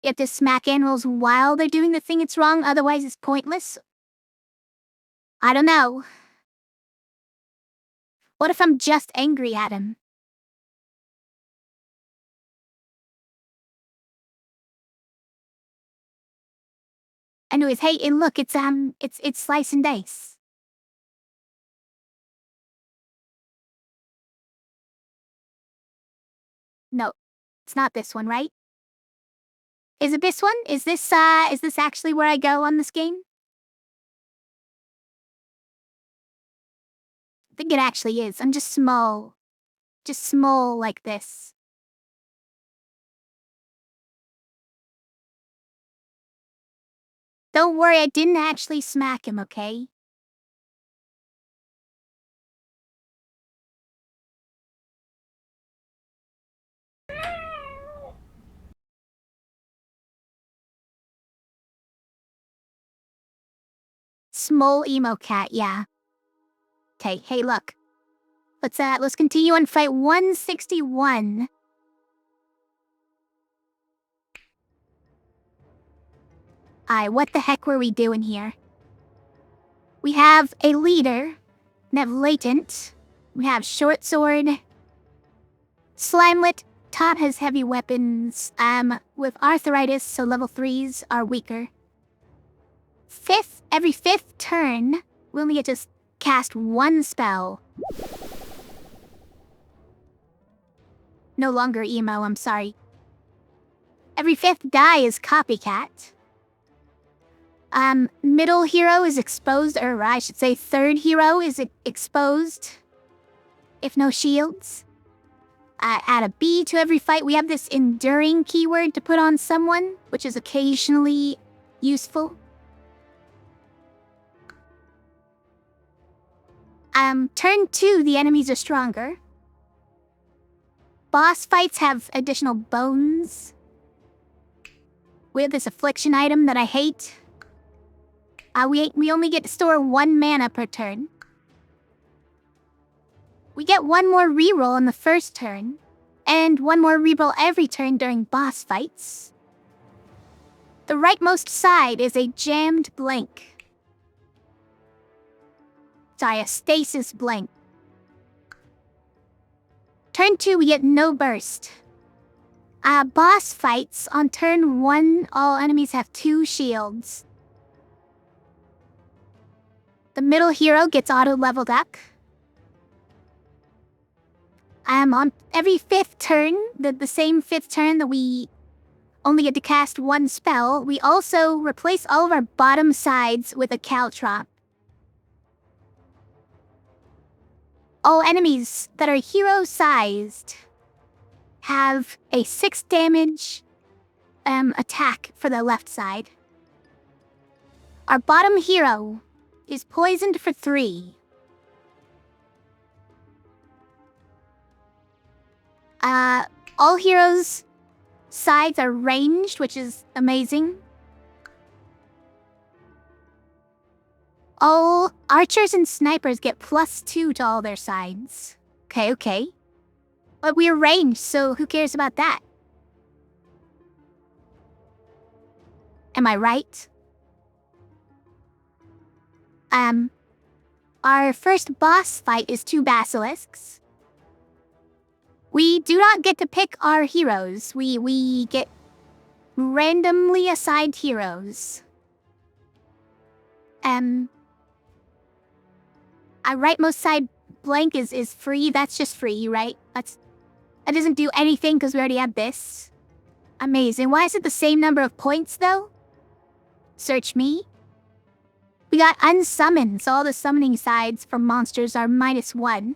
You have to smack animals while they're doing the thing it's wrong, otherwise it's pointless? I don't know. What if I'm just angry at him? Anyways, hey, and look, it's slice and dice. No, it's not this one, right? Is it this one? Is this actually where I go on this game? I think it actually is. I'm just small. Just small like this. Don't worry, I didn't actually smack him, okay? Small emo cat, yeah. Okay, hey, look. Let's continue on fight 161. What the heck were we doing here? We have a leader. We have latent. We have short sword. Slimelet. Top has heavy weapons. With arthritis, so level 3s are weaker. Every fifth turn, we only get to cast one spell. No longer emo, I'm sorry. Every fifth die is copycat. Middle hero is exposed, or I should say third hero is exposed. If no shields. Add a B to every fight. We have this enduring keyword to put on someone, which is occasionally useful. Turn 2, the enemies are stronger. Boss fights have additional bones. We have this affliction item that I hate. We only get to store 1 mana per turn. We get 1 more reroll on the first turn, and 1 more reroll every turn during boss fights. The rightmost side is a jammed blank. Sorry, a stasis blank. Turn 2, we get no burst. Boss fights, on turn 1, all enemies have 2 shields. The middle hero gets auto-leveled up. On every 5th turn, the same 5th turn that we only get to cast 1 spell, we also replace all of our bottom sides with a caltrop. All enemies that are hero-sized have a 6 damage attack for the left side. Our bottom hero is poisoned for 3. All heroes' sides are ranged, which is amazing. All archers and snipers get +2 to all their sides. Okay. But we're ranged, so who cares about that? Am I right? Our first boss fight is 2 basilisks. We do not get to pick our heroes. We get randomly assigned heroes. Our rightmost side blank is free. That's just free, right? That doesn't do anything because we already have this. Amazing. Why is it the same number of points, though? Search me. We got unsummoned, so all the summoning sides for monsters are -1.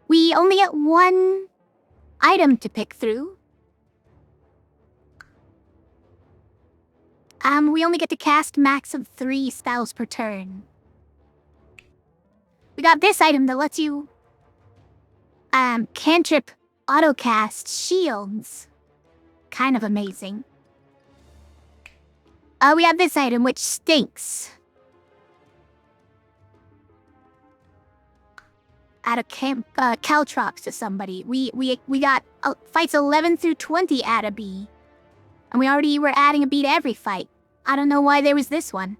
We only get 1 item to pick through. We only get to cast max of 3 spells per turn. We got this item that lets you cantrip autocast shields. Kind of amazing. We have this item which stinks. Add a caltrops to somebody. We got fights 11 through 20 add a B. And we already were adding a beat every fight. I don't know why there was this one.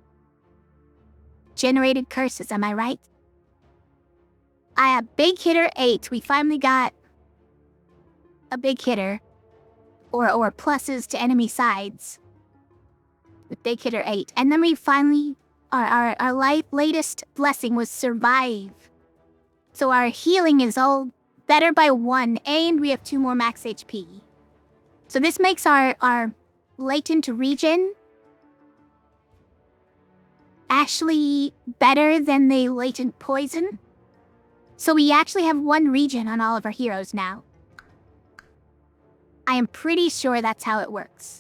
Generated curses, am I right? I have big hitter 8. We finally got a big hitter. Or pluses to enemy sides. With big hitter 8. And then we finally... Our latest blessing was survive. So our healing is all better by 1, and we have 2 more max HP. So this makes our latent regen actually better than the latent poison. So we actually have 1 regen on all of our heroes now. I am pretty sure that's how it works.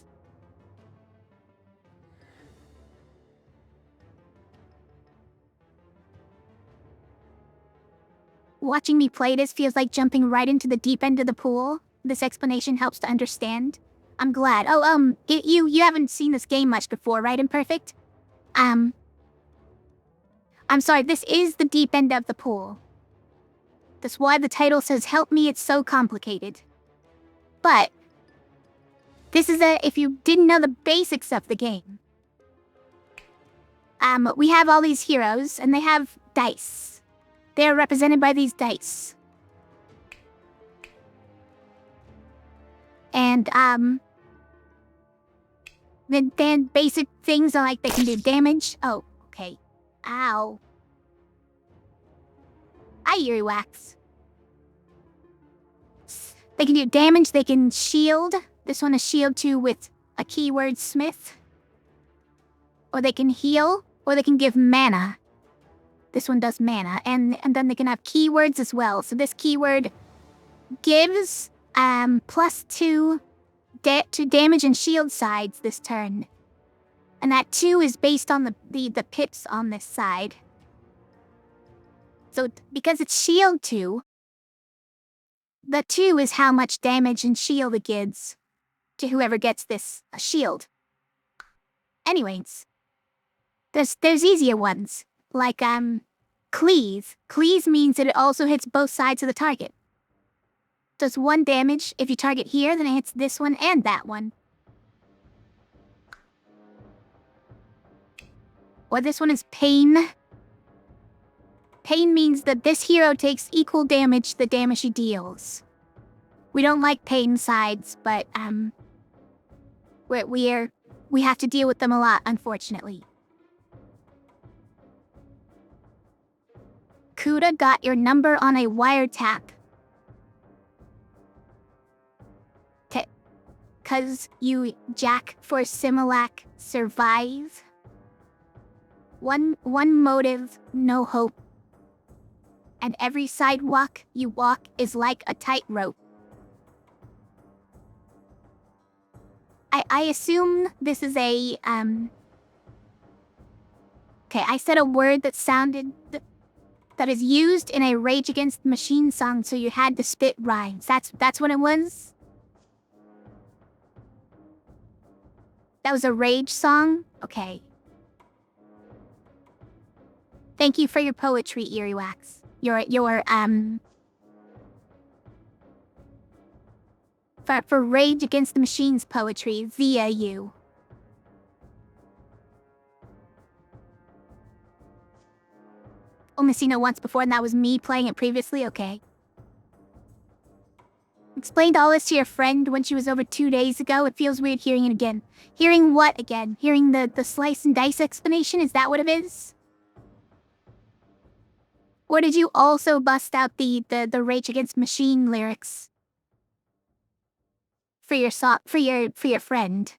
Watching me play this feels like jumping right into the deep end of the pool. This explanation helps to understand. I'm glad. Oh, you haven't seen this game much before, right, Imperfect? I'm sorry, this is the deep end of the pool. That's why the title says, help me, it's so complicated. But, this is if you didn't know the basics of the game. We have all these heroes, and they have dice. They are represented by these dice. And, then basic things are like they can do damage. Oh, okay. Ow. Hi, Earwax. They can do damage, they can shield. This one is shield 2 with a keyword smith. Or they can heal, or they can give mana. This one does mana, and then they can have keywords as well. So this keyword gives +2 to damage and shield sides this turn. And that 2 is based on the pips on this side. So because it's shield 2, the 2 is how much damage and shield it gives to whoever gets this shield. Anyways, there's easier ones. Like, cleave. Cleave means that it also hits both sides of the target. Does 1 damage if you target here, then it hits this one and that one. Or this one is pain. Pain means that this hero takes equal damage to the damage he deals. We don't like pain sides, but, we have to deal with them a lot, unfortunately. Kuda got your number on a wiretap. 'Cause you jack for Similac survive. One motive, no hope. And every sidewalk you walk is like a tightrope. I assume this is a, Okay, I said a word that sounded... that is used in a Rage Against the Machine song, so you had to spit rhymes. That's what it was? That was a Rage song? Okay. Thank you for your poetry, Earwax. For Rage Against the Machine's poetry via you. Only seen it once before, and that was me playing it previously? Okay. Explained all this to your friend when she was over 2 days ago. It feels weird hearing it again. Hearing what again? Hearing the slice and dice explanation? Is that what it is? Or did you also bust out the Rage Against Machine lyrics? For your friend?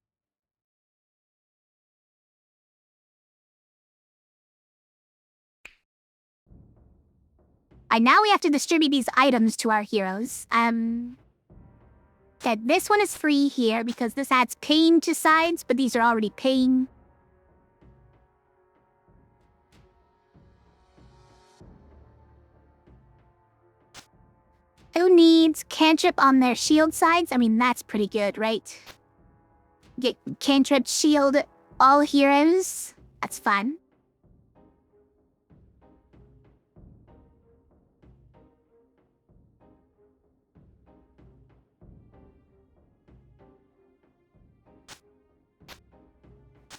Now we have to distribute these items to our heroes. Okay, this one is free here because this adds pain to sides, but these are already pain. Who needs cantrip on their shield sides? I mean, that's pretty good, right? Get cantrip shield all heroes. That's fun.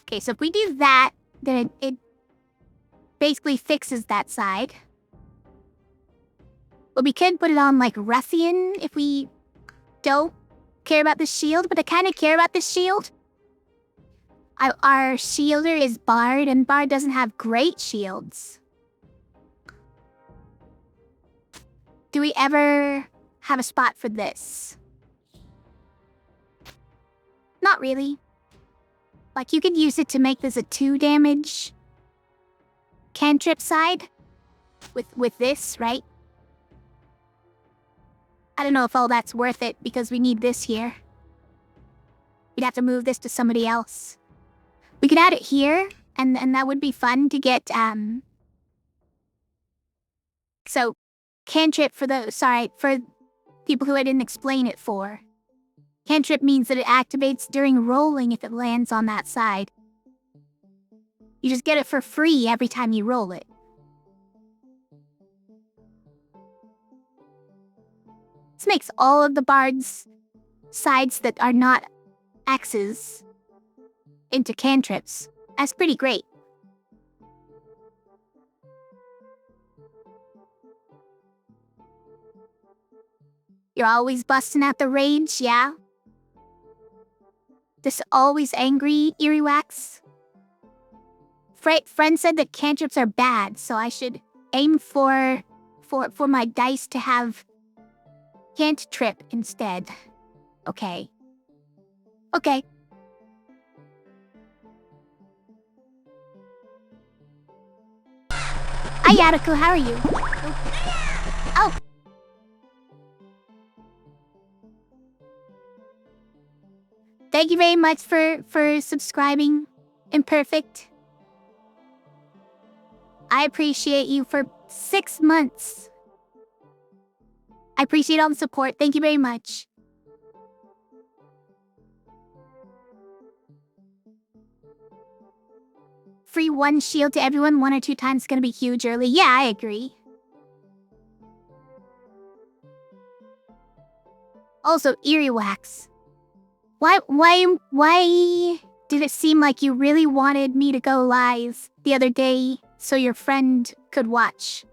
Okay, so if we do that, then it basically fixes that side. But we could put it on, like, Ruffian if we don't care about the shield, but I kind of care about the shield. Our shielder is Bard, and Bard doesn't have great shields. Do we ever have a spot for this? Not really. Like, you could use it to make this a 2 damage cantrip side with this, right? I don't know if all that's worth it because we need this here. We'd have to move this to somebody else. We could add it here, and that would be fun to get, So, cantrip for people who I didn't explain it for. Cantrip means that it activates during rolling if it lands on that side. You just get it for free every time you roll it. This makes all of the Bard's sides that are not axes into cantrips. That's pretty great. You're always busting out the rage, yeah? This always angry Earwax? Friend said that cantrips are bad, so I should aim for my dice to have cantrip instead. Okay. Okay. Hi, Yatako, how are you? Oh. Thank you very much for subscribing, Imperfect. I appreciate you for 6 months. I appreciate all the support. Thank you very much. Free 1 shield to everyone 1 or 2 times is gonna be huge early. Yeah, I agree. Also, Earwax. Why did it seem like you really wanted me to go live the other day so your friend could watch?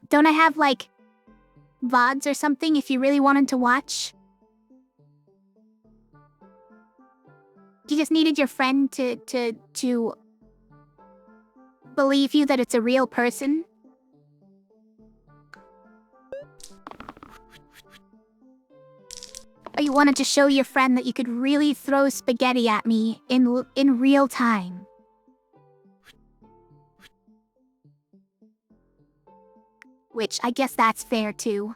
Don't I have, like, VODs or something if you really wanted to watch? You just needed your friend to believe you that it's a real person? Or you wanted to show your friend that you could really throw spaghetti at me in real time? Which, I guess that's fair too.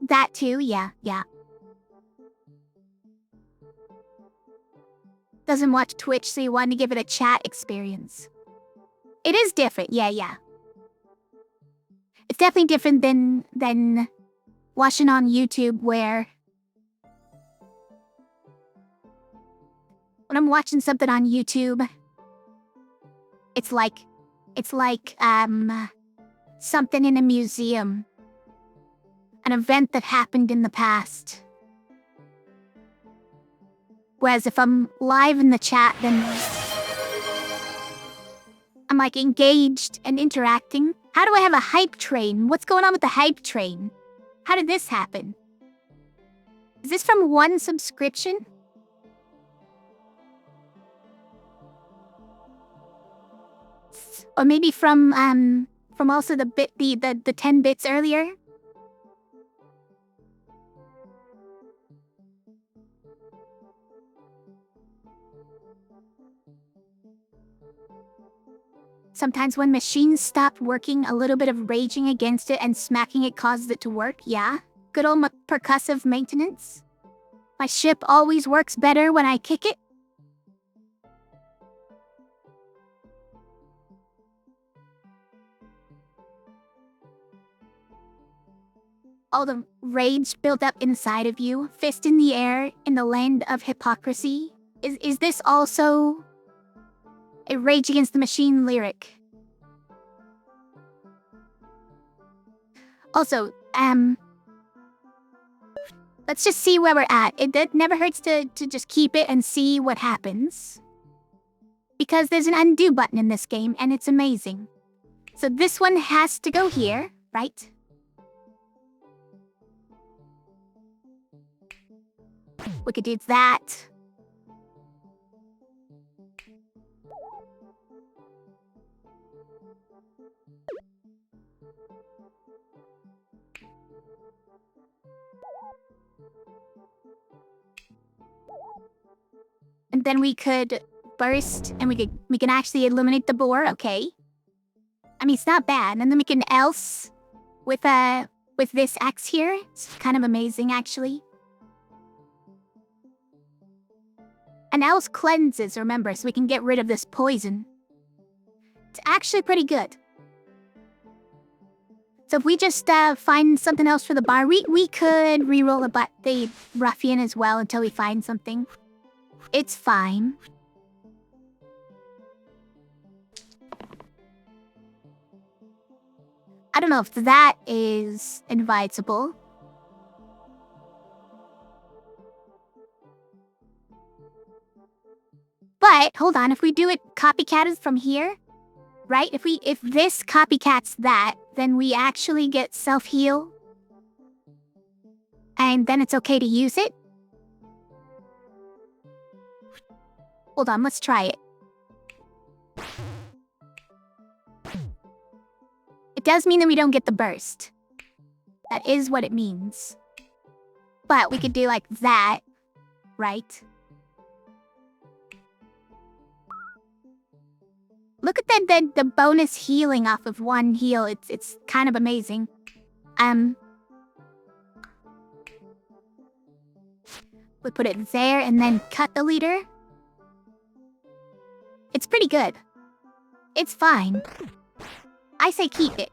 That too, yeah. Doesn't watch Twitch, so you wanted to give it a chat experience. It is different, yeah. It's definitely different than watching on YouTube, where when I'm watching something on YouTube, it's like something in a museum. An event that happened in the past. Whereas if I'm live in the chat, then I'm, like, engaged and interacting. How do I have a hype train? What's going on with the hype train? How did this happen? Is this from 1 subscription? Or maybe from also the 10 bits earlier? Sometimes when machines stop working, a little bit of raging against it and smacking it causes it to work, yeah? Good old percussive maintenance. My ship always works better when I kick it. All the rage built up inside of you, fist in the air, in the land of hypocrisy. Is this also a Rage Against the Machine lyric? Also, let's just see where we're at. It never hurts to just keep it and see what happens. Because there's an undo button in this game, and it's amazing. So this one has to go here, right? We could do that. And then we could burst, and we can actually eliminate the boar, okay? I mean, it's not bad. And then we can else with this axe here. It's kind of amazing, actually. And else cleanses, remember, so we can get rid of this poison. It's actually pretty good. So if we just find something else for the bar, we could reroll the ruffian as well until we find something. It's fine. I don't know if that is advisable. But, hold on, if we do it copycatted from here, right? If this copycats that, then we actually get self-heal. And then it's okay to use it. Hold on, let's try it. It does mean that we don't get the burst. That is what it means. But we could do like that, right? Look at the bonus healing off of one heal. It's kind of amazing. We put it there and then cut the leader. It's pretty good. It's fine. I say keep it.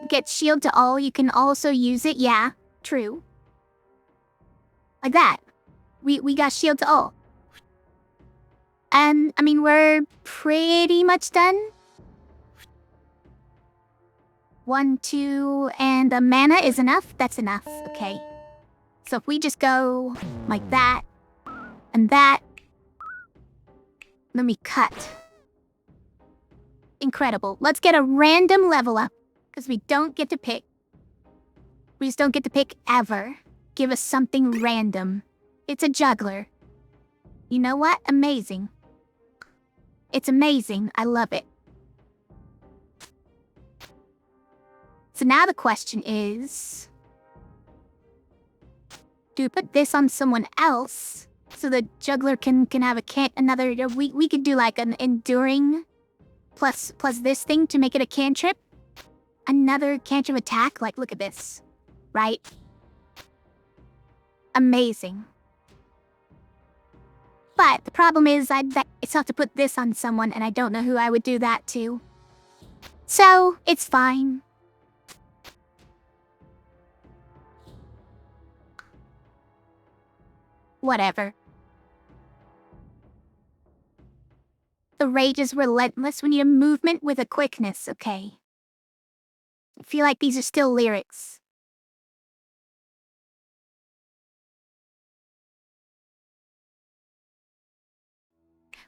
Get shield to all. You can also use it. Yeah, true. Like that. We got shield to all. And, I mean, we're pretty much done. 1, 2, and the mana is enough? That's enough, okay. So if we just go like that, and that, then we cut. Incredible. Let's get a random level up, because we don't get to pick. We just don't get to pick ever. Give us something random. It's a juggler. You know what? Amazing. It's amazing. I love it. So now the question is... do we put this on someone else so the juggler can have another... We could do like an enduring plus this thing to make it a cantrip. Another cantrip attack. Like, look at this. Right? Amazing. But the problem is it's have to put this on someone, and I don't know who I would do that to. So, it's fine. Whatever. The rage is relentless. We need a movement with a quickness, okay? I feel like these are still lyrics.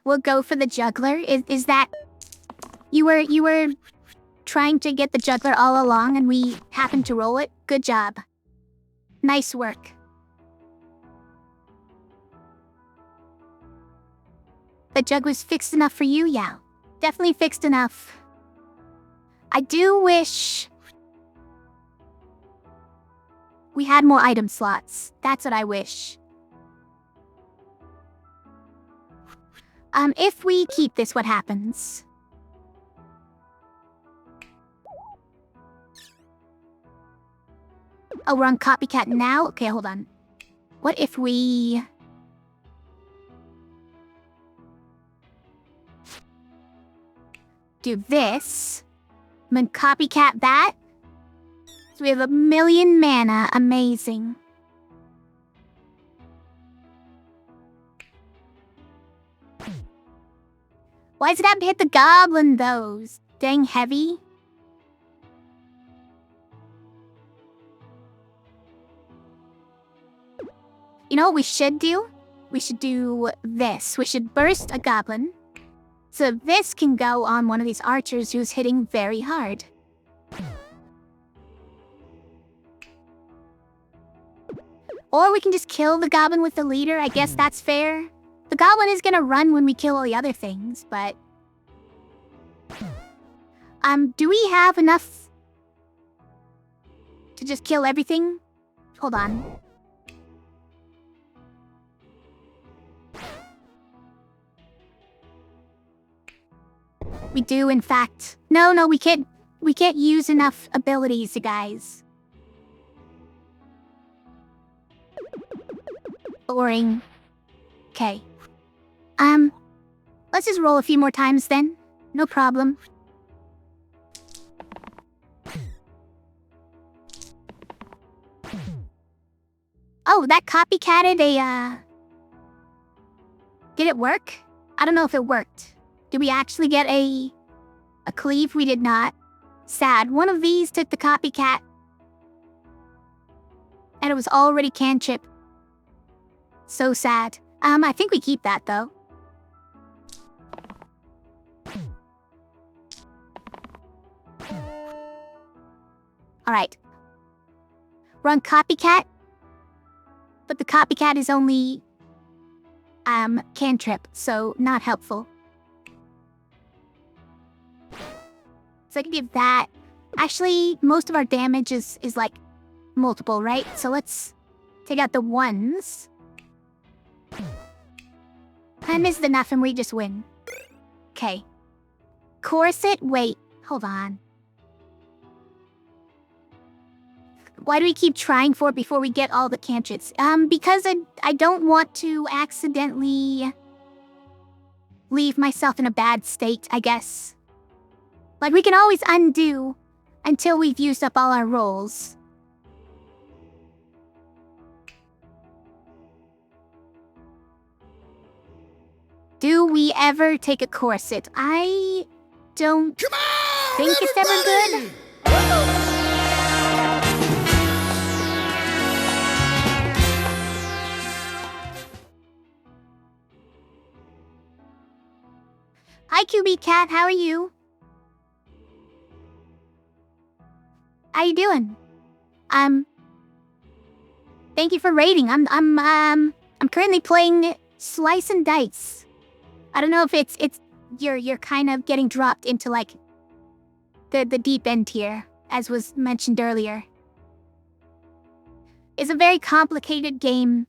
We'll go for the juggler. Is that... You were trying to get the juggler all along and we happened to roll it? Good job. Nice work. The juggler's fixed enough for you? Yeah. Definitely fixed enough. I do wish... we had more item slots. That's what I wish. If we keep this, what happens? Oh, we're on copycat now? Okay, hold on. What if we... do this, and then copycat that? So we have 1,000,000 mana. Amazing. Why does it have to hit the goblin, though? Dang heavy. You know what we should do? We should do this. We should burst a goblin. So this can go on one of these archers who's hitting very hard. Or we can just kill the goblin with the leader. I guess that's fair. The goblin is gonna run when we kill all the other things, but... do we have enough to just kill everything? Hold on. We do, in fact. No, we can't use enough abilities, you guys. Boring. Okay. Let's just roll a few more times then. No problem. Oh, that copycatted a, Did it work? I don't know if it worked. Did we actually get a cleave? We did not. Sad. One of these took the copycat. And it was already cantrip. So sad. I think we keep that, though. Alright. Run copycat. But the copycat is only... cantrip, so not helpful. So I can give that. Actually, most of our damage is like multiple, right? So let's take out the ones. And this is enough and we just win. Okay. Corset? Wait, hold on. Why do we keep trying for it before we get all the cantrips? Because I don't want to accidentally leave myself in a bad state, I guess. Like, we can always undo until we've used up all our rolls. Do we ever take a corset? I don't think it's ever good. Hi, QB Cat. How are you? How you doing? Thank you for raiding. I'm currently playing slice&dice. I don't know if it's you're kind of getting dropped into like the deep end here, as was mentioned earlier. It's a very complicated game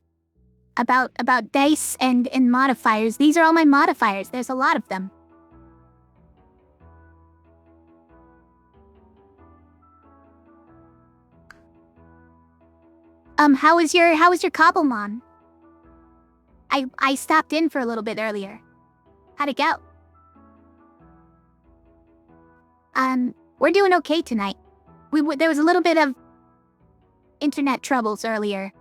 about dice and modifiers. These are all my modifiers. There's a lot of them. How was your Cobblemon? I stopped in for a little bit earlier. How'd it go? We're doing okay tonight. There was a little bit of internet troubles earlier.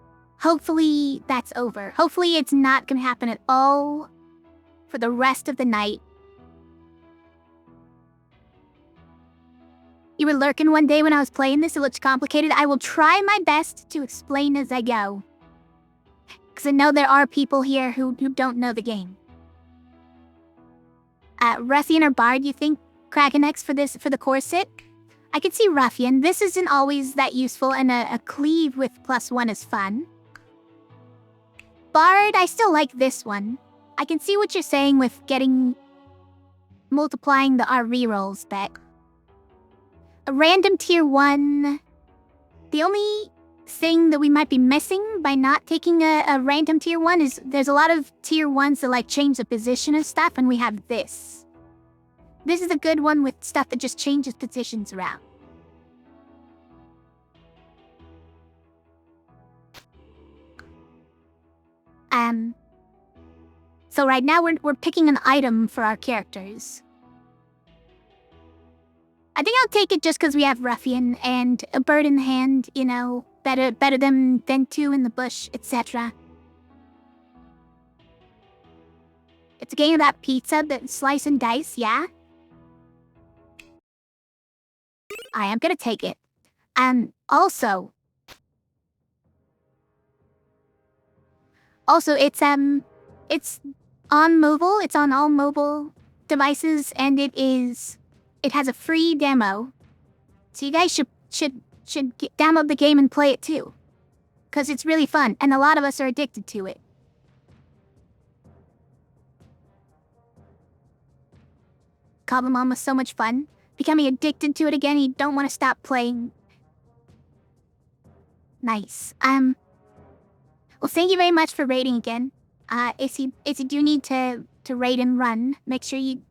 Hopefully that's over. Hopefully it's not gonna happen at all for the rest of the night. You were lurking one day when I was playing this. It looked complicated. I will try my best to explain as I go. Because I know there are people here who don't know the game. Ruffian or Bard, you think? Krakenex for the corset? I could see Ruffian. This isn't always that useful, and a cleave with +1 is fun. Bard, I still like this one. I can see what you're saying with multiplying our rerolls, but... A random tier 1... The only thing that we might be missing by not taking a random tier 1 is there's a lot of tier 1s that like change the position of stuff, and we have this. This is a good one with stuff that just changes positions around. So right now we're picking an item for our characters. I think I'll take it just because we have Ruffian and a bird in the hand, you know, better than two in the bush, etc. It's a game about pizza, that slice and dice, yeah? I am gonna take it. Also, it's on mobile. It's on all mobile devices, and it has a free demo. So you guys should download the game and play it too, because it's really fun, and a lot of us are addicted to it. Goblin Mom was so much fun. Becoming addicted to it again, you don't want to stop playing. Nice. Well, thank you very much for raiding again. If you do need to raid and run, make sure you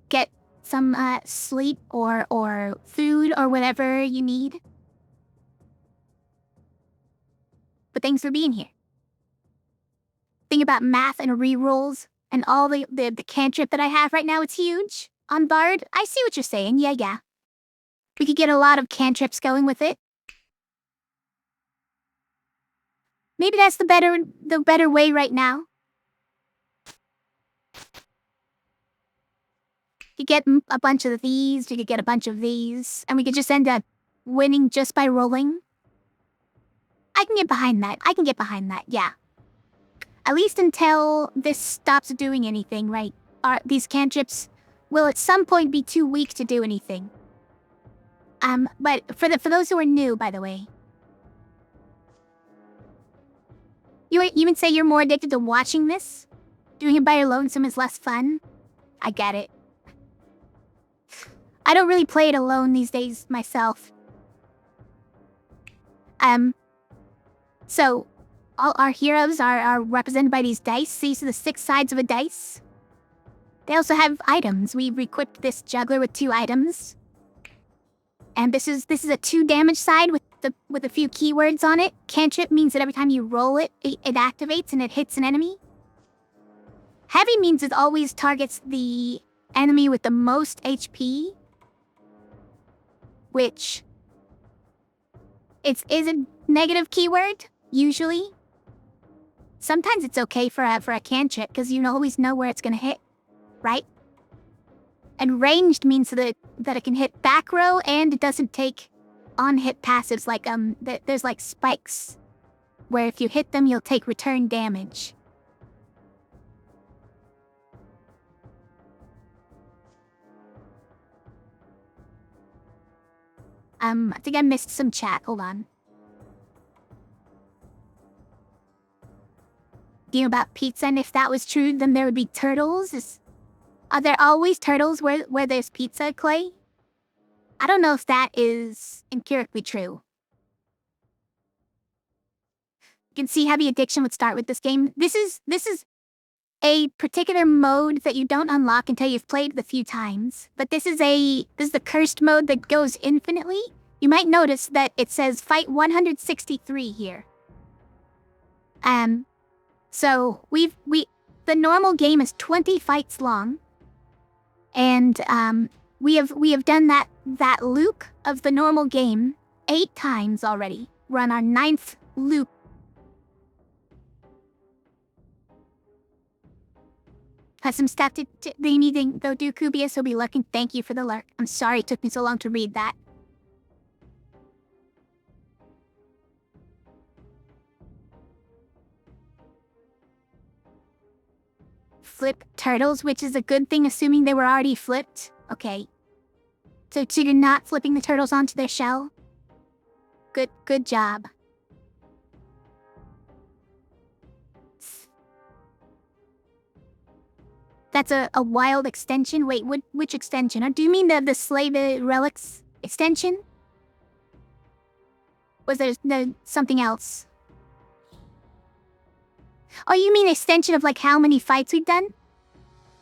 get some sleep or food or whatever you need. But thanks for being here. Think about math and rerolls and all the cantrip that I have right now. It's huge. On Bard, I see what you're saying. Yeah. We could get a lot of cantrips going with it. Maybe that's the better way right now. You get a bunch of these, you could get a bunch of these, and we could just end up winning just by rolling. I can get behind that, yeah. At least until this stops doing anything, right? These cantrips will at some point be too weak to do anything. But for those who are new, by the way. You even say you're more addicted to watching this? Doing it by your lonesome is less fun? I get it. I don't really play it alone these days myself. So, all our heroes are represented by these dice. These are the 6 sides of a dice. They also have items. We've equipped this juggler with 2 items. And this is a 2 damage side with a few keywords on it. Cantrip means that every time you roll it, it activates and it hits an enemy. Heavy means it always targets the enemy with the most HP. Which is a negative keyword, usually. Sometimes it's okay for a cantrip, because you always know where it's gonna hit, right? And ranged means that it can hit back row, and it doesn't take on-hit passives like, there's like spikes, where if you hit them, you'll take return damage. I think I missed some chat. Hold on. About pizza, and if that was true, then there would be turtles. Are there always turtles where there's pizza, Clay? I don't know if that is empirically true. You can see how the addiction would start with this game. This is a particular mode that you don't unlock until you've played it a few times. But this is the cursed mode that goes infinitely. You might notice that it says fight 163 here. So the normal game is 20 fights long. And we have done that loop of the normal game 8 times already. We're on our 9th loop. Has some stuff to be needing, though. Do Kubius will be looking. Thank you for the lurk. I'm sorry it took me so long to read that. Flip turtles, which is a good thing, assuming they were already flipped. Okay. So you're not flipping the turtles onto their shell? Good job. That's a wild extension? Wait, which extension? Or do you mean the Slay the Relics extension? Was there something else? Oh, you mean extension of like how many fights we've done?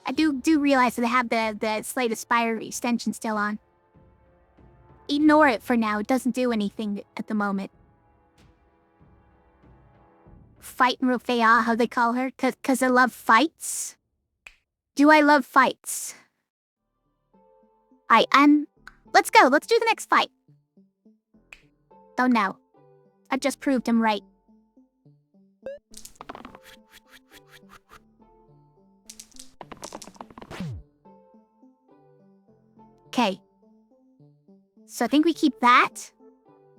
I do realize that they have the Slay the Spire extension still on. Ignore it for now. It doesn't do anything at the moment. Fight and Rofea, how they call her? Cause I love fights? Do I love fights? Let's go. Let's do the next fight. Oh no. I just proved him right. Okay. So I think we keep that.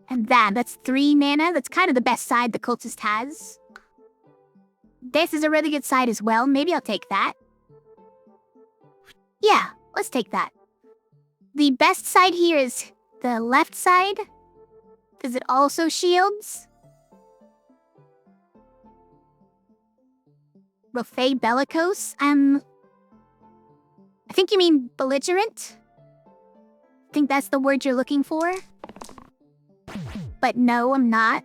And that. That's 3 mana. That's kind of the best side the cultist has. This is a really good side as well. Maybe I'll take that. Yeah, let's take that. The best side here is the left side. Because it also shields. Buffet bellicose. I think you mean belligerent? I think that's the word you're looking for. But no, I'm not.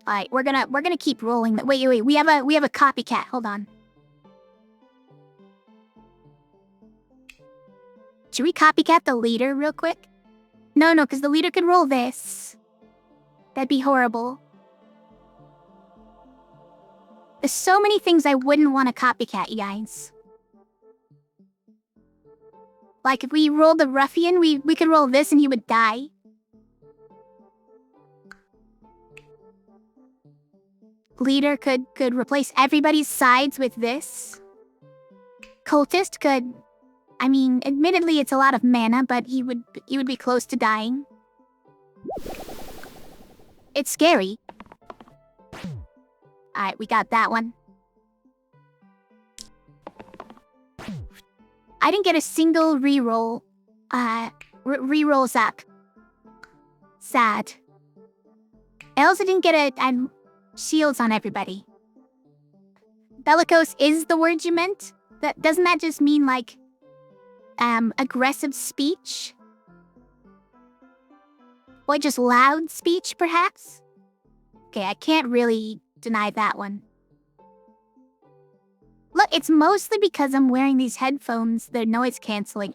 Alright, we're gonna keep rolling. Wait, we have a copycat. Hold on. Should we copycat the leader real quick? No, because the leader could roll this. That'd be horrible. There's so many things I wouldn't want to copycat, you guys. Like, if we rolled the ruffian, we could roll this and he would die. Leader could replace everybody's sides with this. Cultist could... I mean, admittedly, it's a lot of mana, but he would be close to dying. It's scary. Alright, we got that one. I didn't get a single reroll. Reroll zap. Sad. I also didn't get a shields on everybody. Bellicose is the word you meant? Doesn't that just mean, like, aggressive speech? Or just loud speech, perhaps? Okay, I can't really deny that one. Look, it's mostly because I'm wearing these headphones. They're noise canceling.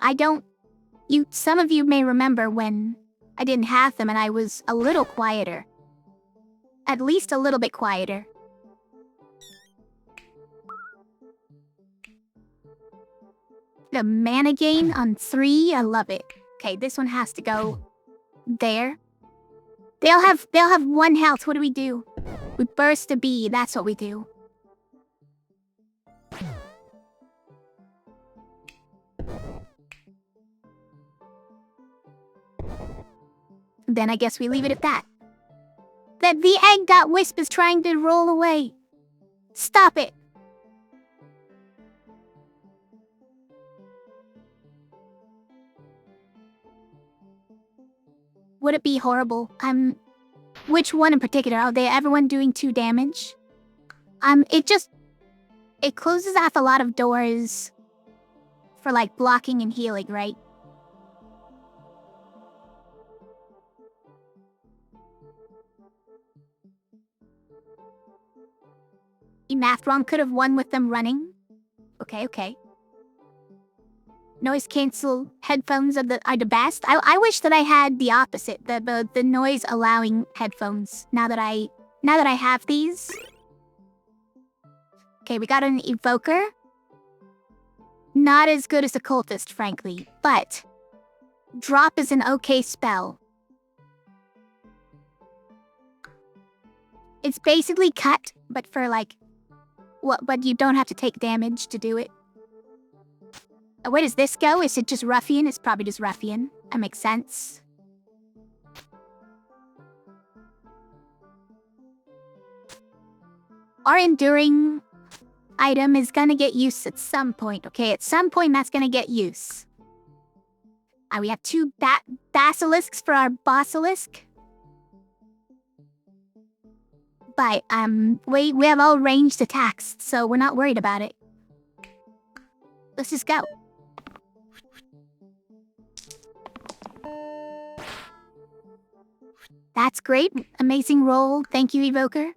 Some of you may remember when I didn't have them and I was a little quieter. At least a little bit quieter. The mana gain on 3, I love it. Okay, this one has to go there. They'll have 1 health. What do we do? We burst a bee. That's what we do. Then I guess we leave it at that. The egg that Wisp is trying to roll away. Stop it. Would it be horrible? Which one in particular? Are they everyone doing 2 damage? It closes off a lot of doors for, like, blocking and healing, right? Emathron could have won with them running. Okay. Noise cancel headphones are the best. I wish that I had the opposite, the noise allowing headphones. Now that I have these. Okay, we got an evoker. Not as good as a cultist, frankly, but drop is an okay spell. It's basically cut, but for like but you don't have to take damage to do it. Where does this go? Is it just Ruffian? It's probably just Ruffian. That makes sense. Our enduring item is gonna get use at some point, okay? At some point, that's gonna get use. We have 2 basilisks for our basilisk. But, we have all ranged attacks, so we're not worried about it. Let's just go. That's great. Amazing roll. Thank you, Evoker.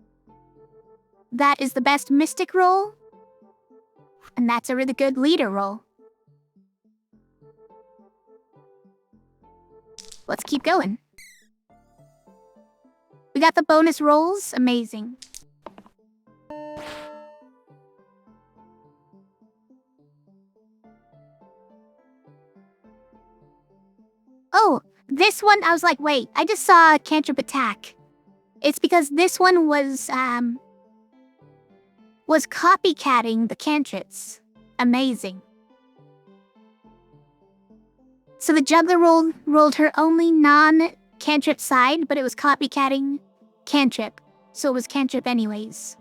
That is the best Mystic roll. And that's a really good Leader roll. Let's keep going. We got the bonus rolls. Amazing. Oh, this one, I was like, wait, I just saw a cantrip attack. It's because this one was copycatting the cantrips. Amazing. So the juggler rolled her only non-cantrip side, but it was copycatting cantrip. So it was cantrip anyways.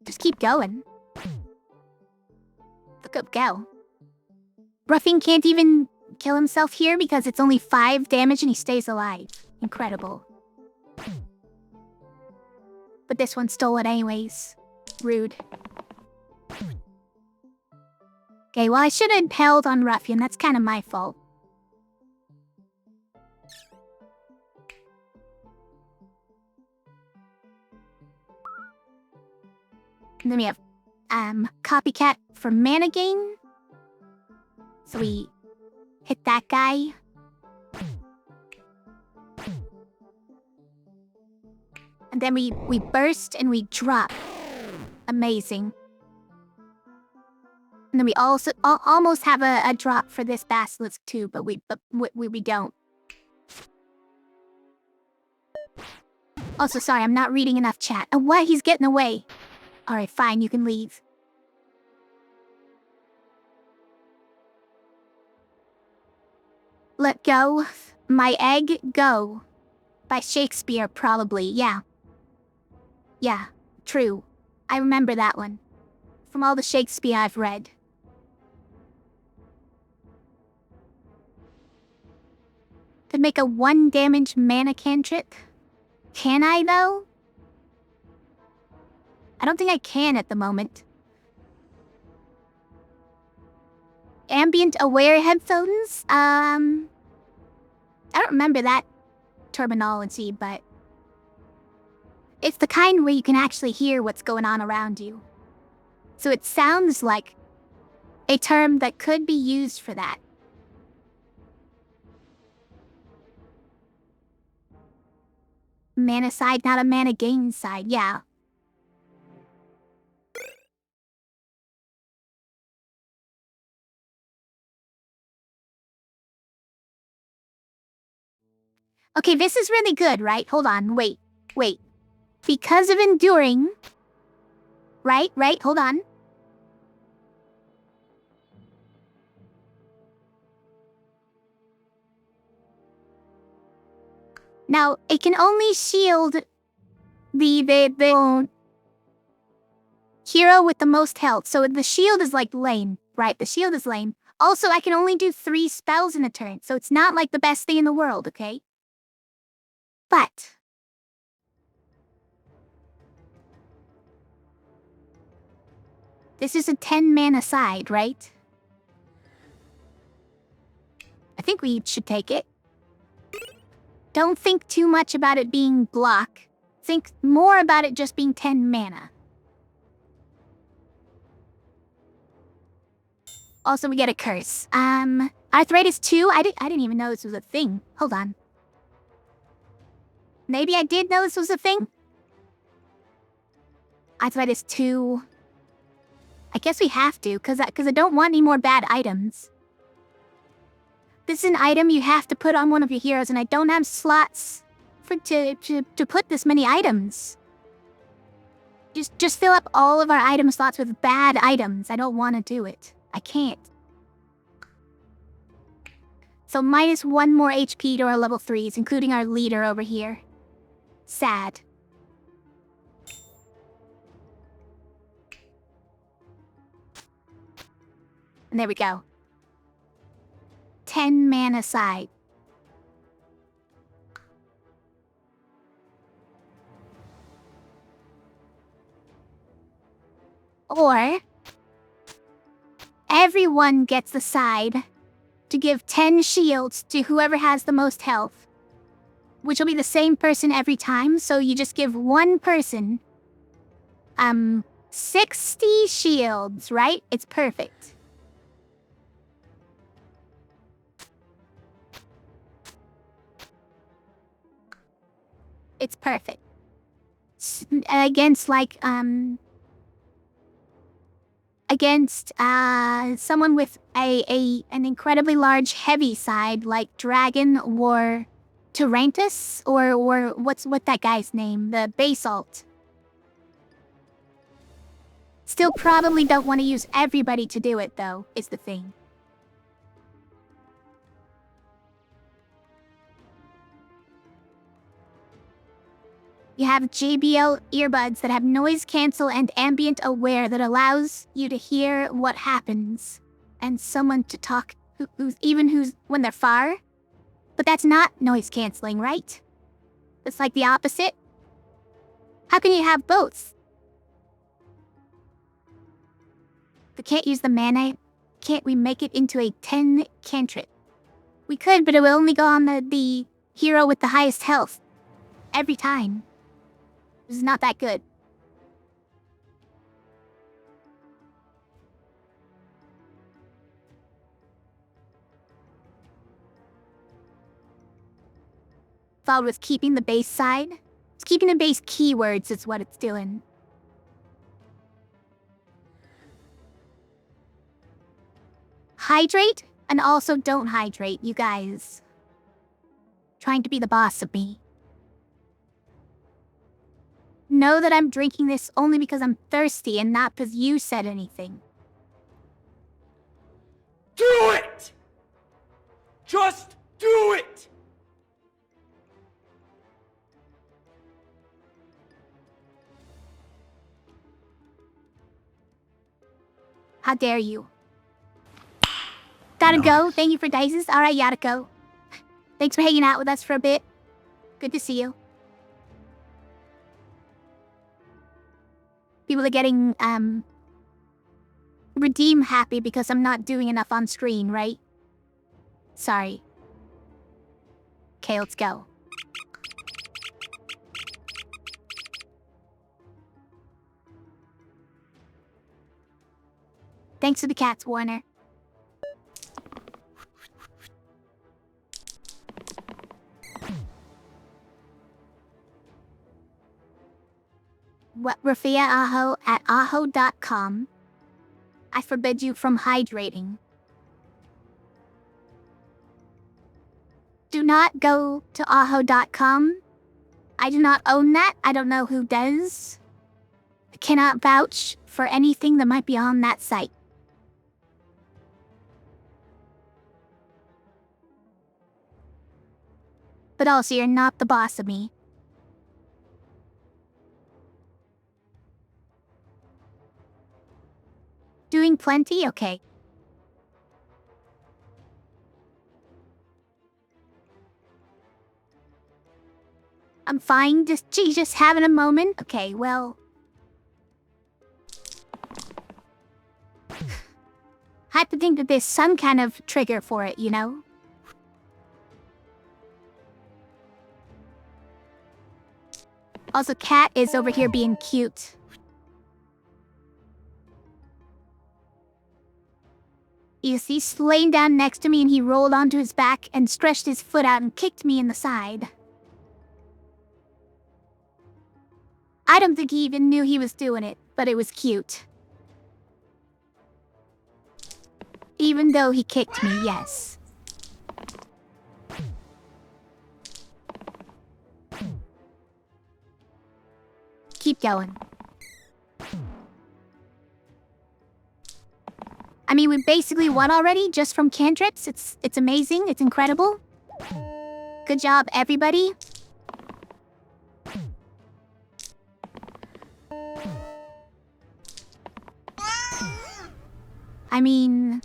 Just keep going. Look up, go. Ruffian can't even kill himself here because it's only 5 damage and he stays alive. Incredible. But this one stole it anyways. Rude. Okay, well I should have held on Ruffian. That's kind of my fault. And then we have copycat for mana gain. So we hit that guy. And then we burst and we drop. Amazing. And then we also almost have a drop for this basilisk too, but we don't. Also, sorry, I'm not reading enough chat. Oh, what? He's getting away. Alright, fine, you can leave. Let go. My egg, go. By Shakespeare, probably, yeah. Yeah, true. I remember that one. From all the Shakespeare I've read. Could make a 1 damage mana cantrip. Can I, though? I don't think I can at the moment. Ambient aware headphones? I don't remember that terminology, but it's the kind where you can actually hear what's going on around you. So it sounds like a term that could be used for that. Mana side, not a mana gain side, yeah. Okay, this is really good, right? Hold on, wait. Because of enduring... Right, hold on. Now, it can only shield the hero with the most health. So the shield is like lame, right? The shield is lame. Also, I can only do 3 spells in a turn, so it's not like the best thing in the world, okay? But this is a 10 mana side, right? I think we should take it. Don't think too much about it being block. Think more about it just being 10 mana. Also, we get a curse. Arthritis 2? I didn't even know this was a thing. Hold on. Maybe I did know this was a thing? Arthritis 2. I guess we have to, because I don't want any more bad items. This is an item you have to put on one of your heroes, and I don't have slots to put this many items. Just fill up all of our item slots with bad items. I don't want to do it. I can't. So minus 1 more HP to our level 3s, including our leader over here. Sad. And there we go. 10 mana side. Or everyone gets the side to give 10 shields to whoever has the most health, which will be the same person every time, so you just give one person 60 shields, right? It's perfect. It's perfect. Against like someone with an incredibly large heavy side like dragon or Tarantus? Or what's that guy's name? The basalt. Still probably don't want to use everybody to do it, though, is the thing. You have JBL earbuds that have noise cancel and ambient aware that allows you to hear what happens. And someone to talk who's when they're far. But that's not noise canceling, right? It's like the opposite. How can you have both? We can't use the mana. Can't we make it into a 10 cantrip? We could, but it will only go on the hero with the highest health. Every time. This is not that good. Thought it was keeping the base side. It's keeping the base keywords is what it's doing. Hydrate, and also don't hydrate, you guys. Trying to be the boss of me. Know that I'm drinking this only because I'm thirsty and not because you said anything. Do it! Just do it! How dare you? Gotta go. Thank you for dices. Alright, gotta go. Thanks for hanging out with us for a bit. Good to see you. People are getting, redeem happy because I'm not doing enough on screen, right? Sorry. Okay, let's go. Thanks for the cats, Warner. What Rafia Aho at aho.com. I forbid you from hydrating. Do not go to aho.com. I do not own that. I don't know who does. I cannot vouch for anything that might be on that site. But also, you're not the boss of me. Doing plenty? Okay. I'm fine. Just having a moment. Okay, well. I have to think that there's some kind of trigger for it, you know? Also, Cat is over here being cute. He's laying down next to me and he rolled onto his back and stretched his foot out and kicked me in the side. I don't think he even knew he was doing it, but it was cute. Even though he kicked me, yes. Keep going. I mean, we basically won already, just from cantrips. It's amazing, it's incredible. Good job, everybody. I mean...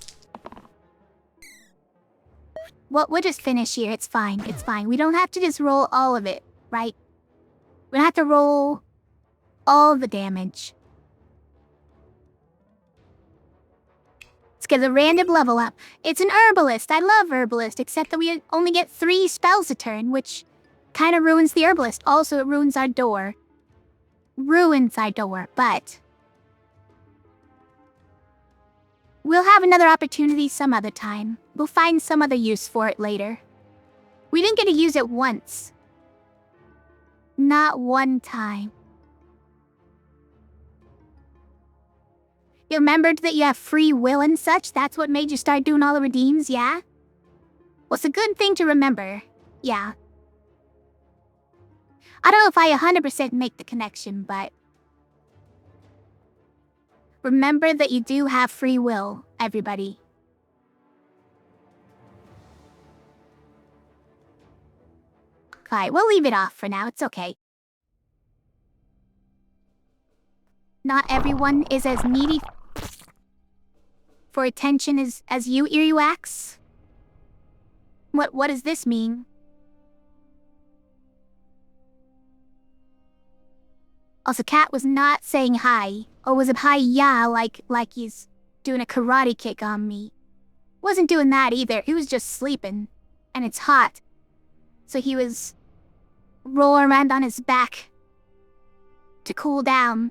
we'll just finish here, it's fine, it's fine. We don't have to just roll all of it, right? We don't have to roll all the damage. Let's get a random level up. It's an herbalist. I love herbalist, except that we only get 3 spells a turn, which kind of ruins the herbalist. Also, it ruins our door. Ruins our door, but we'll have another opportunity some other time. We'll find some other use for it later. We didn't get to use it once. Not one time. You remembered that you have free will and such? That's what made you start doing all the redeems, yeah? Well, it's a good thing to remember. Yeah. I don't know if I 100% make the connection, but remember that you do have free will, everybody. Okay, we'll leave it off for now. It's okay. Not everyone is as needy for attention as you, Earwax. What does this mean? Also, Cat was not saying hi. Or was it hi yeah like he's doing a karate kick on me? Wasn't doing that either. He was just sleeping. And it's hot. So he was rolling around on his back to cool down.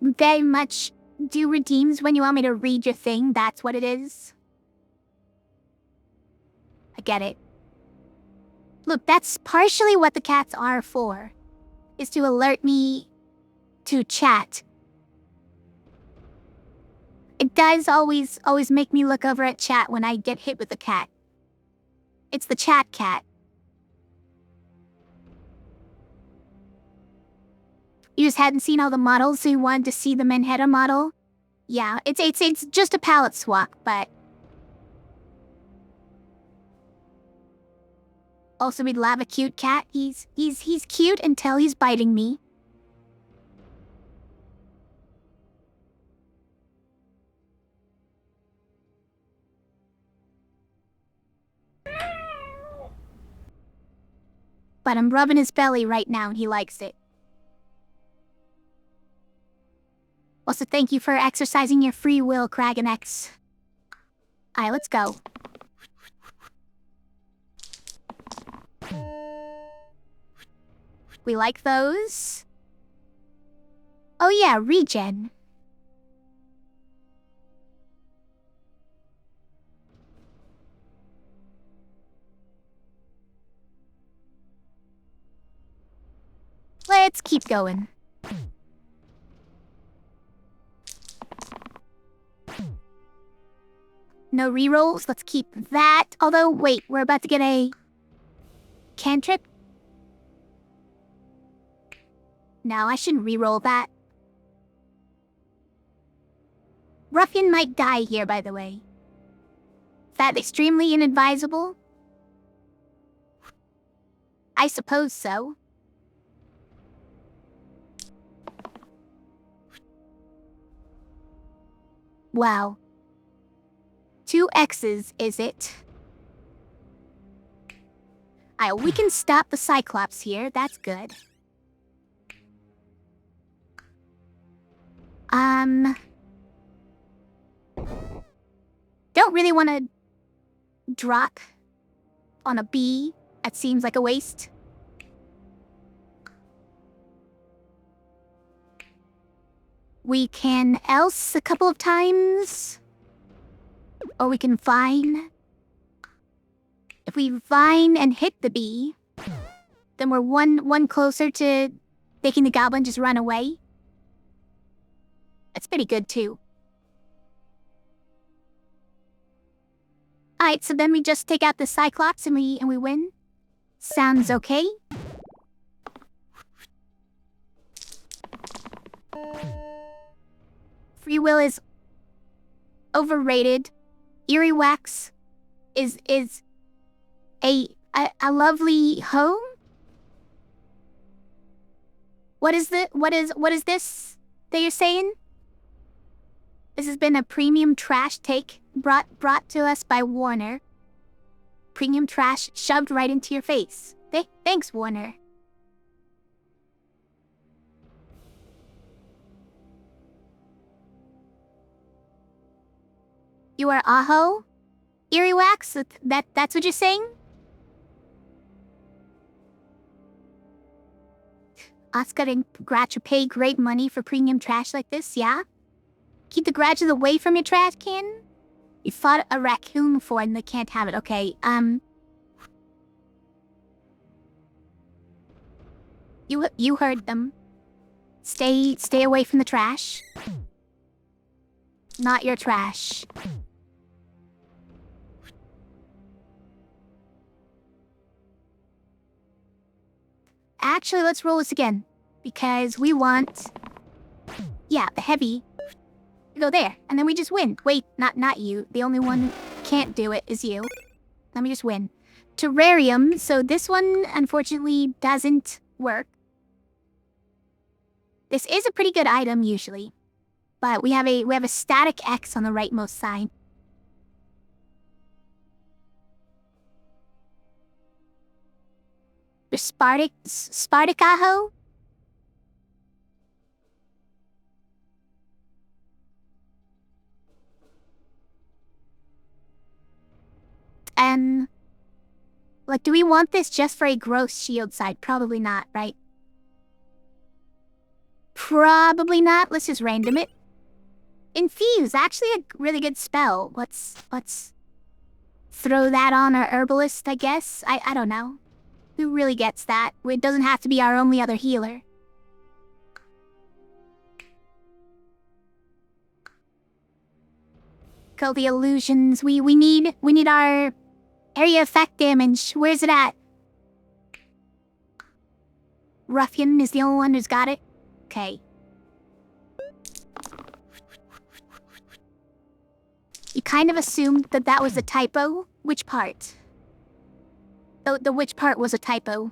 Very much do redeems when you want me to read your thing, that's what it is. I get it. Look, that's partially what the cats are for. Is to alert me to chat. It does always make me look over at chat when I get hit with a cat. It's the chat cat. You just hadn't seen all the models, so you wanted to see the Manhattan model? Yeah, it's just a palette swap, but... Also, we'd love a cute cat. He's cute until he's biting me. But I'm rubbing his belly right now and he likes it. Also, thank you for exercising your free will, Kragenex. Alright, let's go. We like those. Oh yeah, regen. Let's keep going. No rerolls, let's keep that. Although, wait, we're about to get a... cantrip? No, I shouldn't reroll that. Ruffian might die here, by the way. Is that extremely inadvisable? I suppose so. Wow. 2 X's, is it? We can stop the Cyclops here, that's good. Don't really want to drop on a B. That seems like a waste. We can else a couple of times. Or we can vine. If we vine and hit the bee, then we're one closer to making the goblin just run away. That's pretty good too. Alright, so then we just take out the Cyclops and we win. Sounds okay. Free will is overrated. Earwax is a lovely home. What is this that you're saying? This has been a premium trash take brought to us by Warner. Premium trash shoved right into your face. Thanks, Warner. You are Aho? Earwax? That's what you're saying? Oscar and Gratcha pay great money for premium trash like this, yeah? Keep the Gratchas away from your trash can? You fought a raccoon before and they can't have it. Okay, You heard them. Stay away from the trash. Not your trash. Actually, let's roll this again. Because we want... Yeah, the heavy. Go there, and then we just win. Wait, not you. The only one who can't do it is you. Let me just win. Terrarium, so this one, unfortunately, doesn't work. This is a pretty good item, usually. But we have a static X on the rightmost side. The Spartacaho? And... Like, do we want this just for a gross shield side? Probably not, right? Probably not. Let's just random it. Infuse, actually a really good spell. Let's throw that on our herbalist, I guess. I don't know. Who really gets that? It doesn't have to be our only other healer. Kill the illusions. We need our area effect damage. Where's it at? Ruffian is the only one who's got it. Okay. You kind of assumed that that was a typo. Which part? The which part was a typo?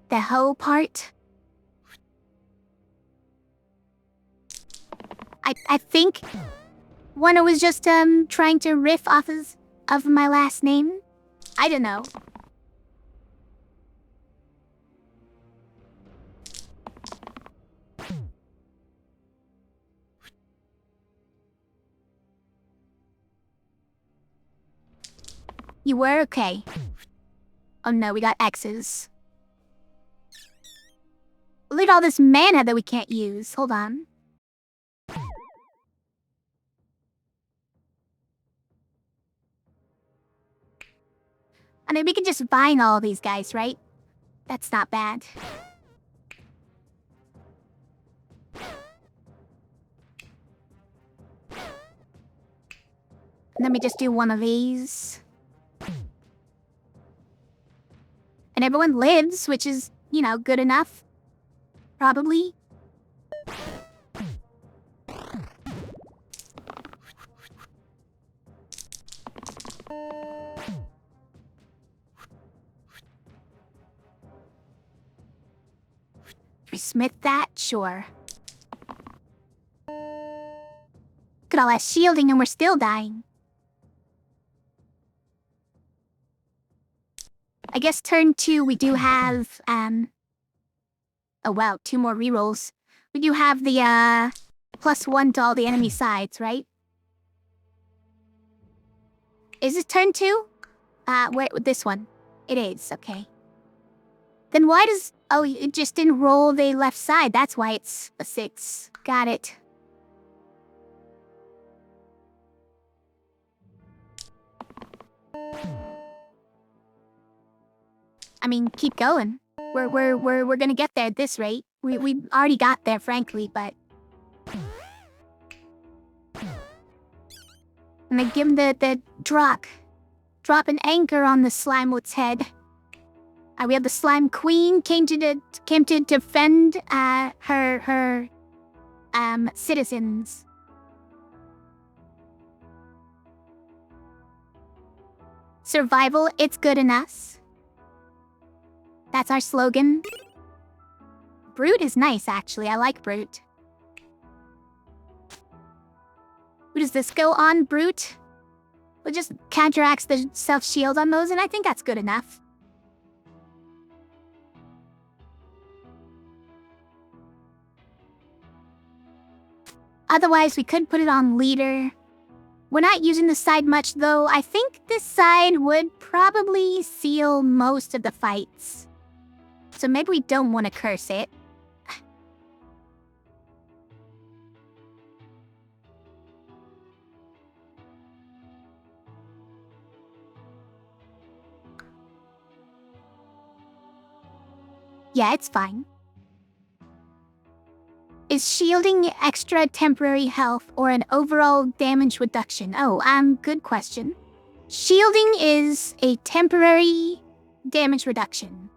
The whole part? I think one was just trying to riff off of my last name. I don't know. You were okay. Oh no, we got X's. Look at all this mana that we can't use. Hold on. I mean, we can just vine all these guys, right? That's not bad. Let me just do one of these. And everyone lives, which is, you know, good enough. Probably. We smith that? Sure. Look at all that shielding and we're still dying. I guess turn 2 we do have, oh wow, 2 more rerolls. We do have the, +1 to all the enemy sides, right? Is it turn 2? Wait, this one. It is, okay. Then why does... Oh, it just didn't roll the left side. That's why it's a 6. Got it. I mean, keep going. We're gonna get there at this rate. We already got there, frankly, but... And then give him the drop. Drop an anchor on the Slimewood's head. We have the Slime Queen came to defend her citizens. Survival, it's good in us. That's our slogan. Brute is nice, actually. I like Brute. Who does this go on, Brute? It just counteracts the self-shield on those, and I think that's good enough. Otherwise, we could put it on leader. We're not using this side much, though. I think this side would probably seal most of the fights. so maybe we don't want to curse it. Yeah, it's fine. Is shielding extra temporary health or an overall damage reduction? Oh, good question. Shielding is a temporary damage reduction.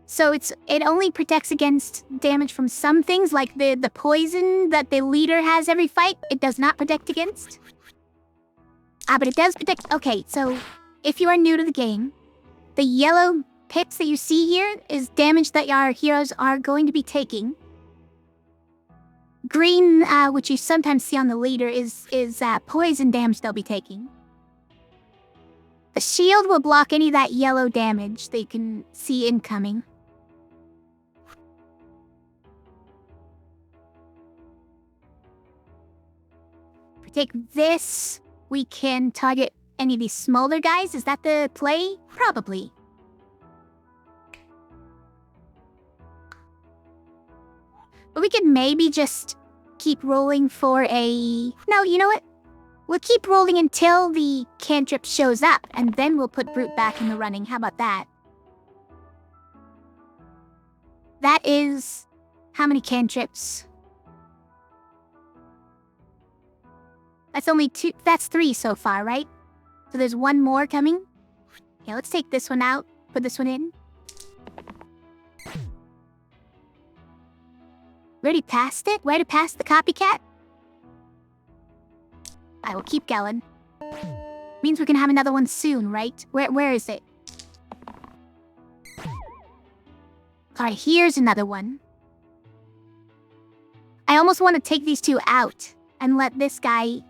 So it only protects against damage from some things, like the poison that the leader has every fight. It does not protect against. But it does protect. Okay, so if you are new to the game, the yellow pips that you see here is damage that our heroes are going to be taking. Green, which you sometimes see on the leader, is poison damage they'll be taking. The shield will block any of that yellow damage they can see incoming. If we take this, we can target any of these smaller guys. Is that the play? Probably. But we could maybe just keep rolling for a... No, you know what? We'll keep rolling until the cantrip shows up, and then we'll put Brute back in the running. How about that? That is... How many cantrips? That's only 2... That's 3 so far, right? So there's 1 more coming? Yeah, let's take this one out. Put this one in. We already passed it? We already passed the copycat? I will keep going. Means we can have another one soon, right? Where is it? Alright, here's another one. I almost want to take these 2 out and let this guy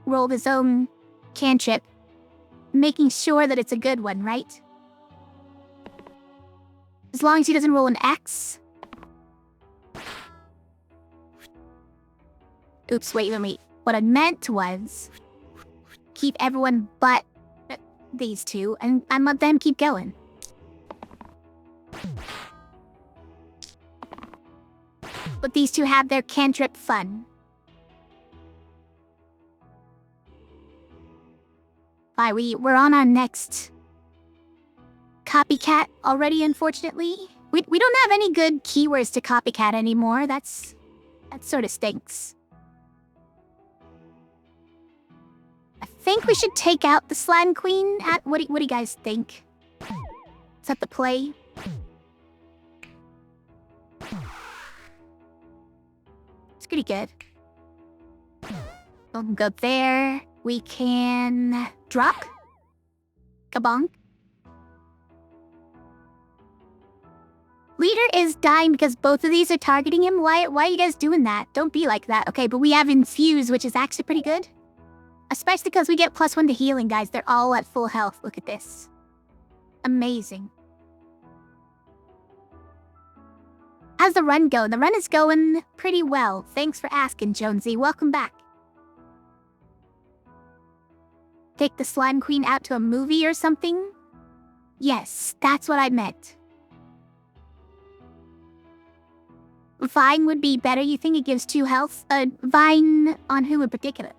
roll his own cantrip, making sure that it's a good one, right? As long as he doesn't roll an X. Oops, wait. What I meant was keep everyone but these 2 and let them keep going. But these 2 have their cantrip fun. Bye, we're on our next copycat already, unfortunately. We don't have any good keywords to copycat anymore. That sort of stinks. I think we should take out the Slime Queen. What do you guys think? Is that the play? It's pretty good. We'll go there. We can drop. Kabonk. Leader is dying because both of these are targeting him. Why are you guys doing that? Don't be like that. Okay, but we have Infuse, which is actually pretty good. Especially because we get +1 to healing, guys. They're all at full health. Look at this. Amazing. How's the run go? The run is going pretty well. Thanks for asking, Jonesy. Welcome back. Take the Slime Queen out to a movie or something? Yes, that's what I meant. Vine would be better. You think it gives 2 health? Vine on who in particular?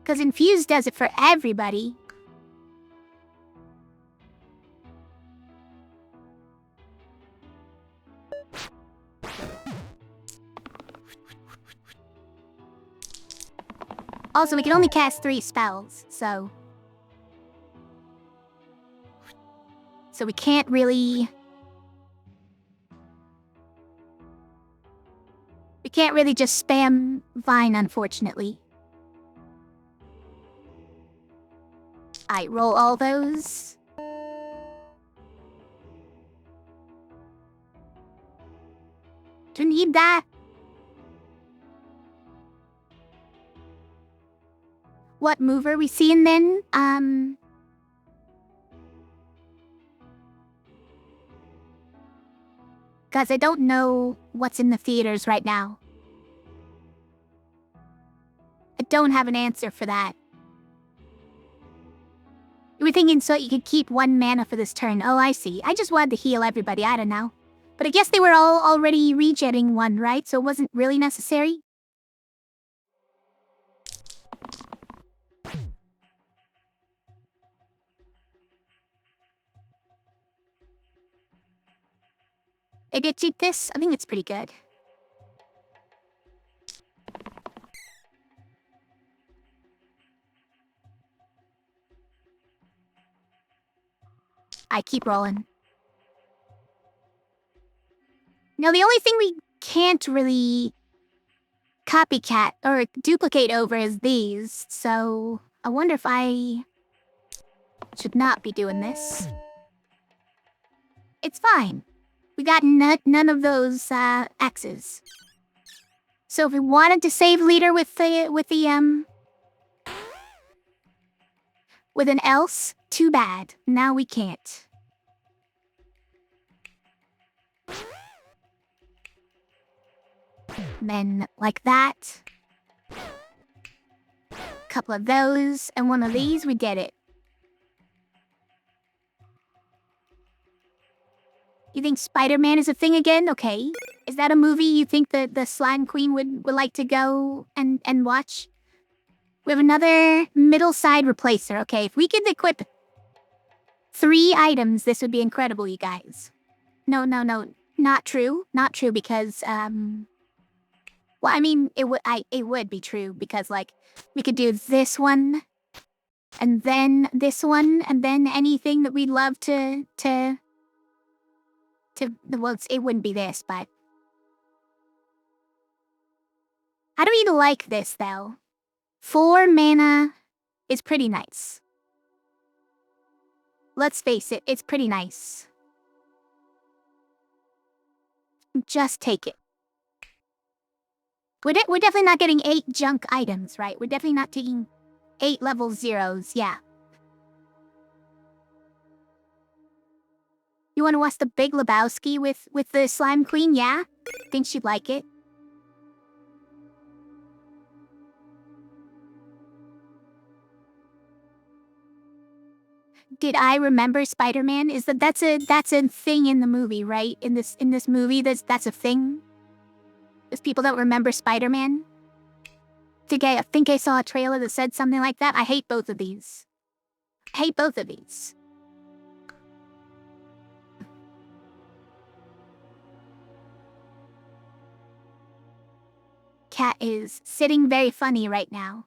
Because Infuse does it for everybody. Also, we can only cast 3 spells, so... So we can't really... We can't really just spam Vine, unfortunately. I roll all those. Do you need that? What move are we seeing then? Guys, I don't know what's in the theaters right now. I don't have an answer for that. You were thinking so you could keep 1 mana for this turn. Oh, I see. I just wanted to heal everybody. I don't know. But I guess they were all already regenerating 1, right? So it wasn't really necessary. I did cheat this. I think it's pretty good. I keep rolling. Now, the only thing we can't really copycat or duplicate over is these, so I wonder if I should not be doing this. It's fine. We got none of those X's. So if we wanted to save leader with an else, too bad. Now we can't. Then like that. Couple of those and one of these, we did it. You think Spider-Man is a thing again? Okay. Is that a movie you think that the Slime Queen would like to go and watch? We have another middle side replacer. Okay, if we could equip 3 items, this would be incredible, you guys. No. Not true. Not true because, well, I mean, it would be true because, like, we could do this one, and then this one, and then anything that we'd love to well, it wouldn't be this, but I don't even like this, though. 4 mana is pretty nice. Let's face it, it's pretty nice. Just take it. We're definitely not getting 8 junk items, right? We're definitely not taking 8 level 0s, yeah. You want to watch The Big Lebowski with the Slime Queen, yeah? Think she'd like it. Did I remember Spider-Man? Is that's a thing in the movie, right? In this movie, that's a thing. There's people that remember Spider-Man. I think I saw a trailer that said something like that. I hate both of these. I hate both of these. Cat is sitting very funny right now.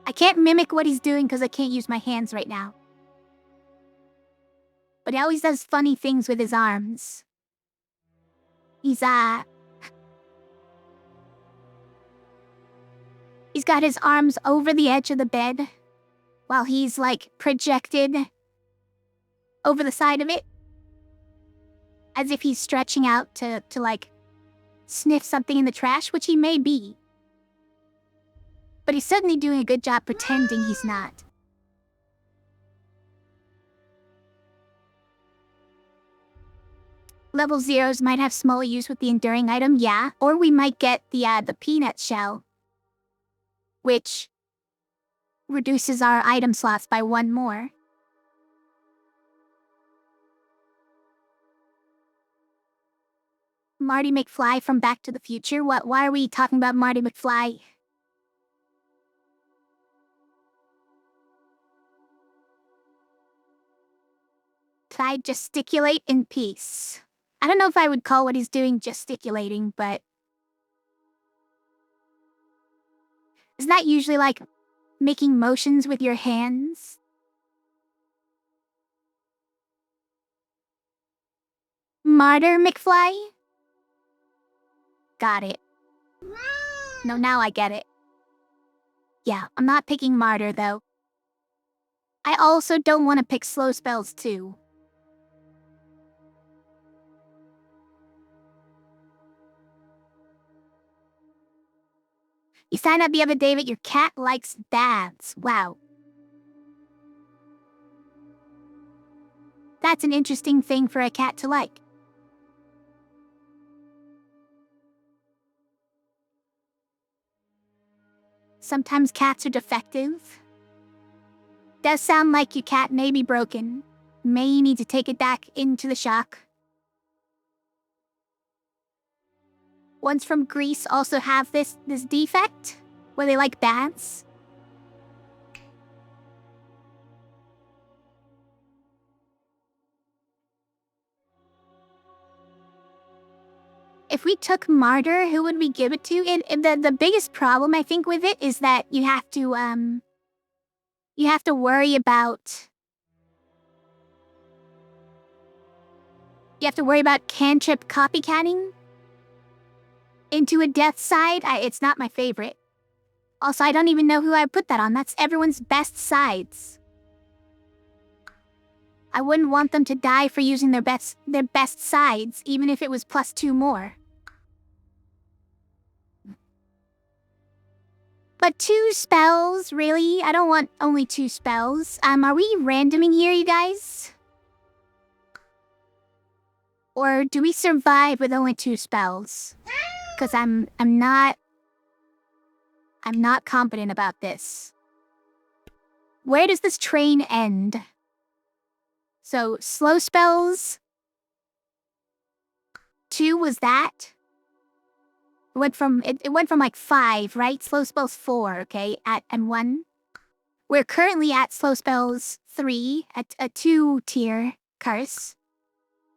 I can't mimic what he's doing because I can't use my hands right now. But he always does funny things with his arms. He's got his arms over the edge of the bed while he's, like, projected over the side of it. As if he's stretching out to like, sniff something in the trash, which he may be. But he's certainly doing a good job pretending he's not. Level 0s might have small use with the enduring item, yeah. Or we might get the peanut shell, which reduces our item slots by 1 more. Marty McFly from Back to the Future? Why are we talking about Marty McFly? Try gesticulate in peace. I don't know if I would call what he's doing gesticulating, but isn't that usually like making motions with your hands? Martyr McFly? Got it. No, now I get it. Yeah, I'm not picking Martyr, though. I also don't want to pick slow spells, too. You signed up the other day that your cat likes baths. Wow. That's an interesting thing for a cat to like. Sometimes cats are defective. Does sound like your cat may be broken. May need to take it back into the shock. Ones from Greece also have this defect, where they like bats. If we took Martyr, who would we give it to? The biggest problem I think with it is that you have to worry about cantrip copycatting into a death side. It's not my favorite. Also, I don't even know who I put that on. That's everyone's best sides. I wouldn't want them to die for using their best sides, even if it was +2 more. But 2 spells, really? I don't want only 2 spells. Are we randoming here, you guys? Or do we survive with only 2 spells? Because I'm not confident about this. Where does this train end? So, slow spells. 2 was that? It went from like 5, right? Slow spells 4, okay? And 1. We're currently at slow spells 3, at a 2-tier curse.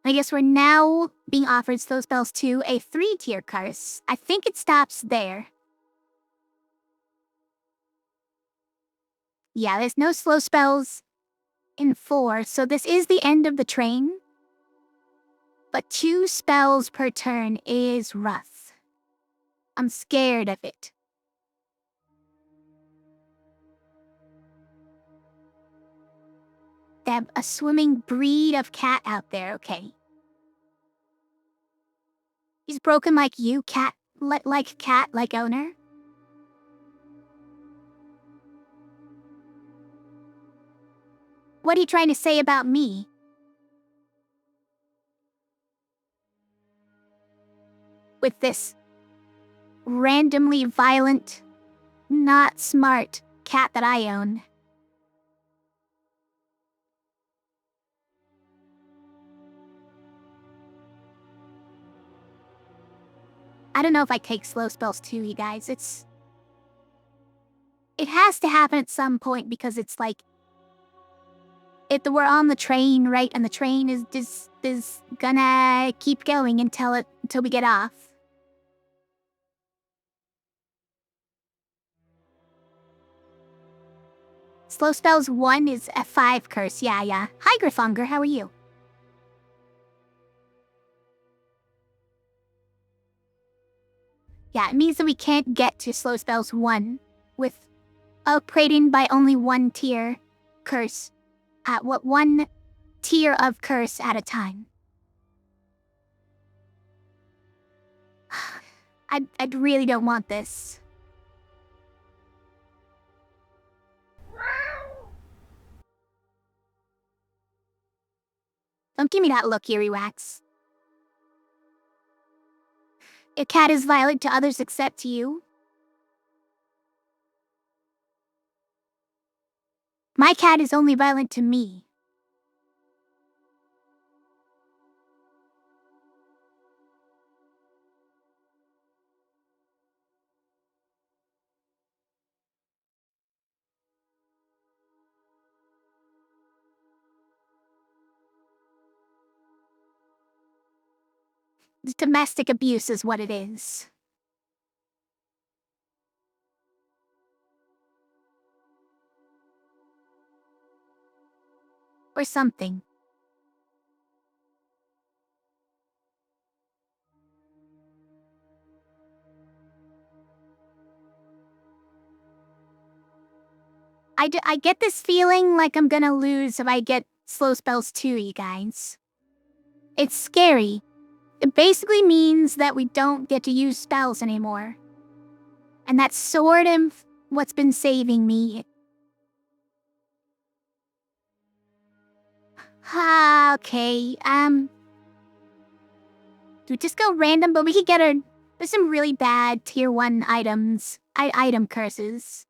I guess we're now being offered slow spells 2, a 3-tier curse. I think it stops there. Yeah, there's no slow spells in 4, so this is the end of the train. But 2 spells per turn is rough. I'm scared of it. They have a swimming breed of cat out there, okay. He's broken like you, cat, like owner. What are you trying to say about me? With this randomly violent, not smart cat that I own. I don't know if I take slow spells too, you guys. It has to happen at some point because it's like, if we're on the train, right, and the train is gonna keep going until we get off. Slow spells 1 is a 5 curse. Yeah. Hi, Griffonger, how are you? Yeah, it means that we can't get to slow spells 1 with upgrading by only 1 tier curse. At 1 tier of curse at a time. I really don't want this. Don't give me that look, Earwax. Your cat is violent to others except to you. My cat is only violent to me. Domestic abuse is what it is. Or something. I get this feeling like I'm gonna lose if I get slow spells too, you guys. It's scary. It basically means that we don't get to use spells anymore. And that's sort of what's been saving me. Okay, do we just go random, but we could get There's some really bad tier 1 items, item curses,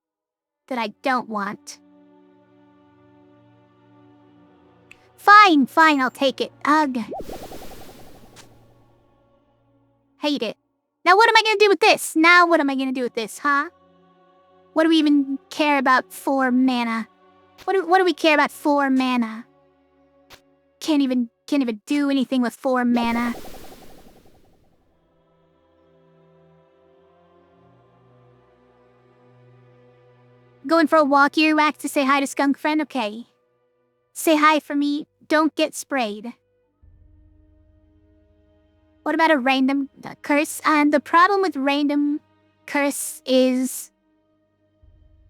that I don't want. Fine, I'll take it. Ugh. Hate it. Now what am I gonna do with this? Huh? What do we even care about 4 mana? What do we care about 4 mana? Can't even do anything with 4 mana. Going for a walk, Earwax, to say hi to Skunk Friend? Okay. Say hi for me. Don't get sprayed. What about a random curse? And the problem with random curse is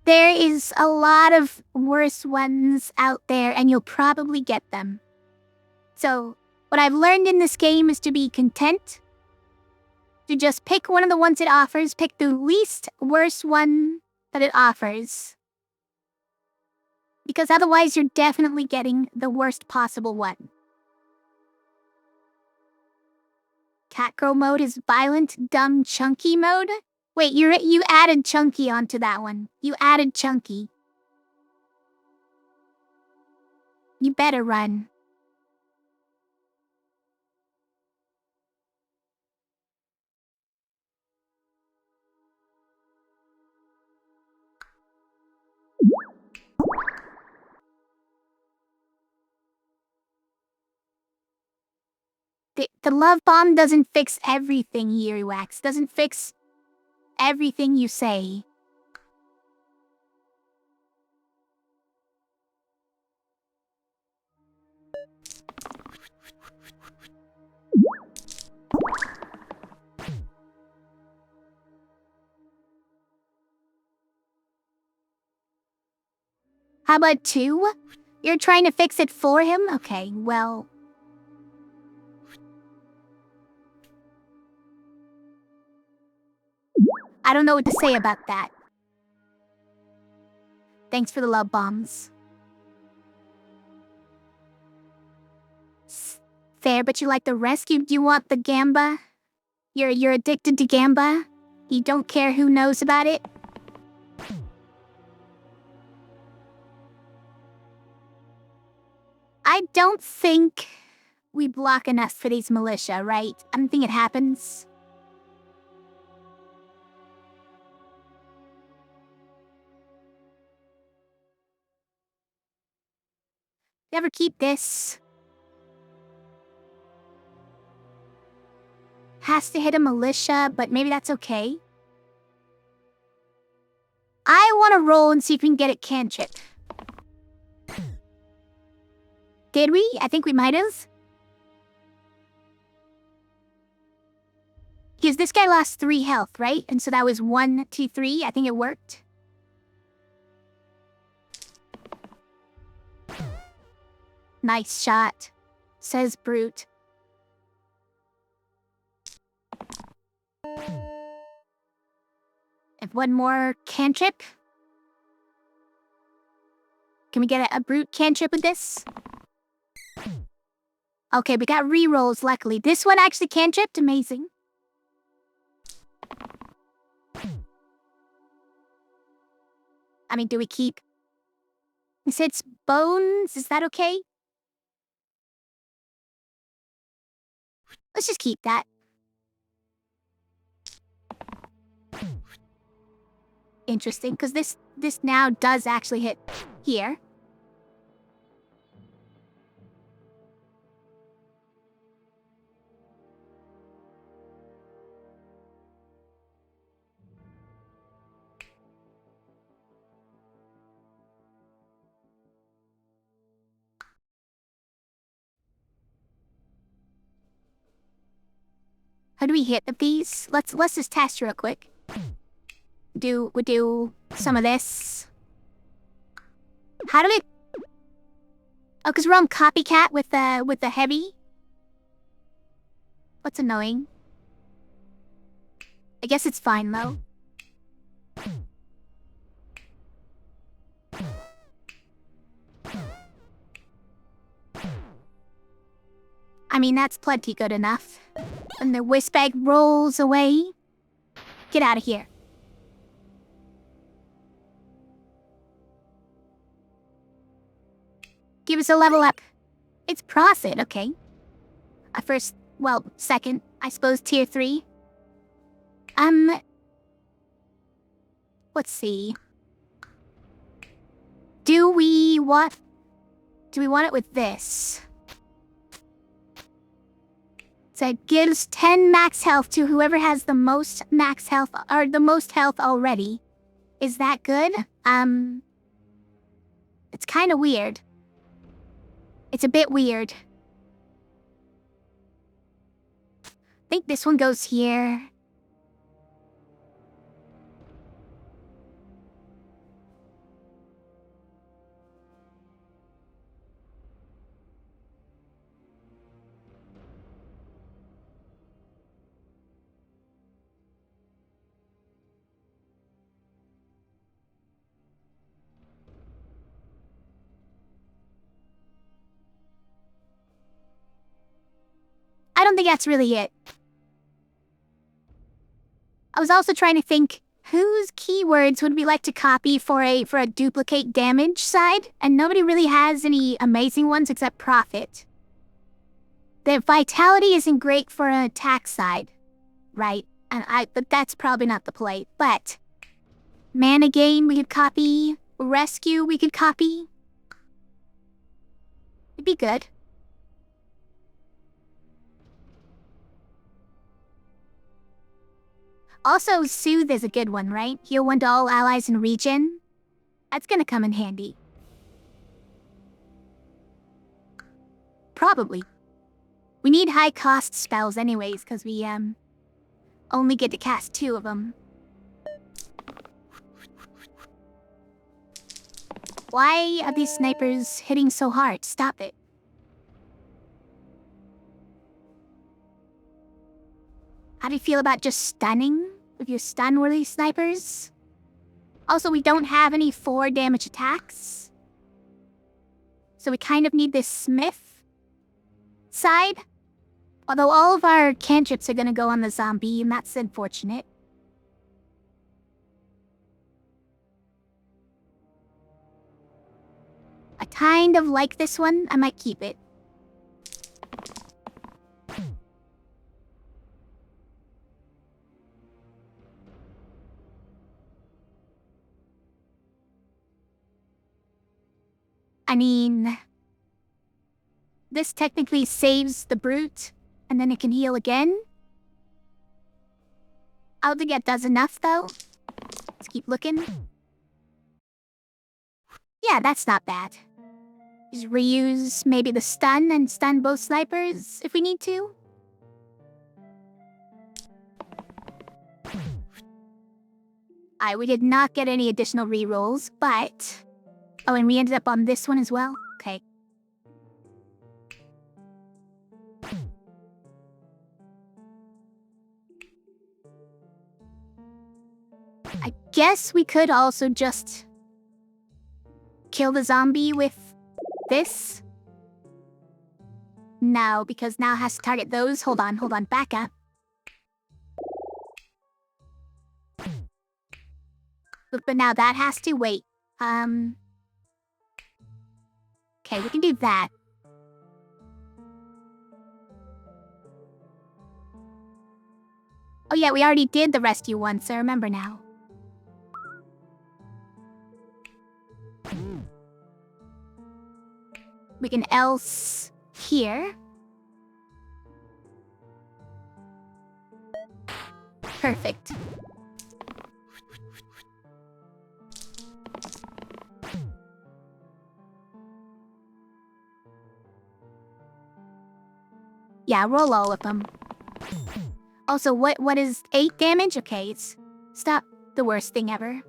there is a lot of worse ones out there, and you'll probably get them. So, what I've learned in this game is to be content. To just pick one of the ones it offers, pick the least worst one that it offers. Because otherwise you're definitely getting the worst possible one. Catgirl mode is violent, dumb, chunky mode? Wait, you added chunky onto that one. You added chunky. You better run. The love bomb doesn't fix everything, Earwax. Doesn't fix everything you say. How about 2? You're trying to fix it for him? Okay, well... I don't know what to say about that. Thanks for the love bombs. Fair, but you like the rescue? Do you want the gamba? You're addicted to gamba? You don't care who knows about it? I don't think we block enough for these militia, right? I don't think it happens. Never keep this. Has to hit a militia, but maybe that's okay. I want to roll and see if we can get it cantrip. Did we? I think we might have. Because this guy lost 3 health, right? And so that was 1, 2, 3. I think it worked. Nice shot, says Brute. And 1 more cantrip. Can we get a Brute cantrip with this? Okay, we got rerolls, luckily. This one actually cantripped, amazing. I mean, do we keep... He said it's bones, is that okay? Let's just keep that. Interesting, because this now does actually hit here. How do we hit these? Let's just test real quick. We'll do some of this. How do we... Oh, because we're on copycat with the heavy. What's annoying? I guess it's fine though. I mean, that's plenty good enough. And the wisp bag rolls away. Get out of here. Give us a level up. It's Blursed, okay. Second, I suppose tier 3. Let's see. Do we want it with this? So it gives 10 max health to whoever has the most max health, or the most health already. Is that good? It's kind of weird. It's a bit weird. I think this one goes here. I don't think that's really it. I was also trying to think, whose keywords would we like to copy for a duplicate damage side? And nobody really has any amazing ones except Profit. The Vitality isn't great for an attack side, right? But that's probably not the play. But Mana Gain we could copy. Rescue we could copy. It'd be good. Also, Soothe is a good one, right? Heal 1 to all allies in region. That's gonna come in handy. Probably. We need high-cost spells anyways, because we, only get to cast 2 of them. Why are these snipers hitting so hard? Stop it. How do you feel about just stunning? If you stun worthy snipers? Also, we don't have any 4 damage attacks. So we kind of need this Smith side. Although all of our cantrips are gonna go on the zombie, and that's unfortunate. I kind of like this one. I might keep it. I mean, this technically saves the brute, and then it can heal again. I don't think that does enough, though. Let's keep looking. Yeah, that's not bad. Just reuse maybe the stun and stun both snipers if we need to. We did not get any additional rerolls, but... Oh, and we ended up on this one as well? Okay. I guess we could also just... kill the zombie with... this? No, because now it has to target those. Hold on, back up. But now that has to wait. Okay, we can do that. Oh yeah, we already did the rescue one, so I remember now. We can else here. Perfect. Yeah, roll all of them. Also, what is 8 damage? Okay, it's stop the worst thing ever.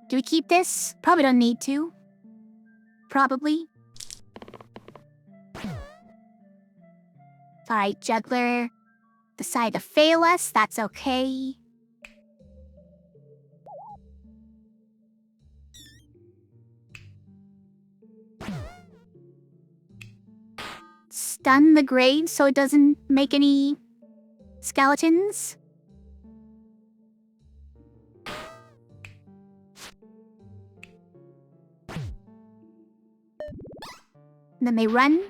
Do we keep this? Probably don't need to. Probably. Alright, Juggler. Decide to fail us, that's okay. stun the grave so it doesn't make any skeletons. And then they run.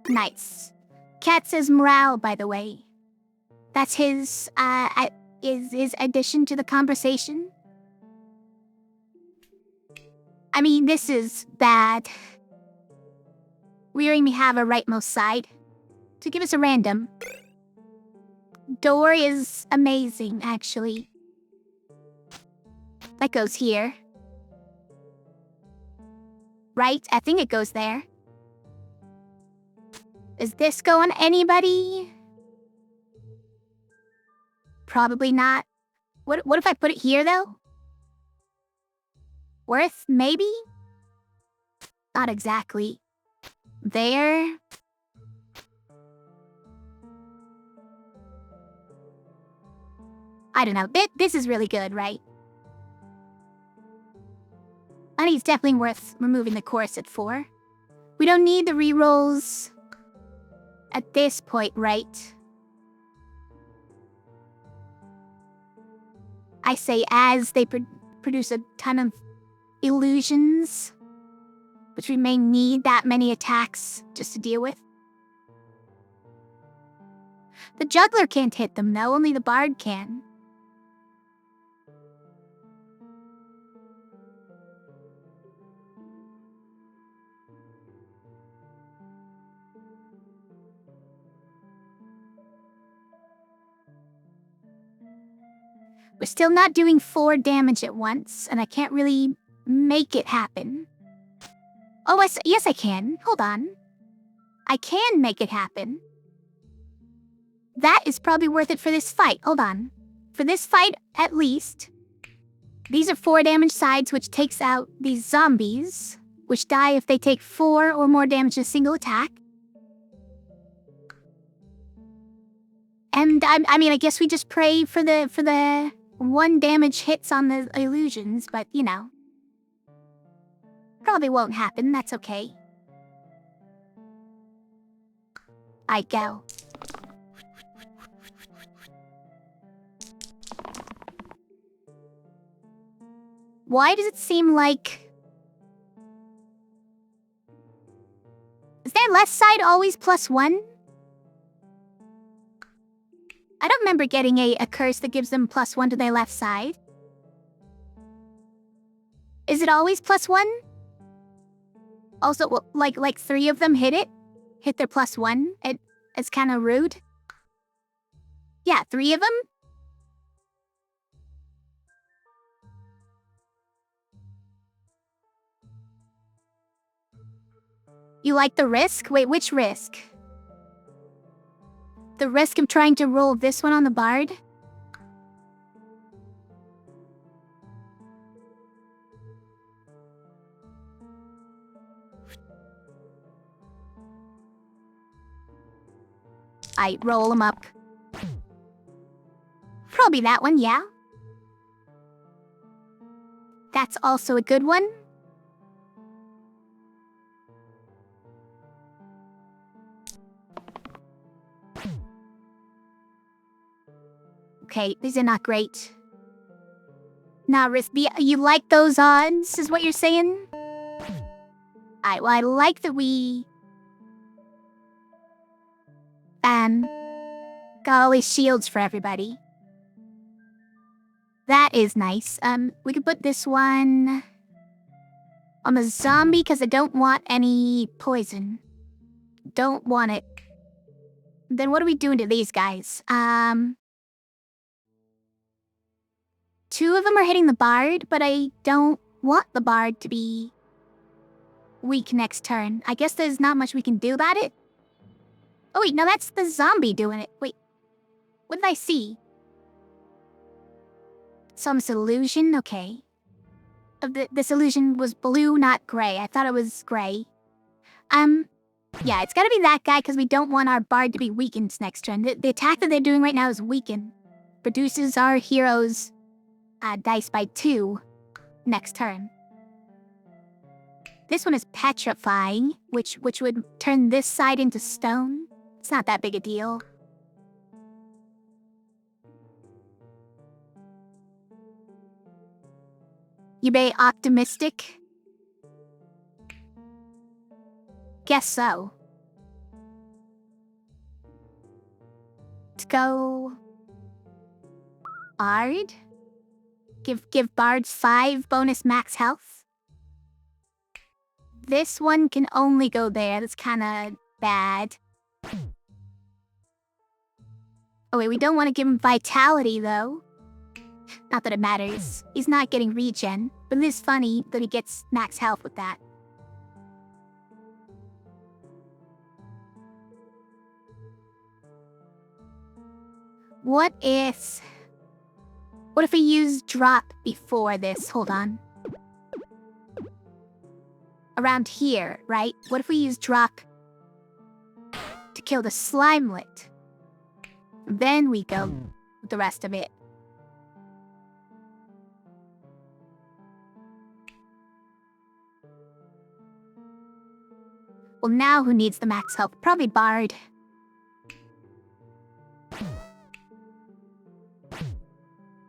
Nice. Cat says morale, by the way. That's his addition to the conversation. I mean, this is bad. We only have a rightmost side. To give us a random. Door is amazing, actually. That goes here. Right? I think it goes there. Does this go on anybody? Probably not. What if I put it here, though? Worth, maybe? Not exactly. There. I don't know. This is really good, right? I think it's definitely worth removing the chorus at 4. We don't need the rerolls at this point, right? I say as they produce a ton of illusions, which we may need that many attacks just to deal with. The juggler can't hit them, though. Only the bard can. We're still not doing 4 damage at once, and I can't really make it happen. Oh, yes I can. Hold on. I can make it happen. That is probably worth it for this fight. Hold on. For this fight, at least. These are 4 damage sides, which takes out these zombies, which die if they take 4 or more damage in a single attack. And I mean, I guess we just pray for the 1 damage hits on the illusions, but you know. Probably won't happen, that's okay. I go. Why does it seem like... Is their left side always +1? I don't remember getting a curse that gives them +1 to their left side. Is it always +1? Also, well, like 3 of them hit their +1. It's kind of rude. Yeah, 3 of them. You like the risk? Wait, which risk? The risk of trying to roll this one on the bard? I roll them up. Probably that one, yeah. That's also a good one. Okay, these are not great. Nah, Risby, you like those odds, is what you're saying? Alright, well, I like that we... got all these shields for everybody. That is nice. We could put this one... on the zombie, because I don't want any poison. Don't want it. Then what are we doing to these guys? 2 of them are hitting the bard, but I don't want the bard to be weak next turn. I guess there's not much we can do about it. Oh wait, no, that's the zombie doing it. Wait, what did I see? Some illusion? Okay. This illusion was blue, not gray. I thought it was gray. Yeah, it's gotta be that guy because we don't want our bard to be weakened next turn. The attack that they're doing right now is weaken. Reduces our hero's dice by 2 next turn. This one is petrifying, which would turn this side into stone. It's not that big a deal. You be optimistic? Guess so. Let's go... Bard? Give Bards 5 bonus max health? This one can only go there. That's kinda bad. Oh wait, we don't want to give him vitality though. Not that it matters. He's not getting regen, but it is funny that he gets max health with that. What if we use drop before this? Hold on. Around here, right? What if we use drop to kill the slimelet? Then we go with the rest of it. Well, now who needs the max health? Probably Bard.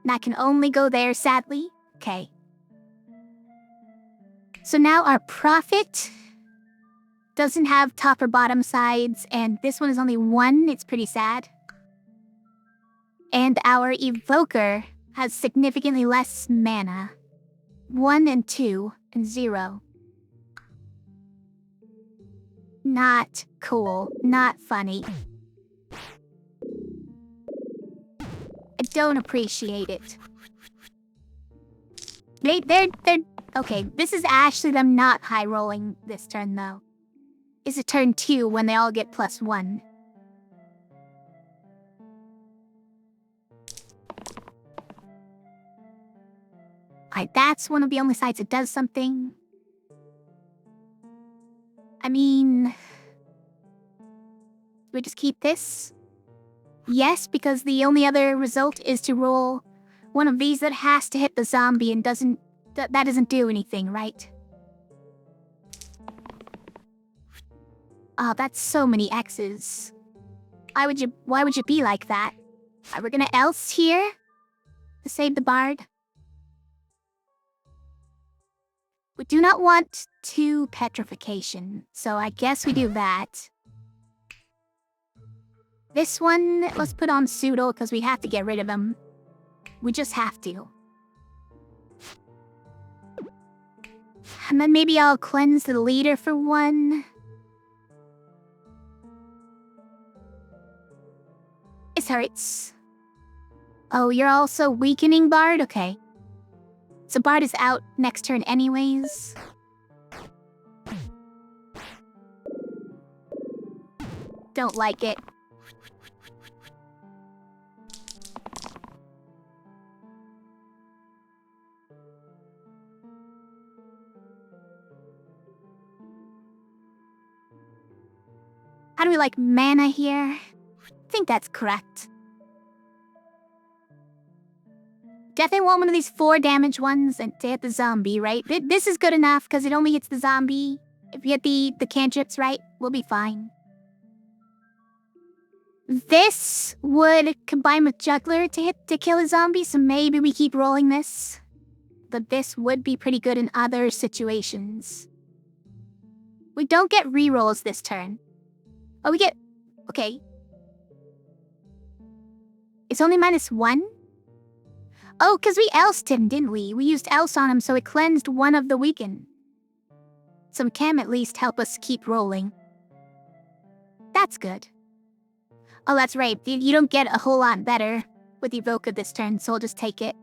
That can only go there, sadly. Okay. So now our prophet doesn't have top or bottom sides, and this one is only 1. It's pretty sad. And our evoker has significantly less mana. 1 and 2 and 0. Not cool. Not funny. I don't appreciate it. They're... Okay, this is actually them not high rolling this turn though. It's a turn 2 when they all get +1. Alright, that's one of the only sides that does something. I mean... we just keep this? Yes, because the only other result is to roll one of these that has to hit the zombie and doesn't... that doesn't do anything, right? Oh, that's so many X's. Why would you be like that? We're gonna else here to save the bard. We do not want 2 petrification, so I guess we do that. This one, let's put on pseudo because we have to get rid of him. We just have to. And then maybe I'll cleanse the leader for 1. It hurts. Oh, you're also weakening Bard? Okay. So Bard is out next turn anyways. Don't like it. How do we like mana here? I think that's correct. Definitely want one of these 4 damage ones and to hit the zombie, right? This is good enough because it only hits the zombie. If you hit the cantrips right, we'll be fine. This would combine with Juggler to kill a zombie, so maybe we keep rolling this. But this would be pretty good in other situations. We don't get rerolls this turn. Oh, we get... okay. It's only -1? Oh, because we elsed him, didn't we? We used else on him, so it cleansed one of the weaken. So it can at least help us keep rolling. That's good. Oh, that's right. You don't get a whole lot better with Evoker this turn, so I'll just take it.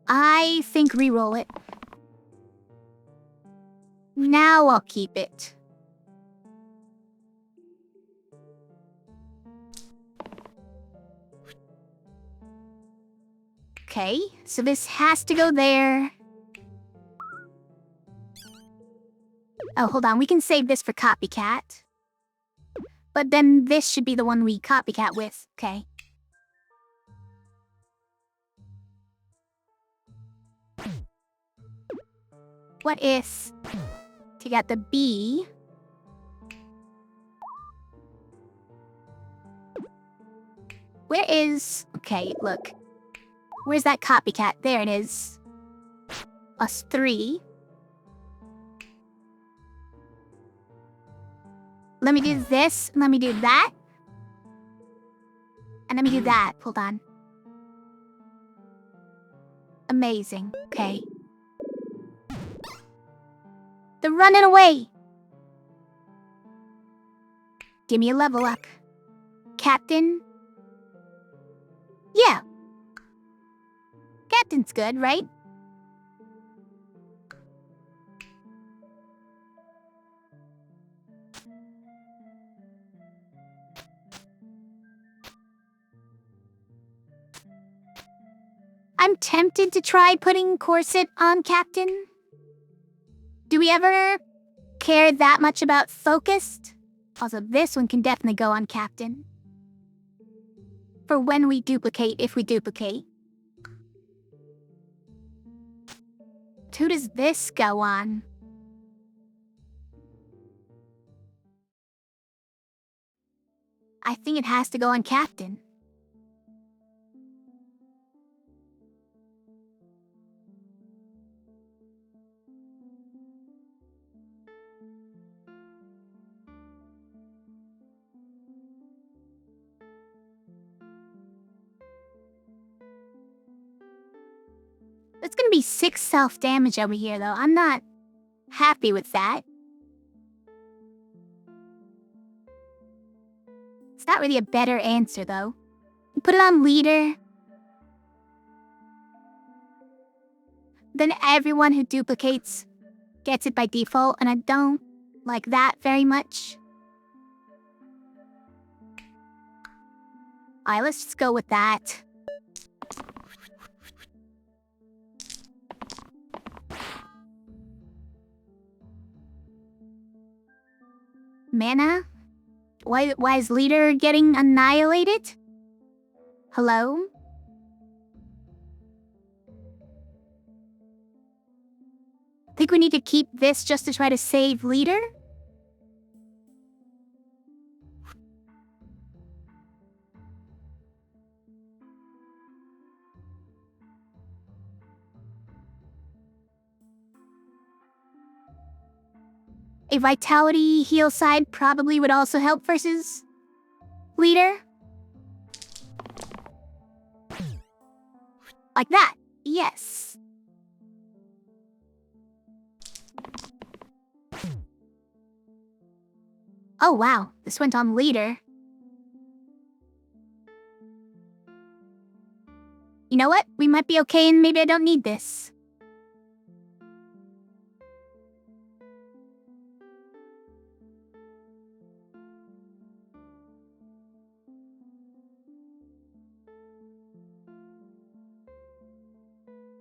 I think reroll it. Now I'll keep it. Okay, so this has to go there. Oh, hold on, we can save this for copycat. But then this should be the one we copycat with, okay. What is to get the B? Where is... Okay, look. Where's that copycat? There it is. Us 3. Let me do this. Let me do that. And let me do that. Hold on. Amazing. Okay. They're running away. Give me a level up. Captain. Yeah. Captain's good, right? I'm tempted to try putting corset on Captain. Do we ever care that much about focused? Also, this one can definitely go on Captain. For when we duplicate, if we duplicate. Who does this go on? I think it has to go on Captain. It's gonna be 6 self-damage over here, though. I'm not happy with that. It's not really a better answer, though. Put it on leader. Then everyone who duplicates gets it by default, and I don't like that very much. Alright, let's just go with that. Mana? Why is leader getting annihilated? Hello? Think we need to keep this just to try to save leader? A vitality heal side probably would also help versus leader. Like that. Yes. Oh wow, this went on leader. You know what? We might be okay and maybe I don't need this.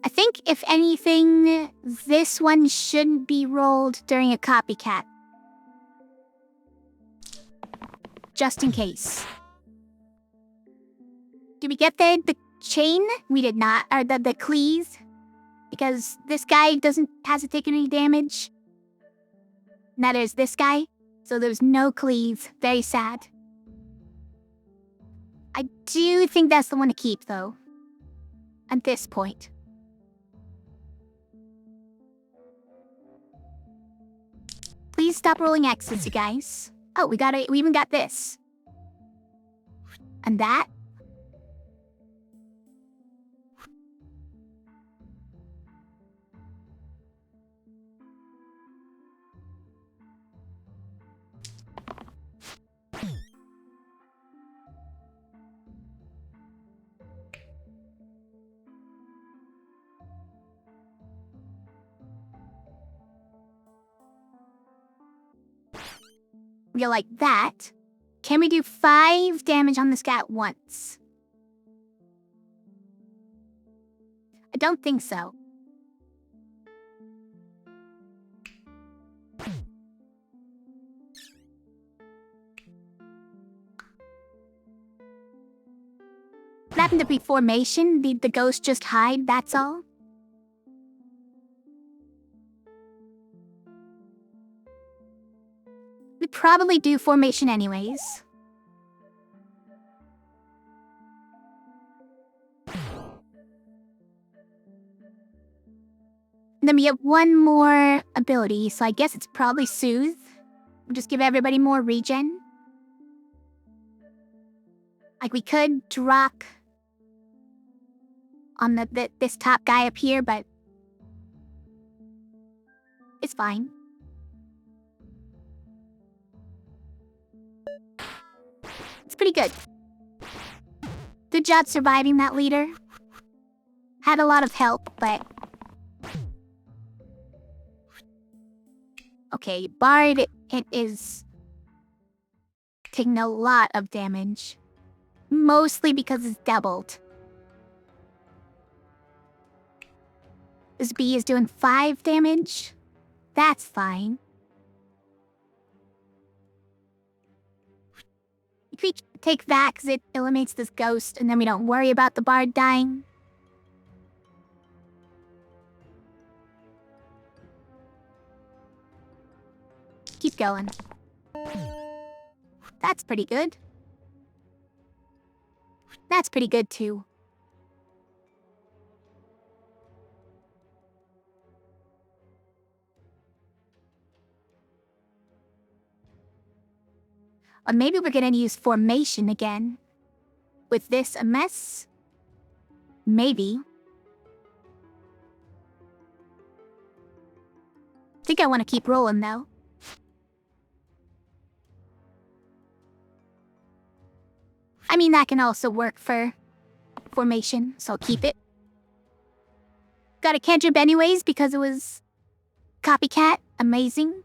I think, if anything, this one shouldn't be rolled during a copycat. Just in case. Did we get the chain? We did not. Or the cleese. Because this guy hasn't taken any damage. Neither is this guy. So there's no cleese. Very sad. I do think that's the one to keep, though. At this point. Please stop rolling X's, you guys. Oh, we even got this. And that. We go like that. Can we do 5 damage on this guy at once? I don't think so. What happened to reformation? Did the ghost just hide, that's all? We probably do formation anyways. And then we have one more ability, so I guess it's probably Soothe. We'll just give everybody more regen. Like, we could drop on this top guy up here, but it's fine. It's pretty good. Good job surviving that leader. Had a lot of help, but... Okay, Bard, it is taking a lot of damage. Mostly because it's doubled. This bee is doing 5 damage. That's fine. We take that because it eliminates this ghost, and then we don't worry about the Bard dying. Keep going. That's pretty good. That's pretty good, too. Or maybe we're gonna use formation again. With this a mess? Maybe. I think I want to keep rolling, though. I mean, that can also work for formation, so I'll keep it. Got a cantrip anyways because it was copycat. Amazing.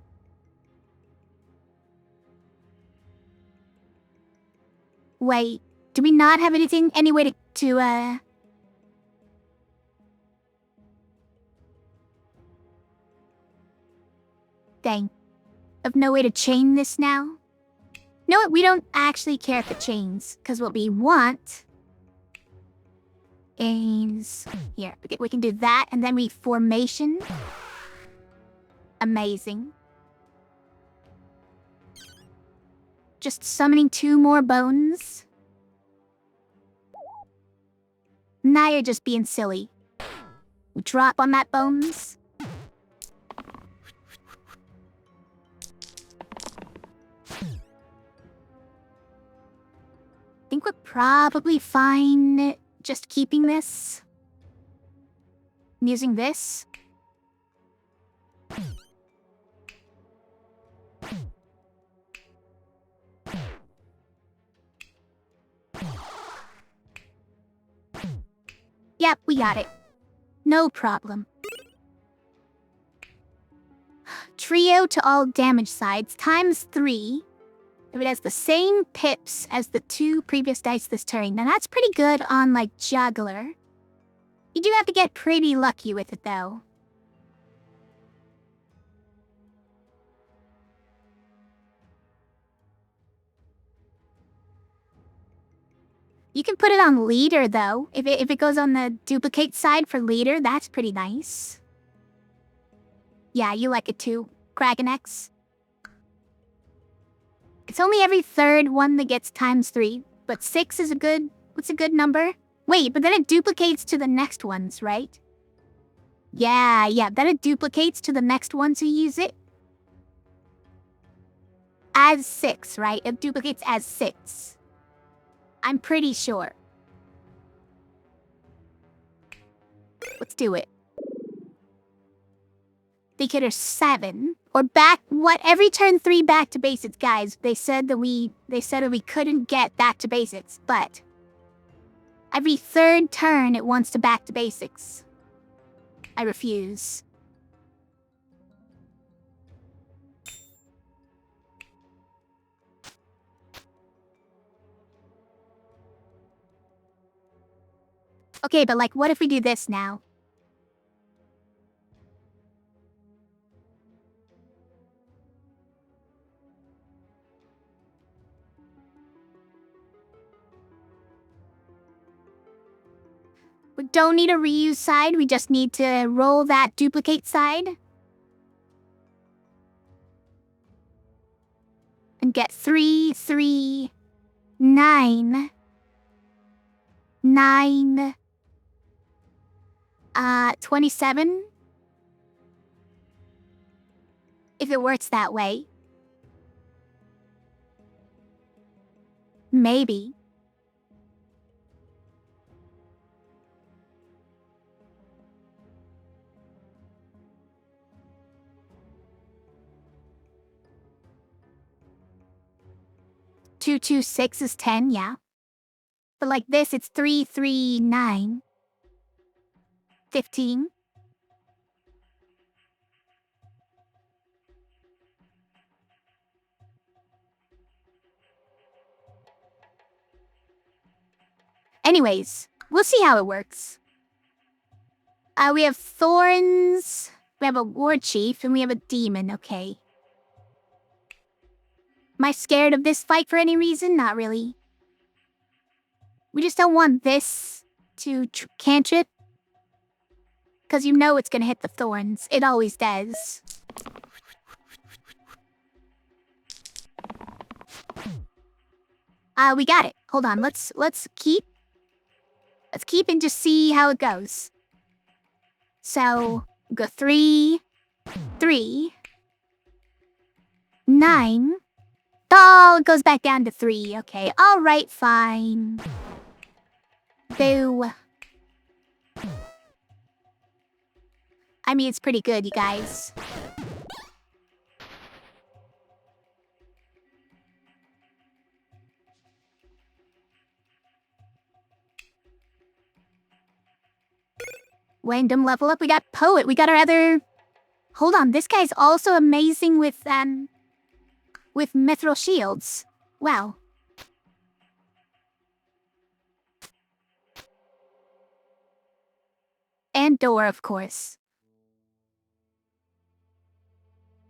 Wait, do we not have anything, any way to Dang. I've no way to chain this now? No, we don't actually care if it chains, because what we want is... Here, we can do that, and then we formation. Amazing. Just summoning 2 more bones. Now you're just being silly. We drop on that bones. I think we're probably fine just keeping this. And using this. Yep, we got it. No problem. Trio to all damage sides times 3. If it has the same pips as the 2 previous dice this turn. Now that's pretty good on, like, Juggler. You do have to get pretty lucky with it, though. You can put it on Leader, though. If it goes on the duplicate side for Leader, that's pretty nice. Yeah, you like it too, Kraken X. It's only every 3rd one that gets times 3, but 6 is what's a good number? Wait, but then it duplicates to the next ones, right? Yeah, then it duplicates to the next ones who use it. As 6, right? It duplicates as 6. I'm pretty sure. Let's do it. Think it are 7. Or back, what, every turn 3 back to basics, guys. They said that we couldn't get back to basics, but every 3rd turn it wants to back to basics. I refuse. Okay, but like, what if we do this now? We don't need a reuse side, we just need to roll that duplicate side. and get 3, 3, 9, 9, 27? If it works that way. Maybe. Two, 2, 6 is 10, yeah. But like this, it's 3, 3, 9. 15. Anyways, we'll see how it works. We have thorns, we have a war chief, and we have a demon, okay. Am I scared of this fight for any reason? Not really. We just don't want this to cantrip. Because you know it's gonna hit the thorns. It always does. We got it. Hold on, let's keep. Let's keep and just see how it goes. So, go 3, 3, 9. Oh, it goes back down to 3. Okay, alright, fine. Boo. I mean, it's pretty good, you guys. Random level up. We got Poet. We got our other... Hold on, this guy's also amazing with mithril shields. Wow. And door, of course.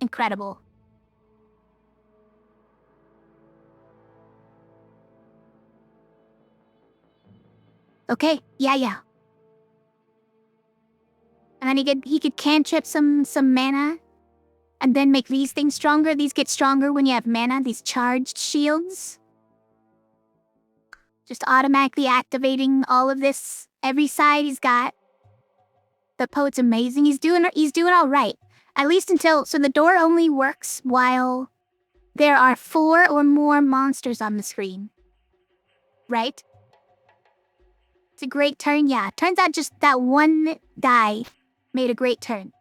Incredible. Okay, yeah. And then he could cantrip some mana. And then make these things stronger. These get stronger when you have mana, these charged shields. Just automatically activating all of this. Every side he's got. The Poet's amazing. He's doing all right. At least until... So the door only works while there are 4 or more monsters on the screen. Right? It's a great turn, yeah. Turns out just that one die made a great turn.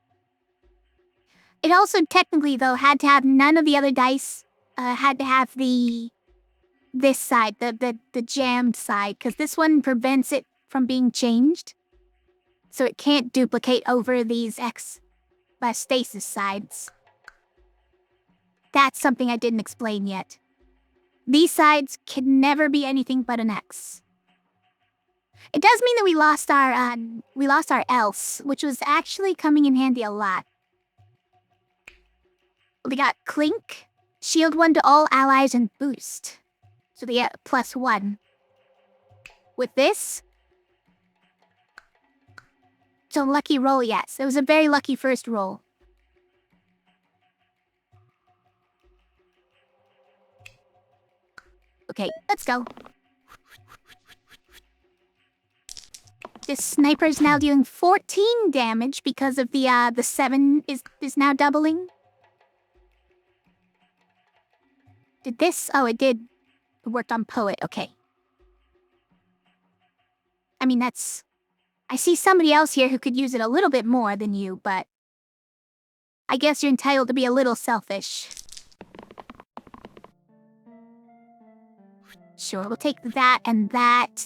It also technically, though, had to have none of the other dice. Had to have this side, the jammed side, because this one prevents it from being changed. So it can't duplicate over these stasis sides. That's something I didn't explain yet. These sides can never be anything but an X. It does mean that we lost our else, which was actually coming in handy a lot. We got Clink, shield 1 to all allies, and boost. So they get +1. With this... So lucky roll, yes. It was a very lucky first roll. Okay, let's go. This sniper is now doing 14 damage because of the 7 is now doubling. Did this? Oh, it did. It worked on Poet, okay. I mean, that's... I see somebody else here who could use it a little bit more than you, but... I guess you're entitled to be a little selfish. Sure, we'll take that and that.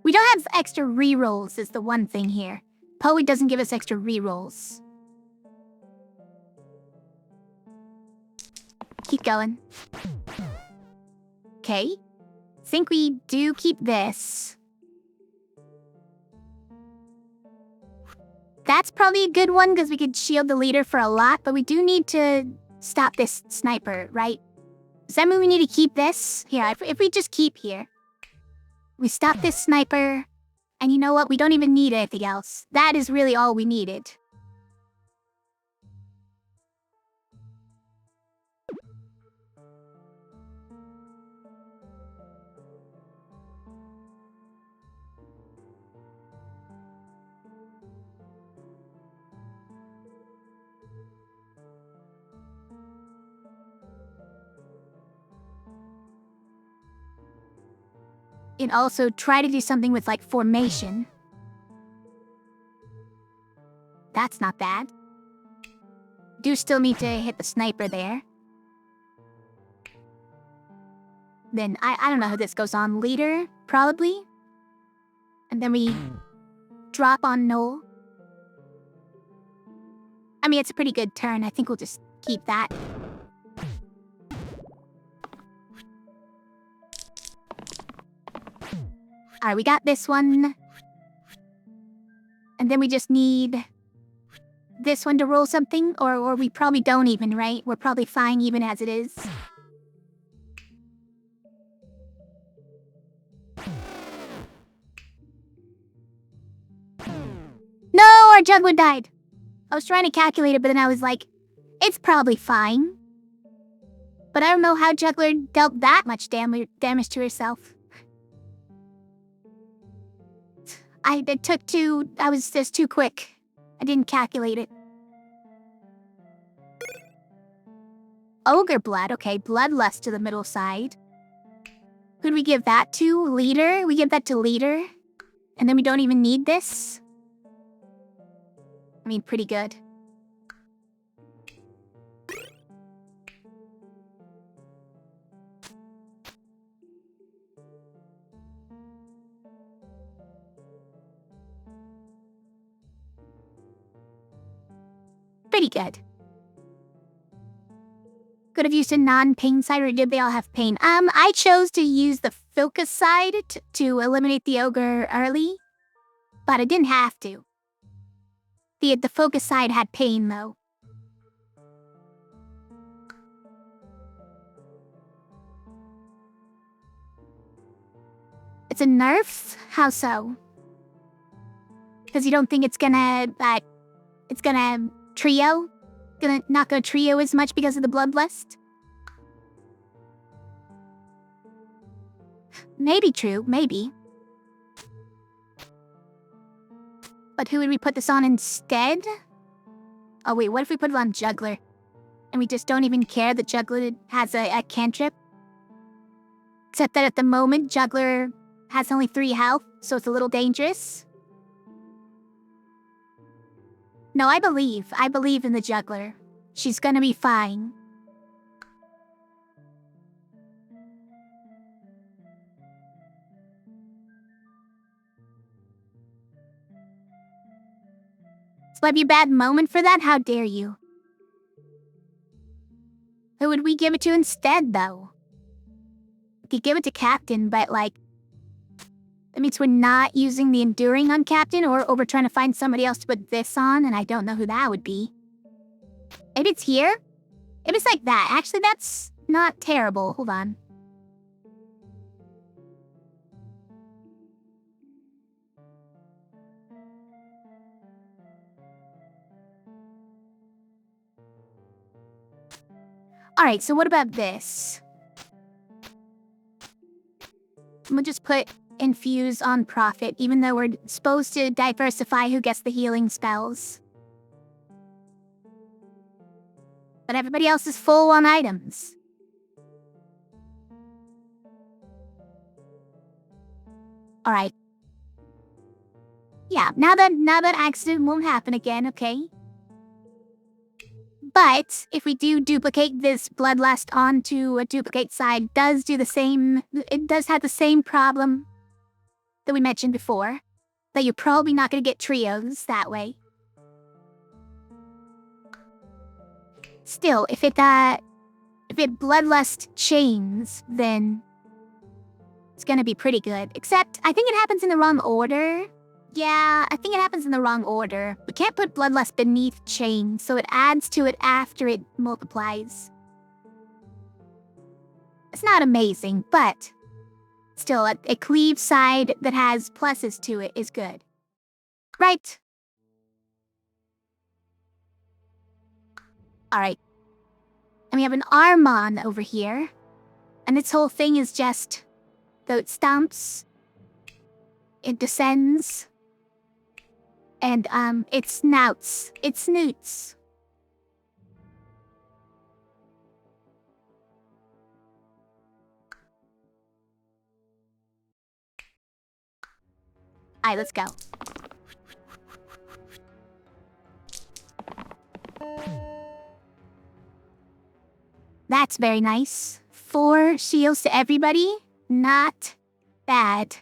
We don't have extra rerolls is the one thing here. Poet doesn't give us extra rerolls. Keep going. Okay. Think we do keep this. That's probably a good one because we could shield the leader for a lot, but we do need to stop this sniper, right? Does that mean we need to keep this? Here, if we just keep here. We stop this sniper, and you know what? We don't even need anything else. That is really all we needed. can also try to do something with, like, formation. That's not bad. Do still need to hit the sniper there. Then, I don't know how this goes on. Leader, probably. And then we drop on Noel. I mean, it's a pretty good turn. I think we'll just keep that. Alright, we got this one. And then we just need this one to roll something, or we probably don't even, right? We're probably fine even as it is. No, our juggler died. I was trying to calculate it, but then I was like, it's probably fine. But I don't know how juggler dealt that much damage to herself. I was just too quick. I didn't calculate it. Ogre blood, okay, bloodlust to the middle side. Who'd we give that to? Leader? We give that to leader? And then we don't even need this? I mean, pretty good. Pretty good. Could have used a non-pain side, or did they all have pain? I chose to use the focus side to eliminate the ogre early, but I didn't have to. The focus side had pain, though. It's a nerf? How so? Because you don't think it's gonna trio? Not gonna trio as much because of the bloodlust? Maybe true, maybe. But who would we put this on instead? Oh wait, what if we put it on Juggler? And we just don't even care that Juggler has a cantrip? Except that at the moment, Juggler has only 3 health, so it's a little dangerous. No, I believe in the Juggler. She's gonna be fine. This might be a bad moment for that? How dare you? Who would we give it to instead, though? We could give it to Captain, but, like, that means we're not using the Enduring on Captain, or we're trying to find somebody else to put this on, and I don't know who that would be. Maybe it's here? Maybe it's like that. Actually, that's not terrible. Hold on. Alright, so what about this? We'll just put Infuse on Prophet, even though we're supposed to diversify who gets the healing spells. But everybody else is full on items. Alright. Yeah, now that accident won't happen again, okay? But if we do duplicate this bloodlust onto a duplicate side, it does have the same problem that we mentioned before. That you're probably not gonna get trios that way. Still, if it bloodlust chains, then it's gonna be pretty good. Except, I think it happens in the wrong order. Yeah, I think it happens in the wrong order. We can't put bloodlust beneath chain, so it adds to it after it multiplies. It's not amazing, but still, a cleave side that has pluses to it is good. Right? Alright. And we have an Armon over here. And its whole thing is just, though it stomps, it descends, and it snouts. It snoots. Alright, let's go. That's very nice. 4 shields to everybody. Not bad.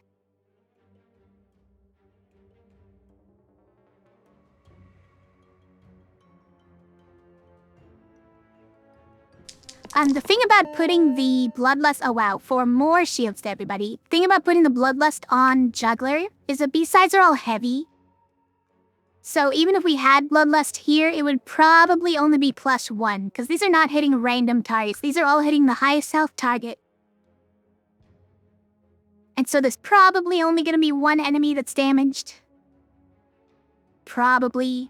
And the thing about putting the Bloodlust, oh wow, 4 more shields to everybody. Thing about putting the Bloodlust on Juggler is the B-sides are all heavy. So even if we had Bloodlust here, it would probably only be +1, because these are not hitting random targets. These are all hitting the highest health target. And so there's probably only going to be 1 enemy that's damaged. Probably.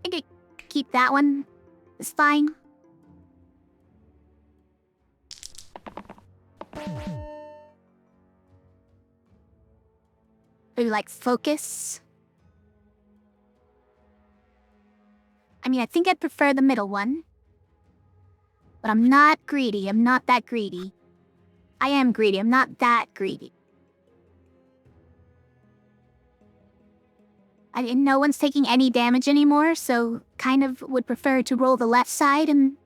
I could keep that one. It's fine. Maybe like focus. I mean, I think I'd prefer the middle one. But I'm not greedy. I'm not that greedy. I am greedy. I'm not that greedy. No one's taking any damage anymore, so kind of would prefer to roll the left side and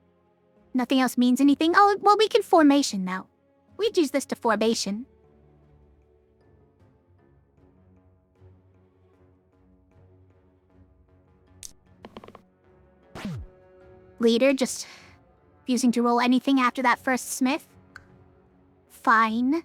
nothing else means anything. Oh, well, we can formation now. We'd use this to formation. Leader, just refusing to roll anything after that first smith. Fine.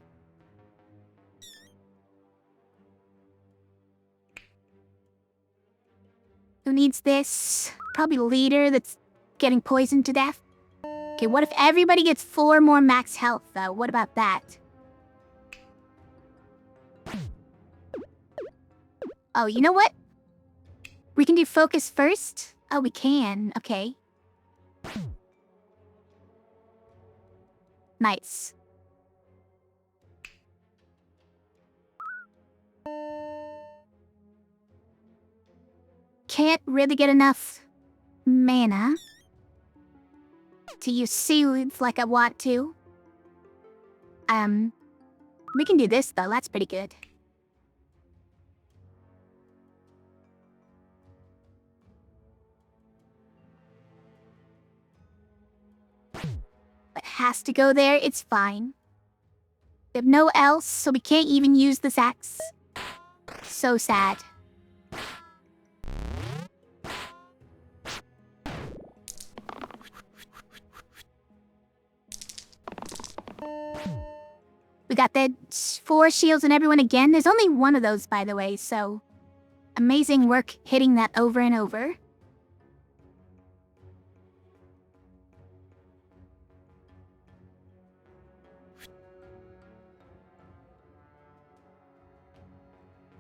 Who needs this? Probably leader that's getting poisoned to death. Okay, what if everybody gets 4 more max health, though? What about that? Oh, you know what? We can do focus first? Oh, we can. Okay. Nice. Can't really get enough mana to use seeds like I want to. We can do this though, that's pretty good. But has to go there, it's fine. We have no else, so we can't even use this axe. So sad. We got the 4 shields and everyone again. There's only 1 of those, by the way, so... Amazing work hitting that over and over.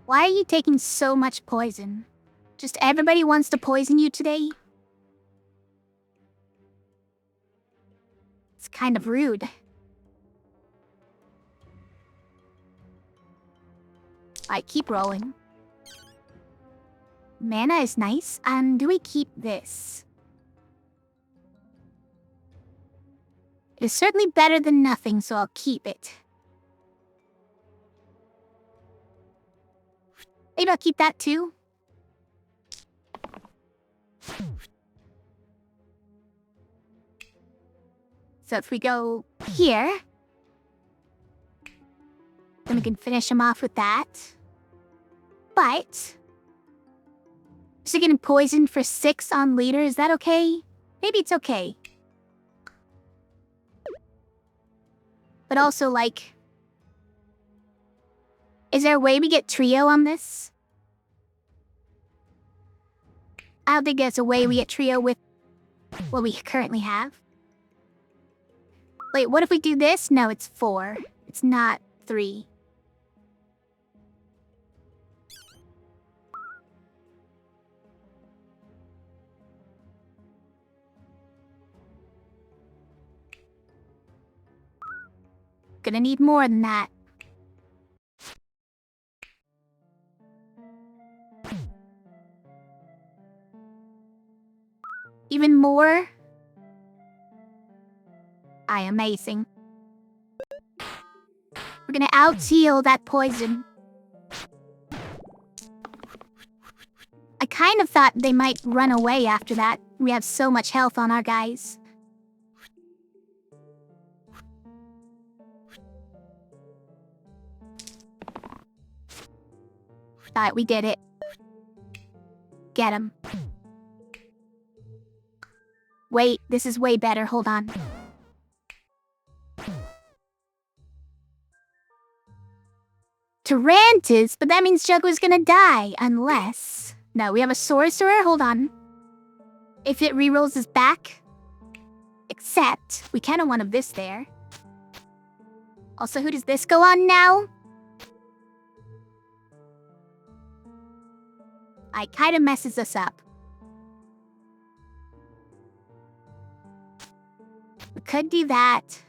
Why are you taking so much poison? Just everybody wants to poison you today? It's kind of rude. I keep rolling. Mana is nice, and do we keep this? It is certainly better than nothing, so I'll keep it. Maybe I'll keep that too. So if we go here, then we can finish him off with that. But... is he getting poisoned for 6 on leader? Is that okay? Maybe it's okay. But also, like... is there a way we get trio on this? I don't think there's a way we get trio with what we currently have. Wait, what if we do this? No, it's 4. It's not 3. Gonna need more than that. Even more? Amazing. We're We're gonna out-heal that poison. I kind of thought they might run away after that. We have so much health on our guys. Alright, we did it. Get him. Wait, this is way better. Hold on. Tarantus? But that means Juggler's gonna die, unless... No, we have a sorcerer? Hold on. If it rerolls his back... Except, we kinda want of this there. Also, who does this go on now? It kinda messes us up. We could do that.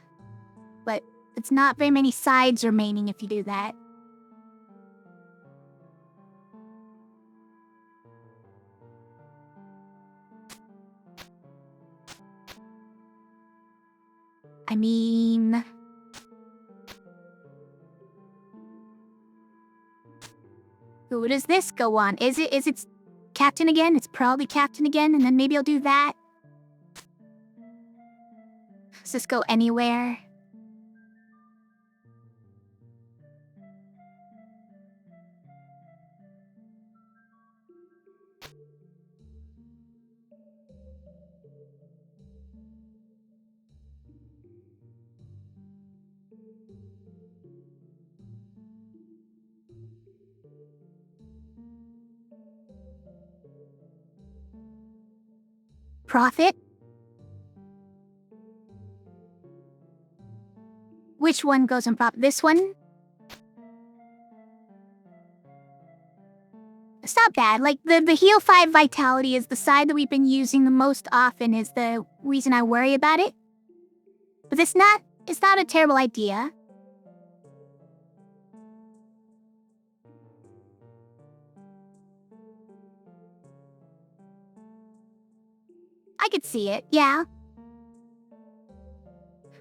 But it's not very many sides remaining if you do that. I mean... Who does this go on? Is it Captain again? It's probably Captain again, and then maybe I'll do that. Does this go anywhere? Profit? Which one goes on profit? This one? It's not bad. Like, the heal 5 vitality is the side that we've been using the most often is the reason I worry about it. But it's not a terrible idea. I could see it, yeah.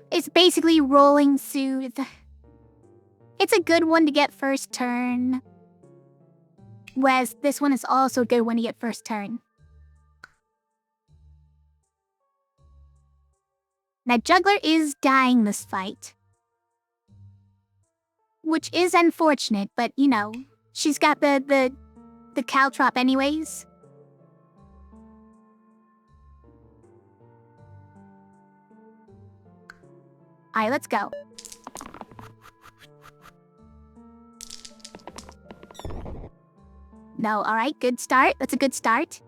It's basically rolling soothe. It's a good one to get first turn. Whereas this one is also a good one to get first turn. Now Juggler is dying this fight. Which is unfortunate, but you know, she's got the caltrop anyways. Alright, let's go. No, alright, good start. That's a good start.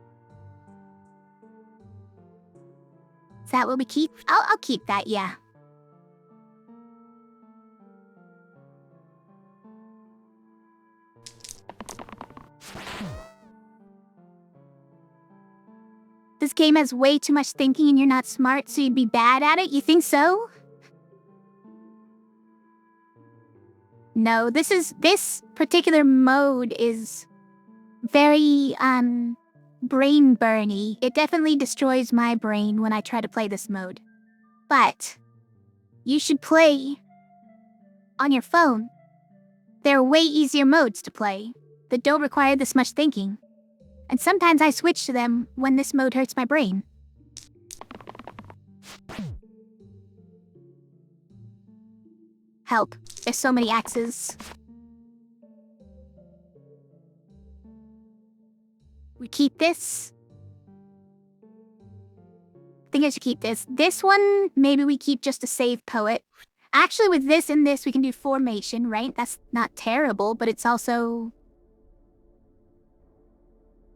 Is that what we keep? I'll keep that, yeah. This game has way too much thinking and you're not smart, so you'd be bad at it? You think so? No, this particular mode is very, brain burny. It definitely destroys my brain when I try to play this mode. But you should play on your phone. There are way easier modes to play that don't require this much thinking. And sometimes I switch to them when this mode hurts my brain. Help. There's so many axes. We keep this. I think I should keep this. This one, maybe we keep just to save poet. Actually, with this and this, we can do formation, right? That's not terrible, but it's also...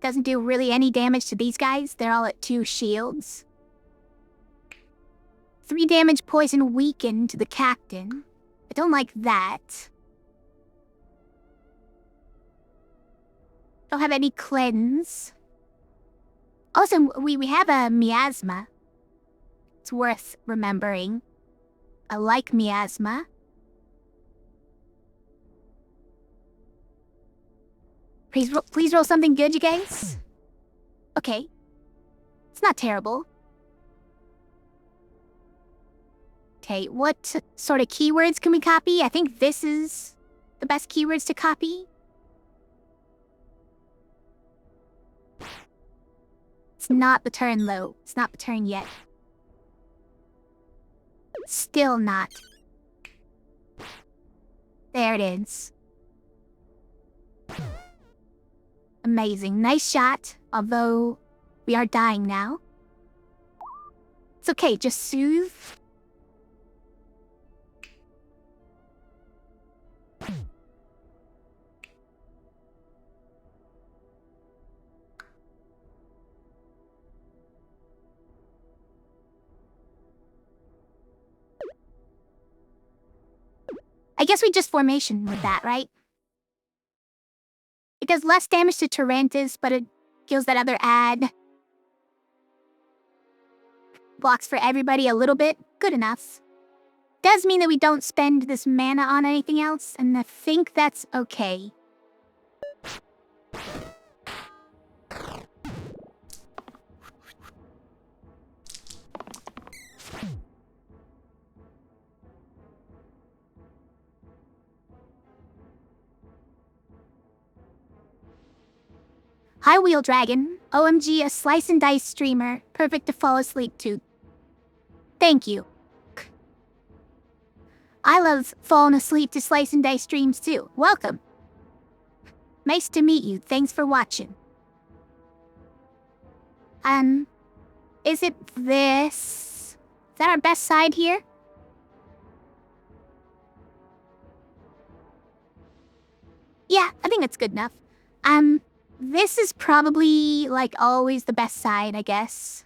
doesn't do really any damage to these guys. They're all at 2 shields. 3 damage poison weakened to the captain. I don't like that. Don't have any cleanse. Also, we have a miasma. It's worth remembering. I like miasma. Please roll something good, you guys. Okay. It's not terrible. Okay, what sort of keywords can we copy? I think this is the best keywords to copy. It's not the turn, though. It's not the turn yet. Still not. There it is. Amazing. Nice shot, although we are dying now. It's okay, just soothe. I guess we just formation with that, right? It does less damage to Tarantus, but it kills that other ad. Blocks for everybody a little bit. Good enough. Does mean that we don't spend this mana on anything else, and I think that's okay. Hi, Wheel Dragon. OMG, a slice and dice streamer. Perfect to fall asleep to. Thank you. I love falling asleep to slice and dice streams too. Welcome. Nice to meet you. Thanks for watching. Is it this? Is that our best side here? Yeah, I think that's good enough. This is probably, like, always the best side, I guess.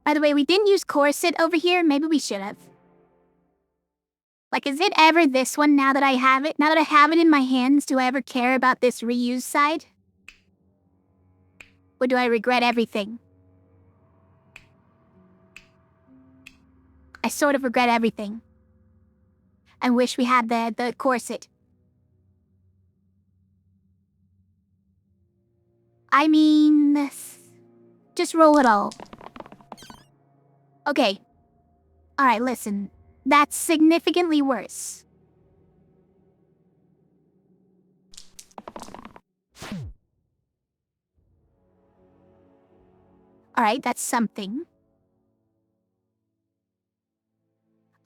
By the way, we didn't use corset over here. Maybe we should have. Like, is it ever this one now that I have it? Now that I have it in my hands, do I ever care about this reuse side? Or do I regret everything? I sort of regret everything. I wish we had the corset. I mean, just roll it all. Okay. Alright, listen. That's significantly worse. Alright, that's something.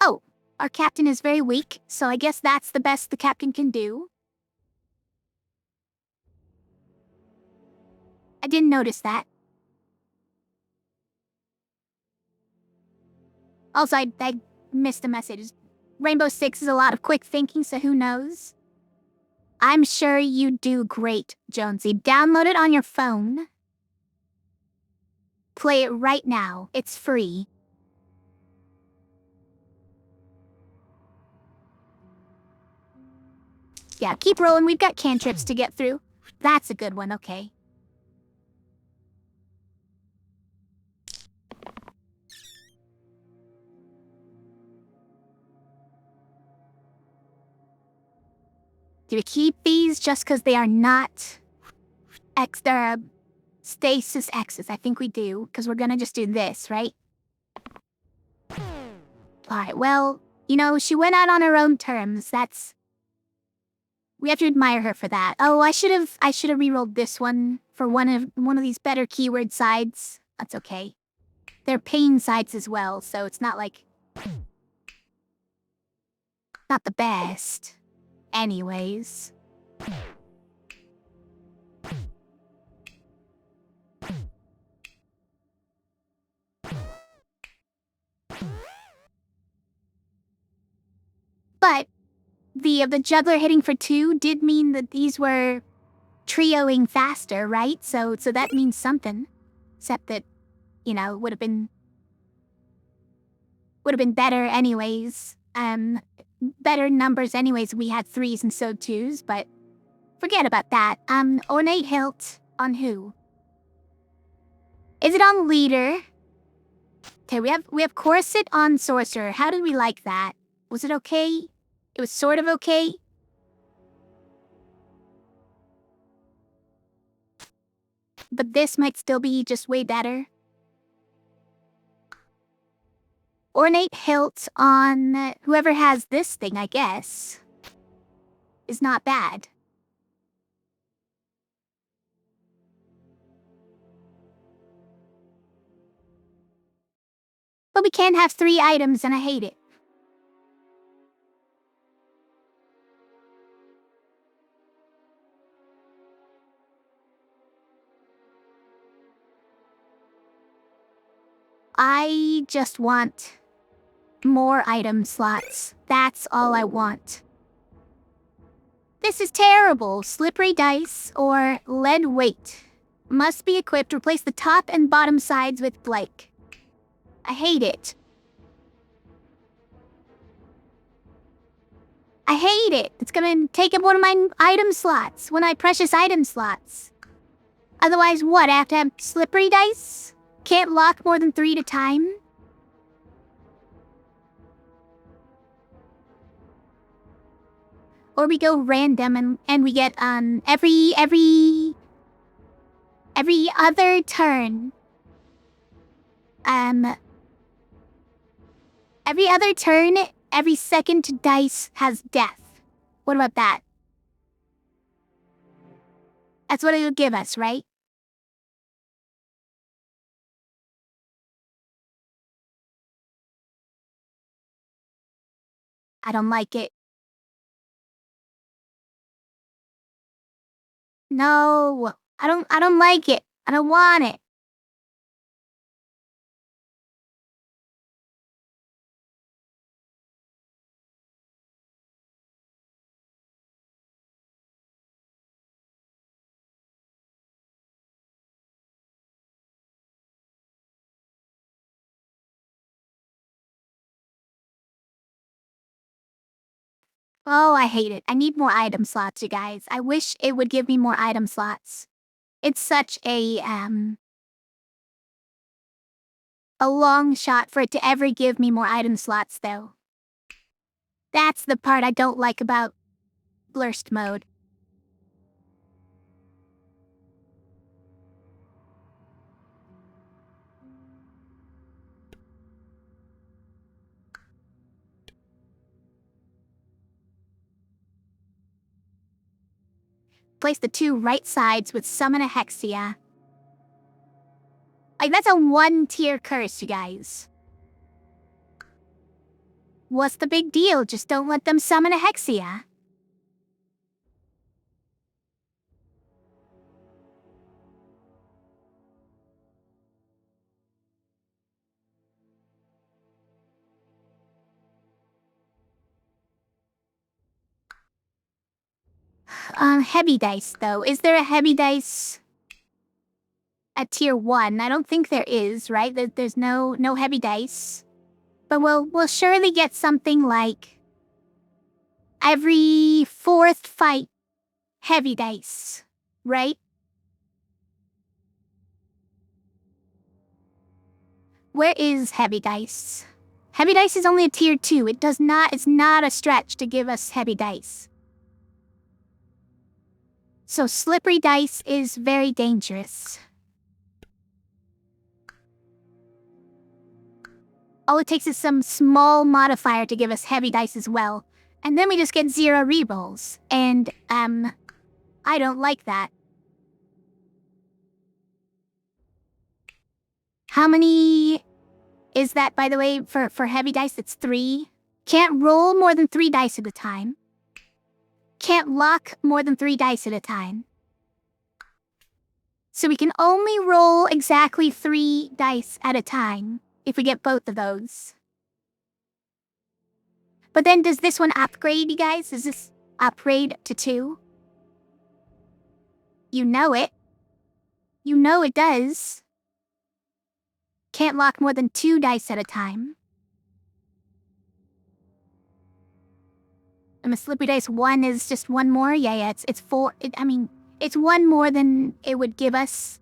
Oh, our captain is very weak, so I guess that's the best the captain can do. I didn't notice that. Also, I missed a message. Rainbow Six is a lot of quick thinking, so who knows? I'm sure you do great, Jonesy. Download it on your phone. Play it right now. It's free. Yeah, keep rolling. We've got cantrips to get through. That's a good one, okay. Do we keep these just because they are not stasis X's? I think we do, because we're gonna just do this, right? Alright, well, you know, she went out on her own terms. We have to admire her for that. Oh, I should have rerolled this one for one of these better keyword sides. That's okay. They're pain sides as well, so it's not like... not the best. Anyways. But the juggler hitting for 2 did mean that these were trioing faster, right? So that means something. Except that, you know, would have been better anyways. Better numbers anyways. We had 3s and so 2s, but forget about that. Ornate hilt on who? Is it on leader? Okay, we have corset on sorcerer. How did we like that? Was it okay? It was sort of okay. But this might still be just way better. Ornate hilt on whoever has this thing, I guess, is not bad. But we can't have 3 items, and I hate it. I just want more item slots. That's all I want. This is terrible. Slippery dice or lead weight. Must be equipped. Replace the top and bottom sides with blank. I hate it. I hate it. It's gonna take up one of my item slots. One of my precious item slots. Otherwise, what? I have to have slippery dice? Can't lock more than 3 at a time? Or we go random and we get every other turn. Every other turn, every second dice has death. What about that? That's what it'll give us, right? I don't like it. No, I don't like it. I don't want it. Oh, I hate it. I need more item slots, you guys. I wish it would give me more item slots. It's such a long shot for it to ever give me more item slots, though. That's the part I don't like about Blursed mode. Place the 2 right sides with summon a Hexia. Like, that's a 1-tier curse, you guys. What's the big deal? Just don't let them summon a Hexia. Heavy dice, though. Is there a heavy dice at tier 1? I don't think there is, right? There's no heavy dice. But we'll surely get something like every 4th fight heavy dice, right? Where is heavy dice? Heavy dice is only a tier 2. It's not a stretch to give us heavy dice. So slippery dice is very dangerous. All it takes is some small modifier to give us heavy dice as well. And then we just get 0 rerolls. And, I don't like that. How many is that, by the way, for heavy dice? It's 3. Can't roll more than 3 dice at a time. Can't lock more than 3 dice at a time. So we can only roll exactly 3 dice at a time if we get both of those. But then does this one upgrade, you guys? Does this upgrade to 2? You know it. You know it does. Can't lock more than 2 dice at a time. And a slippery dice 1 is just 1 more? Yeah, it's 4. It's 1 more than it would give us.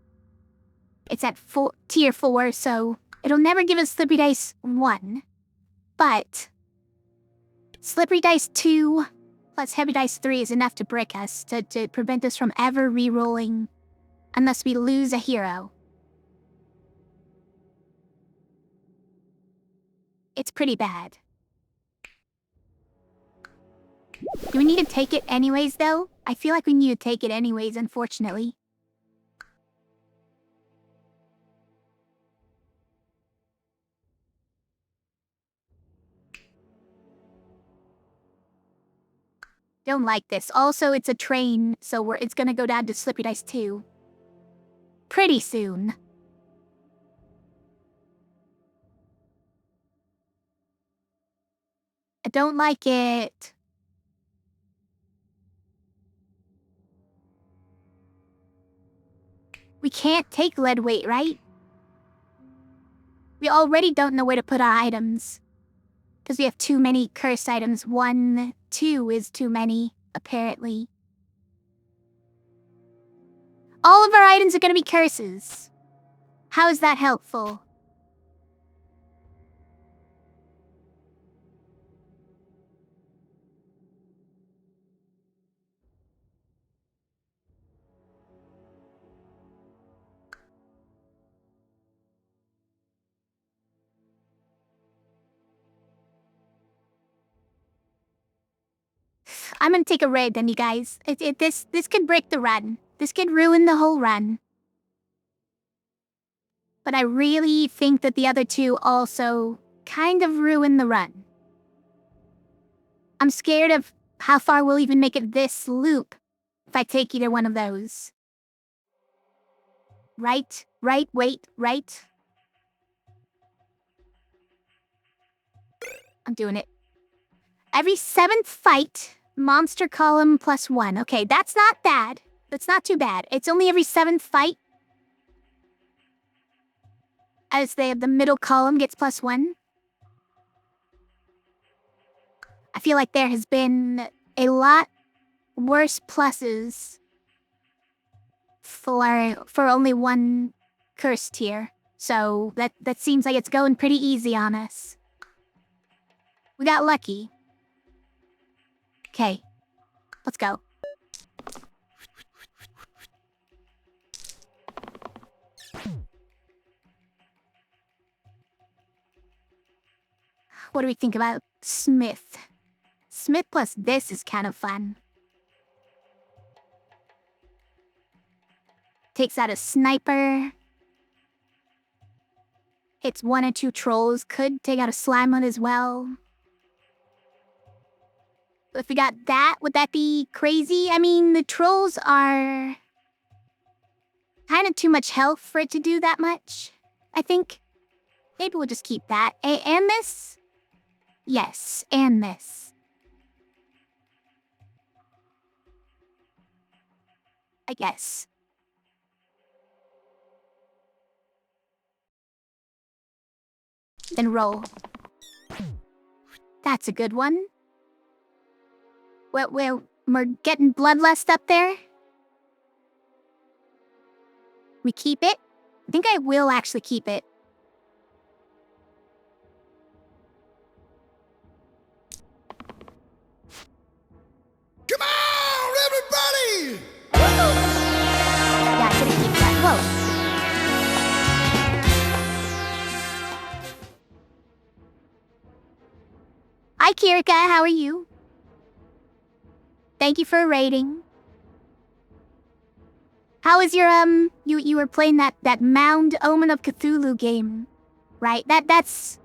It's at tier 4, so it'll never give us slippery dice 1. But slippery dice 2 plus heavy dice 3 is enough to brick us, to prevent us from ever re-rolling unless we lose a hero. It's pretty bad. Do we need to take it anyways, though? I feel like we need to take it anyways, unfortunately. Don't like this. Also, it's a train, so it's gonna go down to slippery dice too. Pretty soon. I don't like it. We can't take lead weight, right? We already don't know where to put our items. Because we have too many cursed items. 1, 2 is too many, apparently. All of our items are gonna be curses. How is that helpful? I'm gonna take a red then, you guys. This could break the run. This could ruin the whole run. But I really think that the other two also kind of ruin the run. I'm scared of how far we'll even make it this loop if I take either one of those. Right, wait, right. I'm doing it. Every 7th fight, monster column +1. Okay, that's not bad. That's not too bad. It's only every 7th fight. As the middle column gets +1. I feel like there has been a lot worse pluses for only one curse tier. So that seems like it's going pretty easy on us. We got lucky. Okay, let's go. What do we think about Smith? Smith plus this is kind of fun. Takes out a sniper. Hits 1 or 2 trolls. Could take out a Slimehood as well. If we got that, would that be crazy? I mean, the trolls are kind of too much health for it to do that much, I think. Maybe we'll just keep that. And this? Yes, and this. I guess. Then roll. That's a good one. We're getting bloodlust up there. We keep it? I think I will actually keep it. Come on, everybody! Yeah, I'm gonna keep that. Whoa. Hi, Kirika. How are you? Thank you for a rating. How is your, you were playing that Mound Omen of Cthulhu game, right? That's...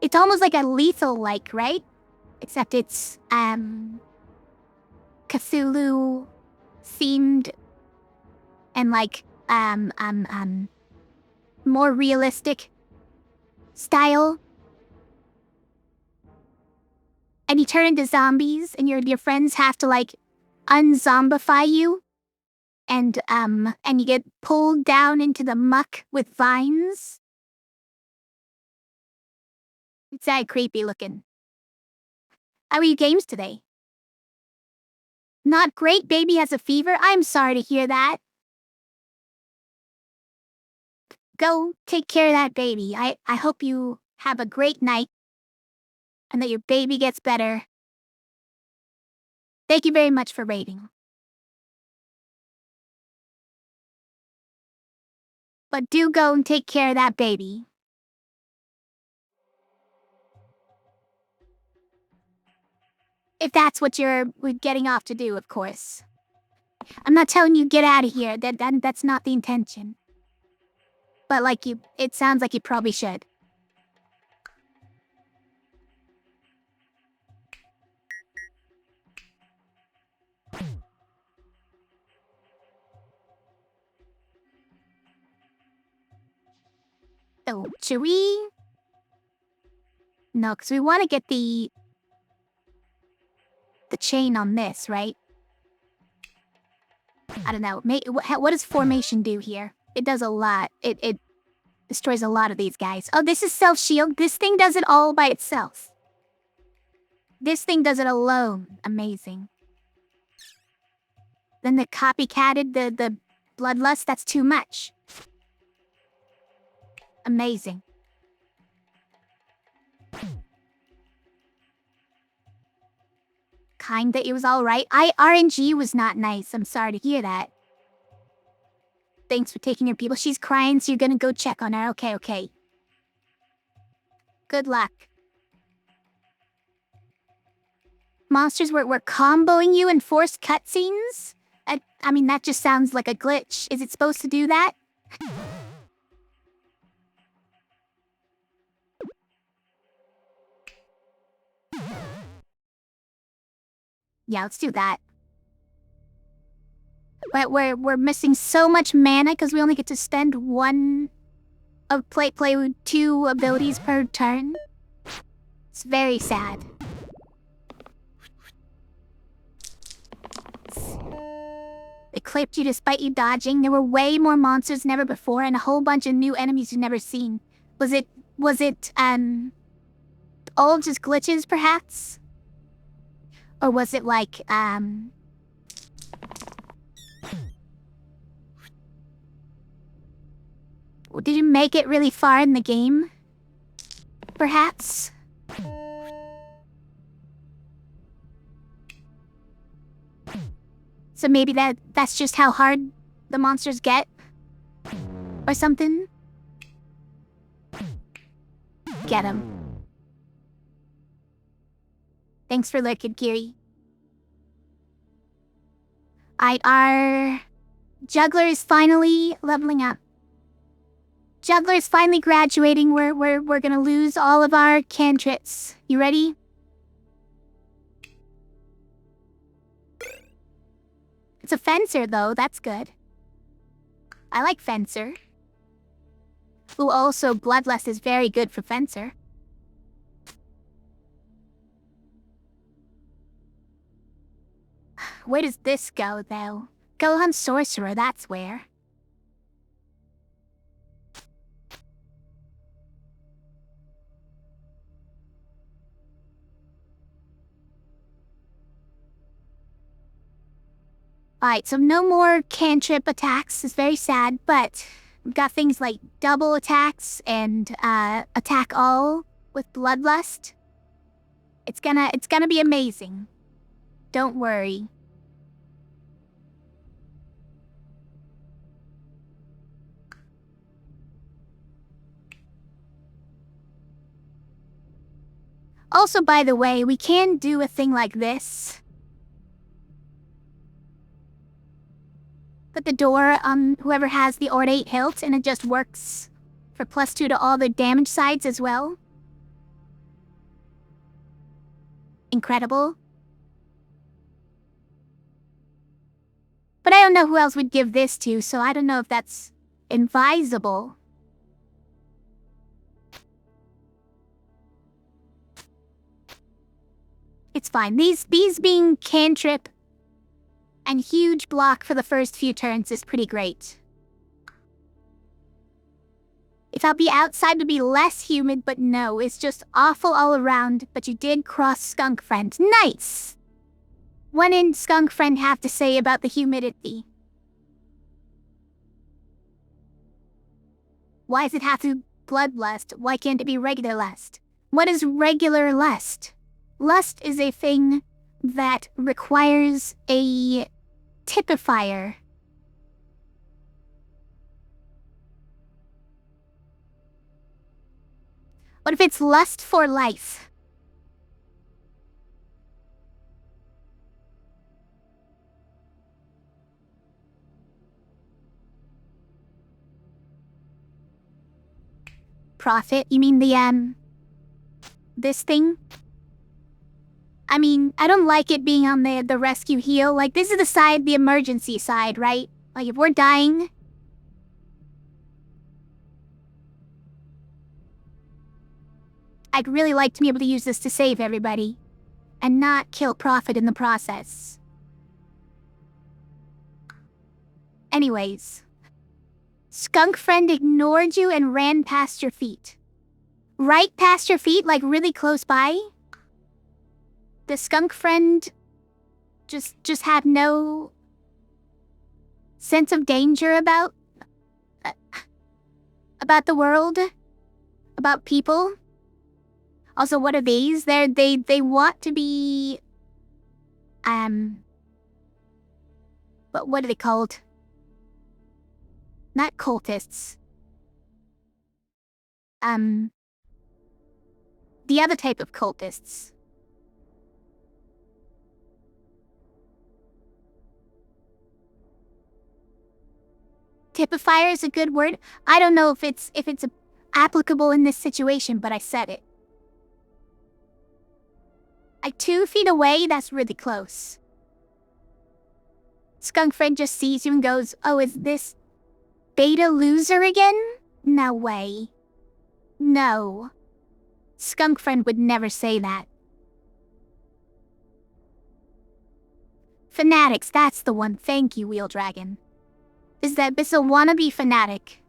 It's almost like a lethal-like, right? Except it's, Cthulhu-themed and, like, more realistic style. And you turn into zombies, and your friends have to, like, unzombify you. And you get pulled down into the muck with vines. It's that creepy looking. How are your games today? Not great, baby has a fever? I'm sorry to hear that. Go take care of that baby. I hope you have a great night. And that your baby gets better. Thank you very much for rating. But do go and take care of that baby. If that's what you're getting off to do, of course. I'm not telling you get out of here. That's not the intention. But it sounds like you probably should. So, should we? No, because we want to get the chain on this, right? I don't know. What does formation do here? It does a lot. It destroys a lot of these guys. Oh, this is self-shield. This thing does it all by itself. This thing does it alone. Amazing. Then the copycatted, the bloodlust, that's too much. Amazing. Kinda, it was alright. RNG was not nice. I'm sorry to hear that. Thanks for taking your people. She's crying, so you're gonna go check on her. Okay. Good luck. Monsters were comboing you in forced cutscenes? I mean, that just sounds like a glitch. Is it supposed to do that? Yeah, let's do that. But we're missing so much mana because we only get to spend one of play with 2 abilities per turn. It's very sad. They clipped you despite you dodging. There were way more monsters than ever before and a whole bunch of new enemies you've never seen. Was it all just glitches, perhaps? Or was it did you make it really far in the game? Perhaps? So maybe that's just how hard the monsters get? Or something? Get 'em. Thanks for lurking, Kiri. Our juggler is finally leveling up. Juggler is finally graduating. We're gonna lose all of our cantrips. You ready? It's a fencer, though. That's good. I like fencer. Ooh, also, bloodlust is very good for fencer. Where does this go, though? Go hunt sorcerer, that's where. Alright, so no more cantrip attacks. It's very sad, but we've got things like double attacks and attack all with bloodlust. It's gonna be amazing. Don't worry. Also, by the way, we can do a thing like this. Put the door on whoever has the ornate hilt, and it just works for +2 to all the damage sides as well. Incredible. But I don't know who else would give this to, so I don't know if that's advisable. It's fine. These being cantrip and huge block for the first few turns is pretty great. If I'll be outside, it'd be less humid, but no, it's just awful all around. But you did cross Skunk Friend. Nice! What did Skunk Friend have to say about the humidity? Why does it have to be bloodlust? Why can't it be regular lust? What is regular lust? Lust is a thing that requires a typifier. What if it's lust for life? profit? You mean this thing? I mean, I don't like it being on the rescue heal. Like, this is the emergency side, right? Like, if we're dying... I'd really like to be able to use this to save everybody. And not kill profit in the process. Anyways. Skunk friend ignored you and ran past your feet. Right past your feet, like really close by? The skunk friend just had no sense of danger about the world, about people. Also, what are these? They want to be but what are they called? Not cultists. The other type of cultists. Typifier is a good word. I don't know if it's applicable in this situation, but I said it. Like 2 feet away, that's really close. Skunk friend just sees you and goes, "Oh, is this beta loser again? No way. No. Skunk friend would never say that." Fanatics, that's the one. Thank you, Wheel Dragon. Is that this a wannabe fanatic?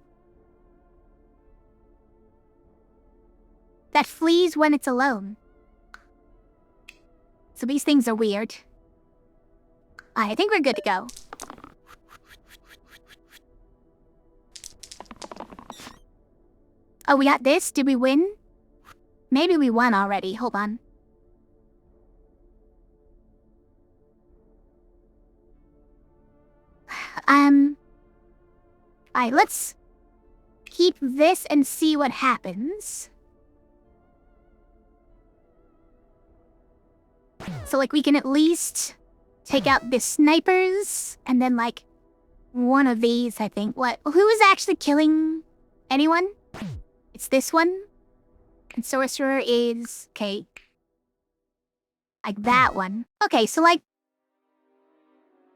That flees when it's alone. So these things are weird. I think we're good to go. Oh, we got this? Did we win? Maybe we won already. Hold on. Alright, let's keep this and see what happens. So, like, we can at least take out the snipers, and then, like, one of these, I think. What? Who is actually killing anyone? It's this one. And sorcerer is... okay. Like that one. Okay, so, like,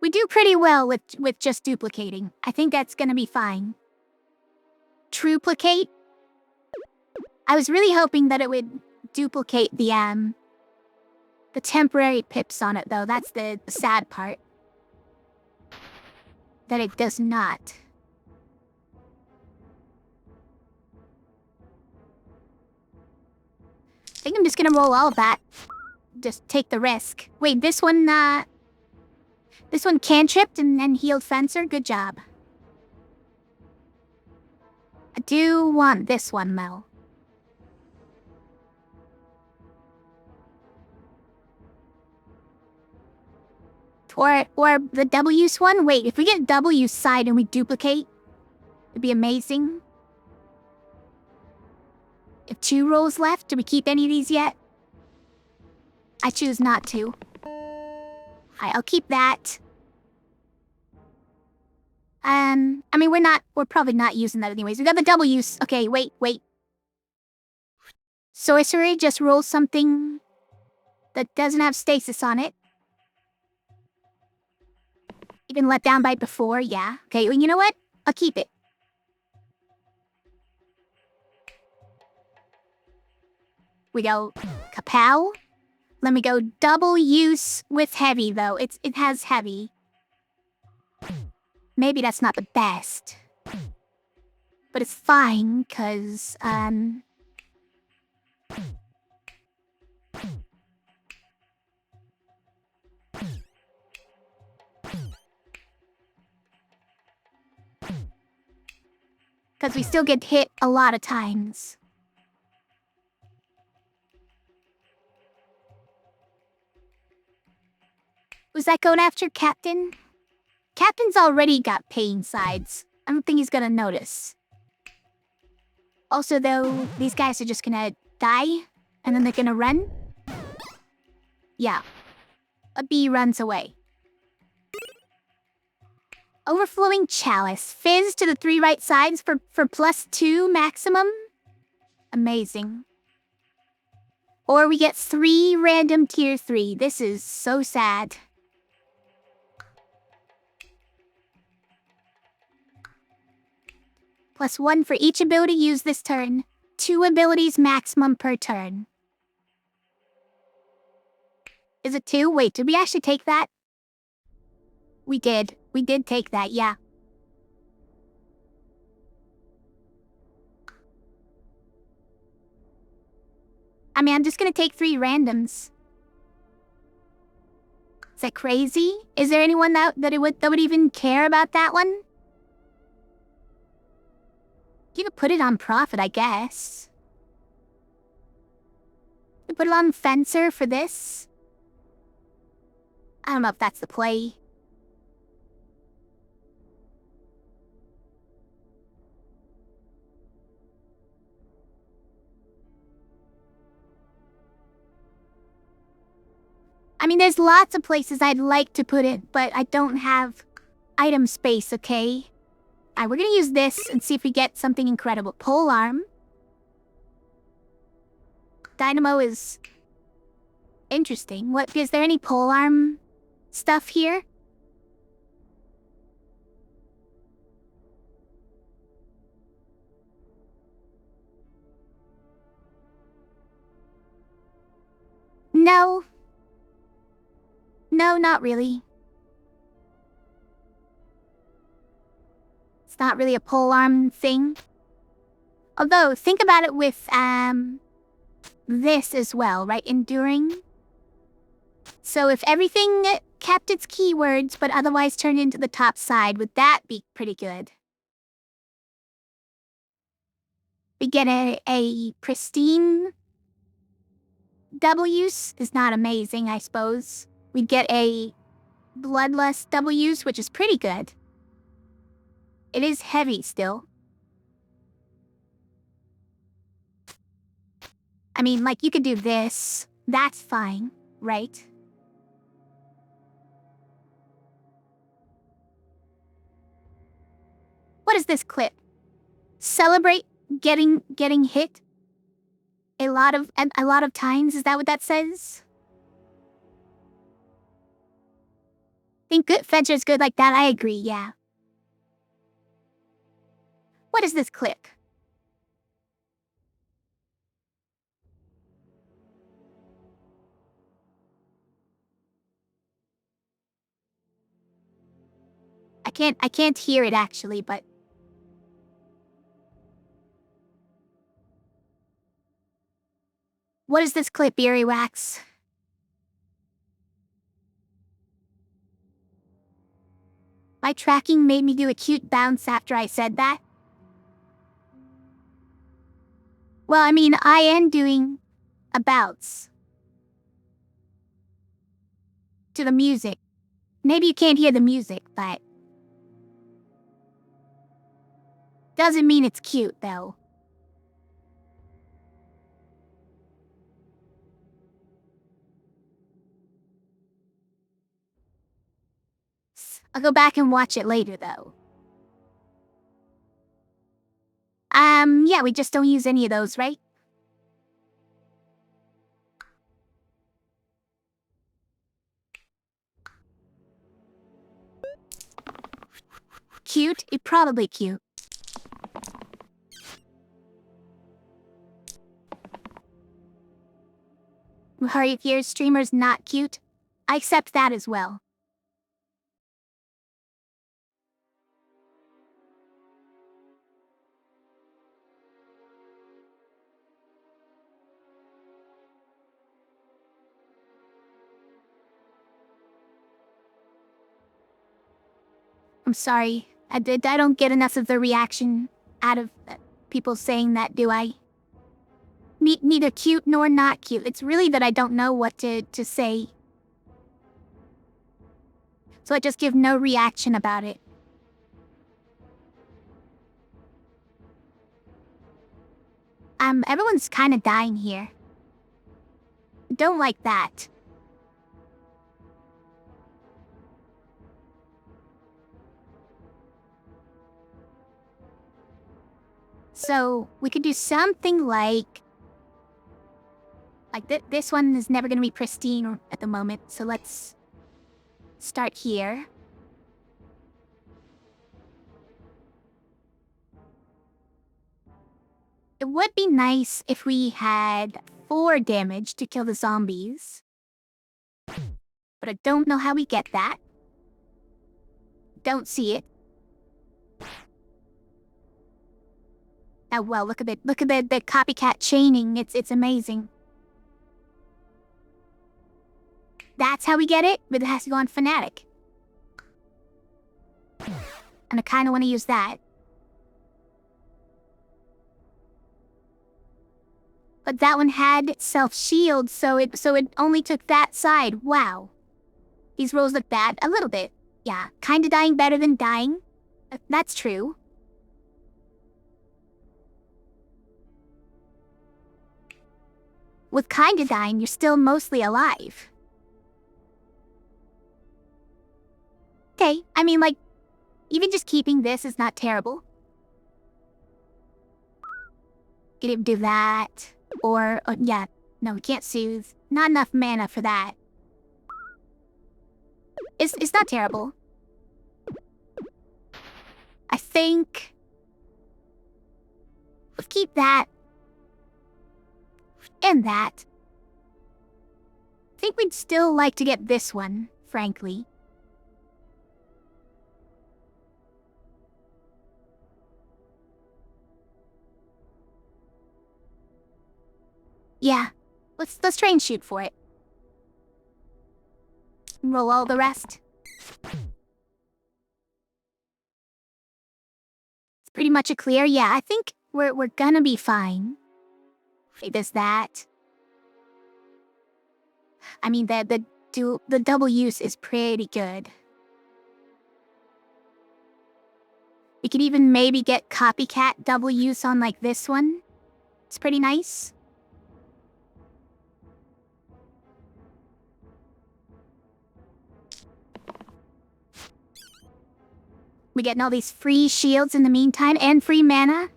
we do pretty well with just duplicating. I think that's gonna be fine. Truplicate? I was really hoping that it would duplicate the temporary pips on it, though. That's the sad part. That it does not. I think I'm just gonna roll all of that. Just take the risk. Wait, this one cantripped and then healed Fencer? Good job. I do want this one, though. Or the W-use one? Wait, if we get W side and we duplicate, it'd be amazing. If 2 rolls left, do we keep any of these yet? I choose not to. I'll keep that. I mean, we're probably not using that anyways. We got the W's. Okay, wait. Sorcery, just roll something that doesn't have stasis on it. Even let down by before, yeah. Okay, well, you know what? I'll keep it. We go kapow. Let me go double use with heavy, though. It has heavy. Maybe that's not the best. But it's fine, cause, because we still get hit a lot of times. Was that going after Captain? Captain's already got pain sides. I don't think he's gonna notice. Also, though, these guys are just gonna die, and then they're gonna run. Yeah. A bee runs away. Overflowing chalice. Fizz to the 3 right sides for +2 maximum. Amazing. Or we get 3 random tier 3. This is so sad. +1 for each ability used this turn. 2 abilities maximum per turn. Is it 2? Wait, did we actually take that? We did. We did take that, yeah. I mean, I'm just gonna take 3 randoms. Is that crazy? Is there anyone that would even care about that one? You could put it on Prophet, I guess. You put it on Fencer for this? I don't know if that's the play. I mean, there's lots of places I'd like to put it, but I don't have item space, okay? Alright, we're gonna use this and see if we get something incredible. Pole arm. Dynamo is interesting. What, is there any pole arm stuff here? No. No, not really. It's not really a pole arm thing. Although, think about it with, this as well, right? Enduring. So if everything kept its keywords, but otherwise turned into the top side, would that be pretty good? We get a pristine W's is not amazing, I suppose. We'd get a bloodless W's, which is pretty good. It is heavy still. I mean, like, you could do this. That's fine, right? What is this clip? Celebrate getting hit a lot of times. Is that what that says? Think good Fencer's good like that. I agree, yeah. What is this clip? I can't hear it actually, but what is this clip, Eerie Wax? My tracking made me do a cute bounce after I said that. Well, I mean, I am doing a bounce to the music. Maybe you can't hear the music, but doesn't mean it's cute, though. I'll go back and watch it later, though. Yeah, we just don't use any of those, right? Cute? It probably cute. Hurry if your streamer's not cute. I accept that as well. I'm sorry. I don't get enough of the reaction out of people saying that, do I? Neither cute nor not cute. It's really that I don't know what to say. So I just give no reaction about it. Everyone's kind of dying here. Don't like that. So we could do something like this one is never going to be pristine at the moment. So let's start here. It would be nice if we had 4 damage to kill the zombies. But I don't know how we get that. Don't see it. Oh well, look at the copycat chaining. It's amazing. That's how we get it, but it has to go on Fanatic. And I kind of want to use that. But that one had self-shield, so it only took that side. Wow. These rolls look bad. A little bit. Yeah, kinda dying better than dying. That's true. With kinda dying, you're still mostly alive. Okay, I mean, like, even just keeping this is not terrible. Could even do that. Or yeah, no, we can't soothe. Not enough mana for that. It's not terrible. I think we'll keep that. And that. I think we'd still like to get this one, frankly. Yeah, let's try and shoot for it. Roll all the rest. It's pretty much a clear. Yeah, I think we're gonna be fine. Okay, there's that. I mean, the double use is pretty good. We could even maybe get copycat double use on like this one. It's pretty nice. We getting all these free shields in the meantime and free mana.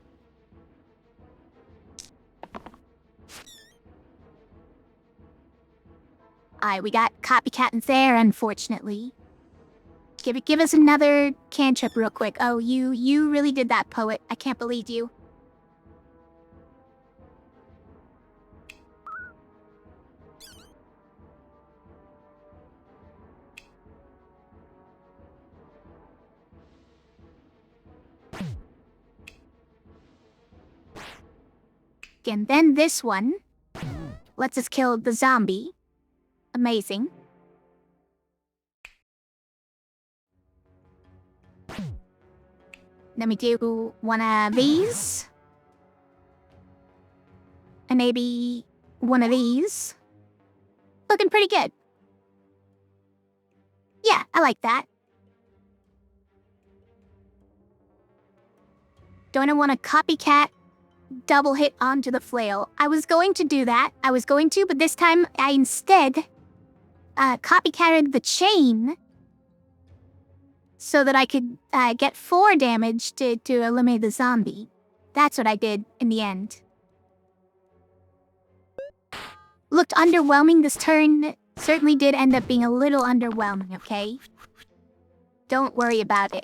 Alright, we got copycat in there, unfortunately. Give us another cantrip real quick. Oh, you really did that, poet. I can't believe you. And then this one lets us kill the zombie. Amazing. Let me do one of these. And maybe one of these. Looking pretty good. Yeah, I like that. Don't I want a copycat double hit onto the flail? I was going to do that. But this time I instead copycatted the chain so that I could get 4 damage to eliminate the zombie. That's what I did in the end. Looked underwhelming this turn. Certainly did end up being a little underwhelming, okay? Don't worry about it.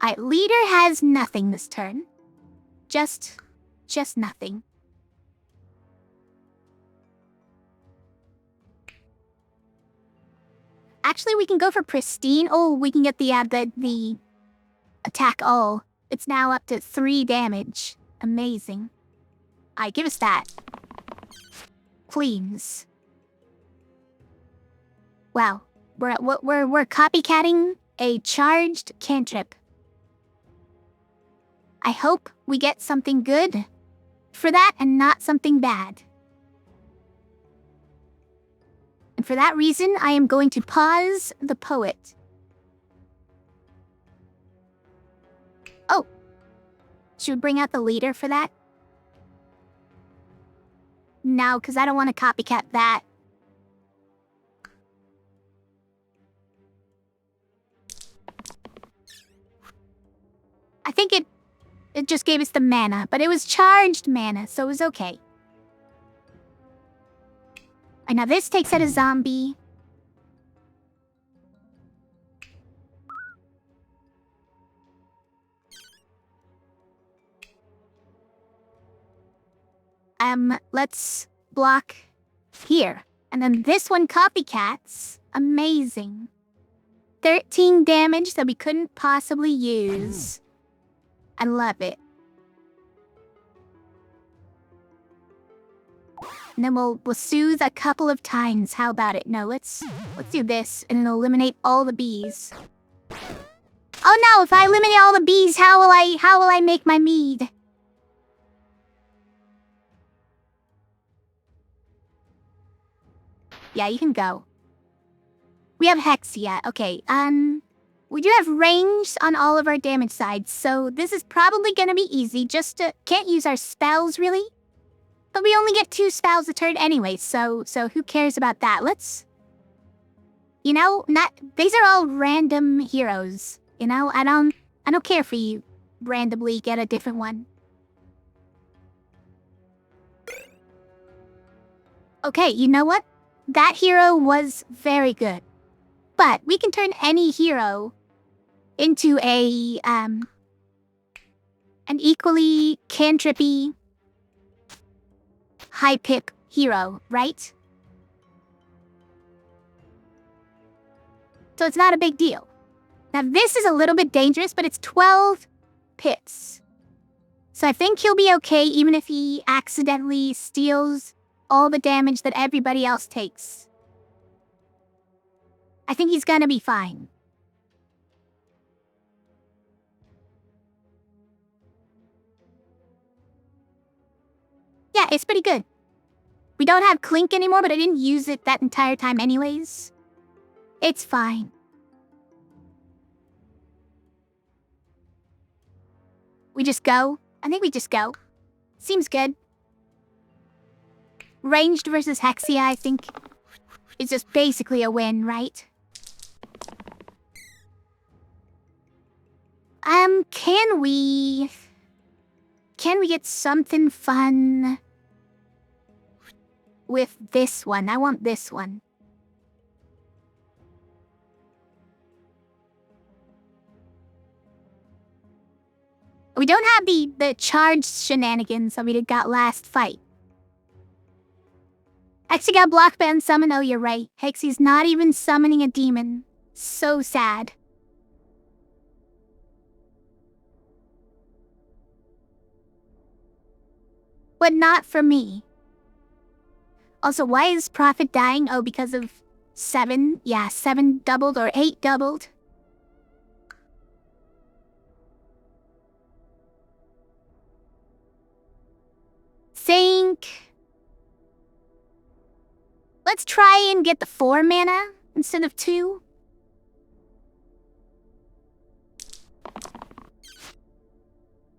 Alright, leader has nothing this turn. Just nothing. Actually, we can go for pristine. Oh, we can get the attack all. It's now up to 3 damage. Amazing. Alright, give us that. Please. Wow. We're copycatting a charged cantrip. I hope we get something good for that and not something bad. And for that reason, I am going to pause the poet. Oh! Should we bring out the leader for that? No, because I don't want to copycat that. think it just gave us the mana, but it was charged mana, so it was okay. And now this takes out a zombie. Let's block here. And then this one copycats. Amazing. 13 damage that we couldn't possibly use. I love it. And then we'll soothe a couple of times. How about it? No, let's do this and it'll eliminate all the bees. Oh no, if I eliminate all the bees, how will I make my mead? Yeah, you can go. We have Hexia. Okay, we do have range on all of our damage sides, so this is probably gonna be easy. Can't use our spells, really. But we only get 2 spells a turn anyway, so who cares about that? You know, these are all random heroes. You know, I don't care if you randomly get a different one. Okay, you know what? That hero was very good. But we can turn any hero into an equally cantrippy, high pip hero, right? So it's not a big deal. Now this is a little bit dangerous, but it's 12 pips. So I think he'll be okay even if he accidentally steals all the damage that everybody else takes. I think he's gonna be fine. Yeah, it's pretty good. We don't have Clink anymore, but I didn't use it that entire time anyways. It's fine. We just go? I think we just go. Seems good. Ranged versus Hexia, I think, is just basically a win, right? Can we get something fun with this one? I want this one. We don't have the charged shenanigans that we got last fight. Hexie got block ban summon. Oh, you're right. Hexie's not even summoning a demon. So sad. But not for me. Also, why is Prophet dying? Oh, because of 7? Yeah, 7 doubled or 8 doubled. Think. Let's try and get the 4 mana instead of 2.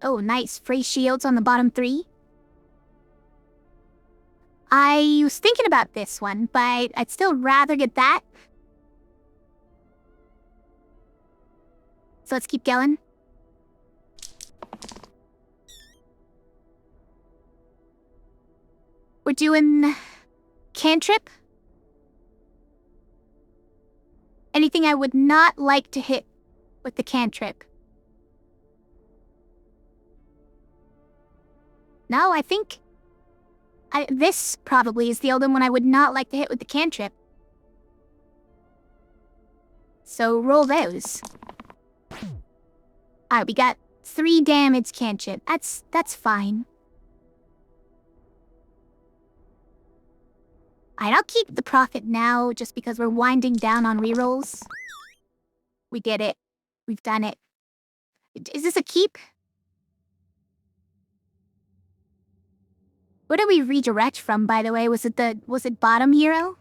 Oh, nice. Free shields on the bottom 3. I was thinking about this one, but I'd still rather get that. So let's keep going. We're doing cantrip. Anything I would not like to hit with the cantrip. No, I think this probably is the only one I would not like to hit with the cantrip. So roll those. Alright, we got 3 damage cantrip. That's fine. Alright, I'll keep the Prophet now just because we're winding down on rerolls. We did it. We've done it. Is this a keep? Where did we redirect from, by the way? Was it bottom hero?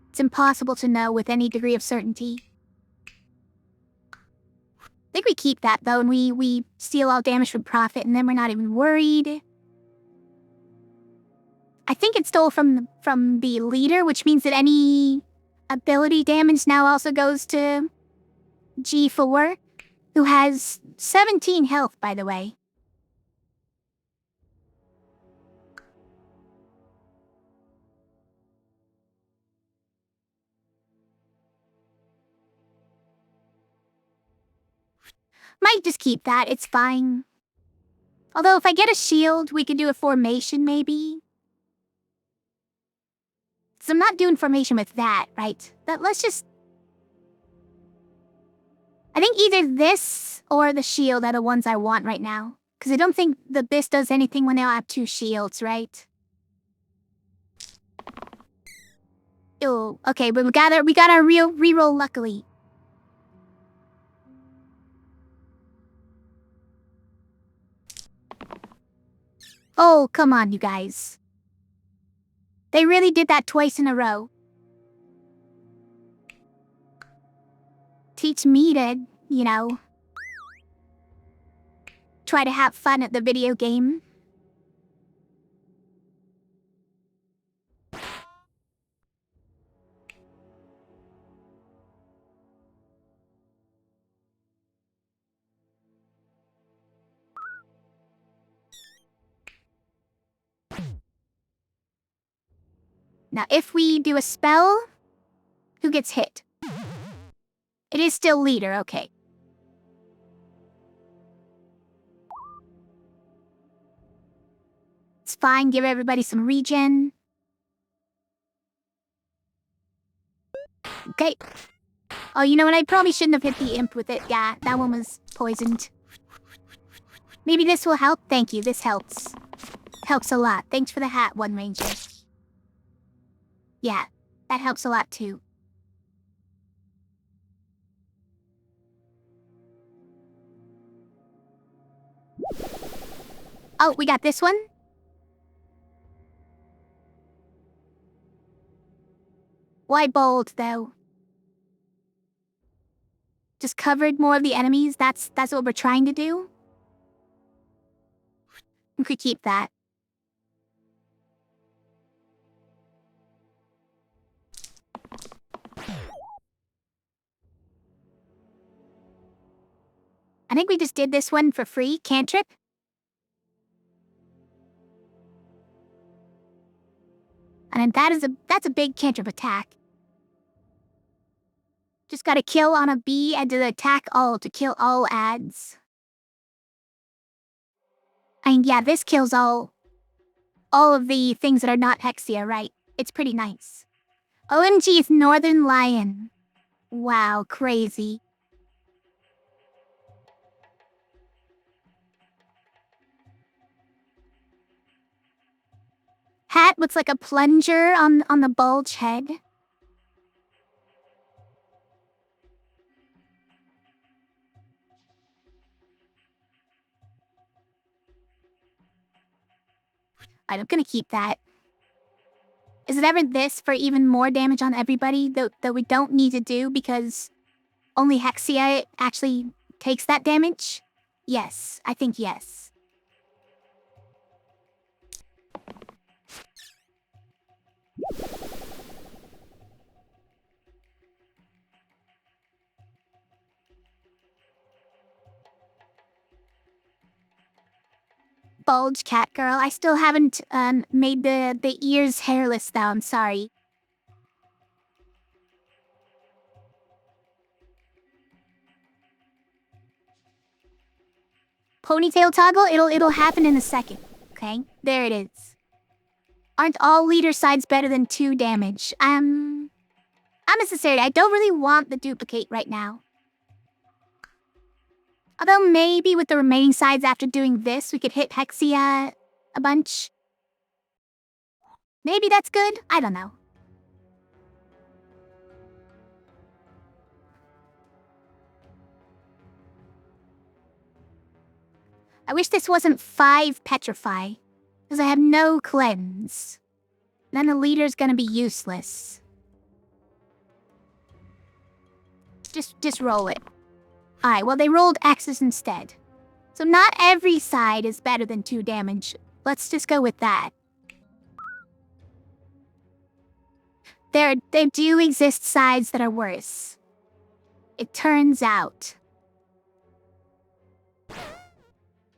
It's impossible to know with any degree of certainty. I think we keep that, though, and we steal all damage from Prophet, and then we're not even worried. I think it stole from the leader, which means that any ability damage now also goes to G4. who has 17 health, by the way. Might just keep that, it's fine. Although if I get a shield, we could do a formation maybe. So I'm not doing formation with that, right? Let's just... I think either this or the shield are the ones I want right now. Because I don't think the this does anything when they all have 2 shields, right? Oh, okay, but we got our reroll luckily. Oh, come on, you guys. They really did that twice in a row. Teach me to, you know, try to have fun at the video game. Now, if we do a spell, who gets hit? It is still leader, okay. It's fine, give everybody some regen. Okay. Oh, you know what? I probably shouldn't have hit the imp with it. Yeah, that one was poisoned. Maybe this will help? Thank you, this helps. Helps a lot. Thanks for the hat, One Ranger. Yeah, that helps a lot too. Oh, we got this one? Why bold, though? Just covered more of the enemies? That's what we're trying to do? We could keep that. I think we just did this one for free. Cantrip? And that's a big cantrip attack. Just gotta kill on a B and to attack all to kill all adds. And yeah, this kills all of the things that are not Hexia, right? It's pretty nice. OMG, it's Northern Lion. Wow, crazy. Hat looks like a plunger on the bulge head. I'm gonna keep that. Is it ever this for even more damage on everybody that we don't need to do because only Hexia actually takes that damage? Yes, I think yes. Bulge cat girl, I still haven't made the ears hairless though, I'm sorry. Ponytail toggle, it'll happen in a second. Okay, there it is. Aren't all leader sides better than 2 damage? Unnecessary. I don't really want the duplicate right now. Although maybe with the remaining sides after doing this, we could hit Hexia a bunch. Maybe that's good? I don't know. I wish this wasn't 5 Petrify, because I have no cleanse. Then the leader's gonna be useless. Just roll it. Alright, well they rolled X's instead. So not every side is better than 2 damage. Let's just go with that. There do exist sides that are worse. It turns out.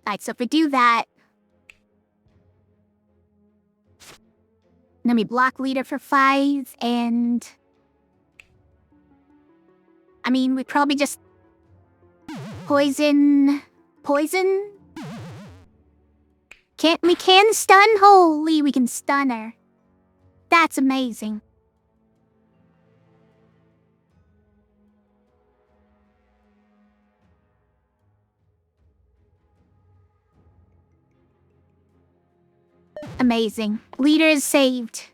Alright, so if we do that... Then we block leader for 5, and... I mean, we probably just... Poison... We can stun? Holy, we can stun her. That's amazing. Amazing. Leader is saved.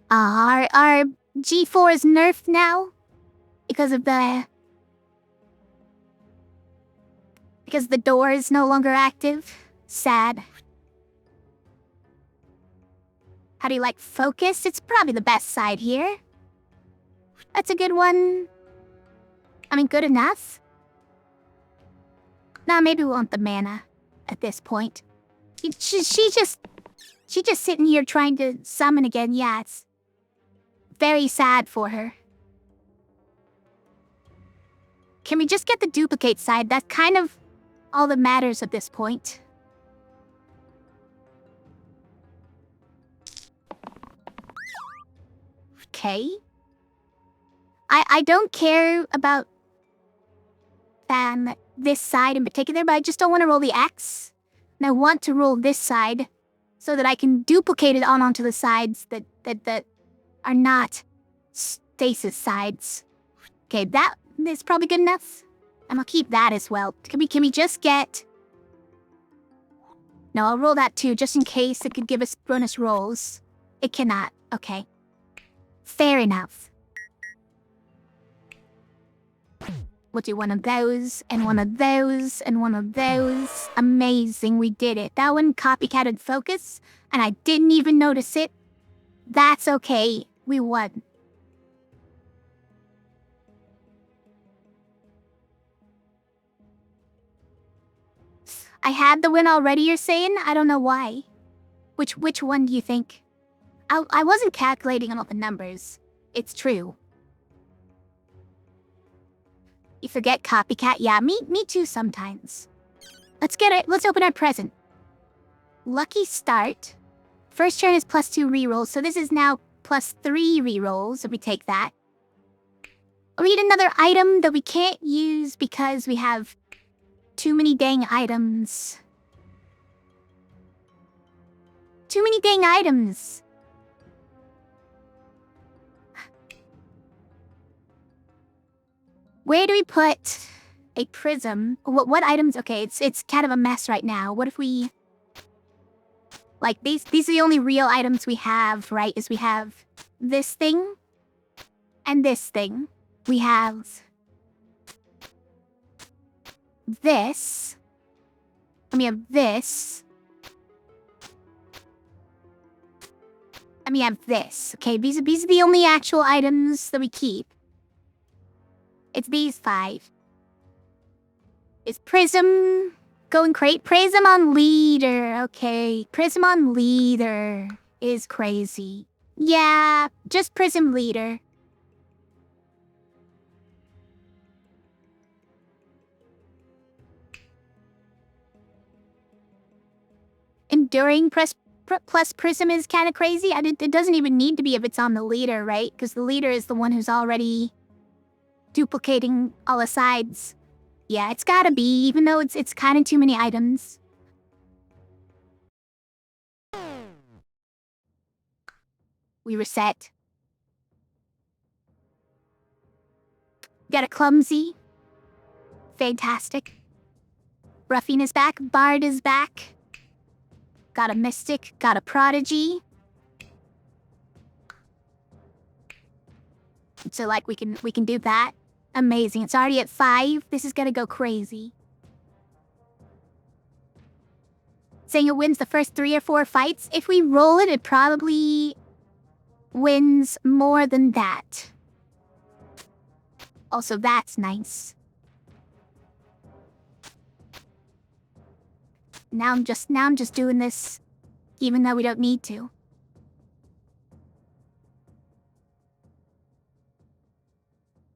Our G4 is nerfed now because of the door is no longer active. Sad. How do you like focus? It's probably the best side here. That's a good one. I mean, good enough. Nah, maybe we want the mana at this point. She's just sitting here trying to summon again. Yeah, it's very sad for her. Can we just get the duplicate side? That's kind of all that matters at this point. Okay. I don't care about this side in particular, but I just don't want to roll the X. And I want to roll this side so that I can duplicate it onto the sides that are not stasis sides. Okay, that is probably good enough. And I'll keep that as well. Can we just get... No, I'll roll that too, just in case it could give us bonus rolls. It cannot. Okay. Fair enough. We'll do one of those, and one of those, and one of those. Amazing, we did it. That one copycatted focus, and I didn't even notice it. That's okay. We won. I had the win already, you're saying? I don't know why. Which one do you think? I wasn't calculating on all the numbers. It's true. You forget copycat? Yeah, me too sometimes. Let's get it. Let's open our present. Lucky start. First turn is +2 rerolls, so this is now +3 rerolls if we take that. Read another item that we can't use because we have too many dang items. Too many dang items. Where do we put a prism? What items? Okay, it's kind of a mess right now. What if we... Like, these are the only real items we have, right? Is we have this thing and this thing. We have this. And we have this. And we have this. Okay, these are the only actual items that we keep. It's these 5. Is Prism going crate? Prism on leader. Okay, Prism on leader is crazy. Yeah, just Prism leader. Enduring plus Prism is kind of crazy. It doesn't even need to be if it's on the leader, right? Because the leader is the one who's already duplicating all the sides. Yeah, it's gotta be, even though it's kind of too many items. We reset. Got a Clumsy. Fantastic. Ruffine is back. Bard is back. Got a Mystic. Got a Prodigy. So, like, we can do that. Amazing. It's already at 5. This is gonna go crazy. Saying it wins the first 3 or 4 fights. If we roll it, it probably wins more than that. Also, that's nice. Now I'm just doing this, even though we don't need to.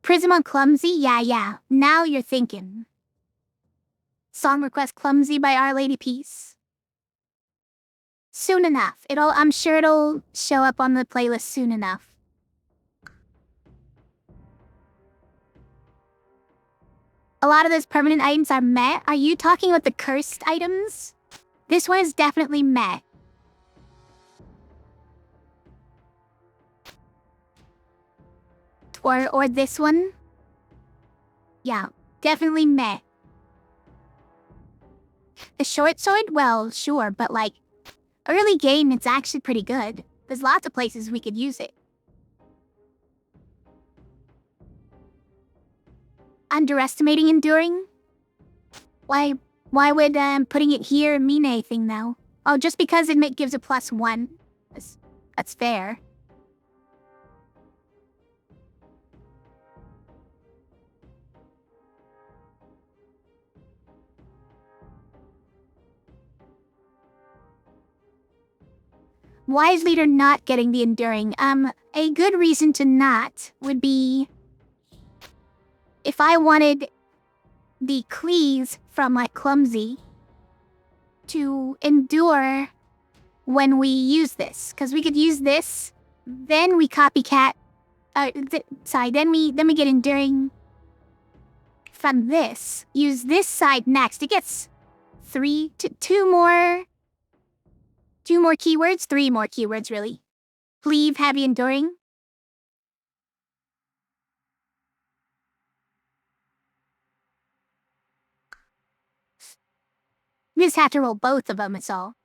Prism on Clumsy? Yeah. Now you're thinking. Song request Clumsy by Our Lady Peace. Soon enough. I'm sure it'll show up on the playlist soon enough. A lot of those permanent items are meh. Are you talking about the cursed items? This one is definitely meh. Or this one? Yeah, definitely meh. The short sword? Well, sure, but like, early game, it's actually pretty good. There's lots of places we could use it. Underestimating enduring? Why would putting it here mean anything though? Oh, just because it gives a +1. That's fair. Wise leader not getting the enduring. A good reason to not would be if I wanted the cleave from my clumsy to endure when we use this, because we could use this, then we copycat. Then we get enduring from this. Use this side next. It gets 2 more keywords, 3 more keywords really. Cleave, heavy, enduring. We just have to roll both of them, it's all.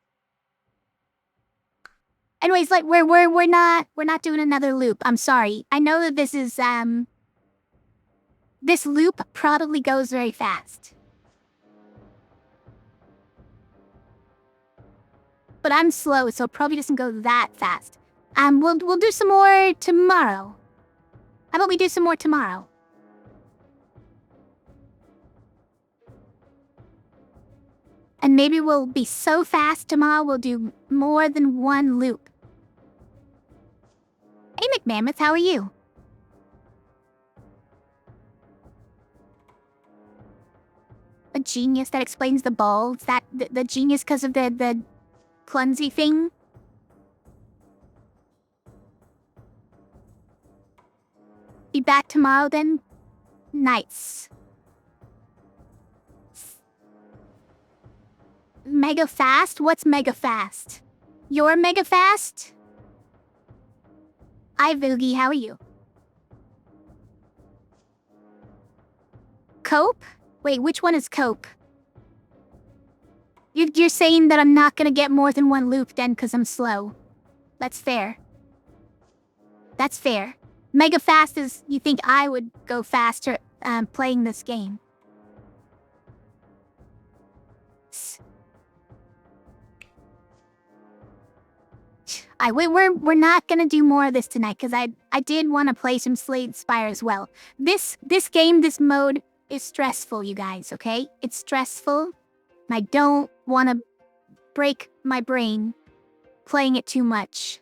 Anyways, like we're not doing another loop. I'm sorry. I know that this is this loop probably goes very fast. But I'm slow, so it probably doesn't go that fast. We'll do some more tomorrow. How about we do some more tomorrow? And maybe we'll be so fast tomorrow we'll do more than one loop. Hey McMammoth, how are you? A genius that explains the balls? That the genius because of the clumsy thing? Be back tomorrow then? Nice. Mega fast? What's mega fast? You're mega fast? Hi Vilgi, how are you? Cope? Wait, which one is cope? You're saying that I'm not gonna get more than one loop then because I'm slow. That's fair. That's fair. Mega fast is you think I would go faster playing this game. We're not gonna do more of this tonight because I did want to play some Slade Spire as well. This game, this mode is stressful, you guys. Okay, it's stressful. I don't want to break my brain playing it too much.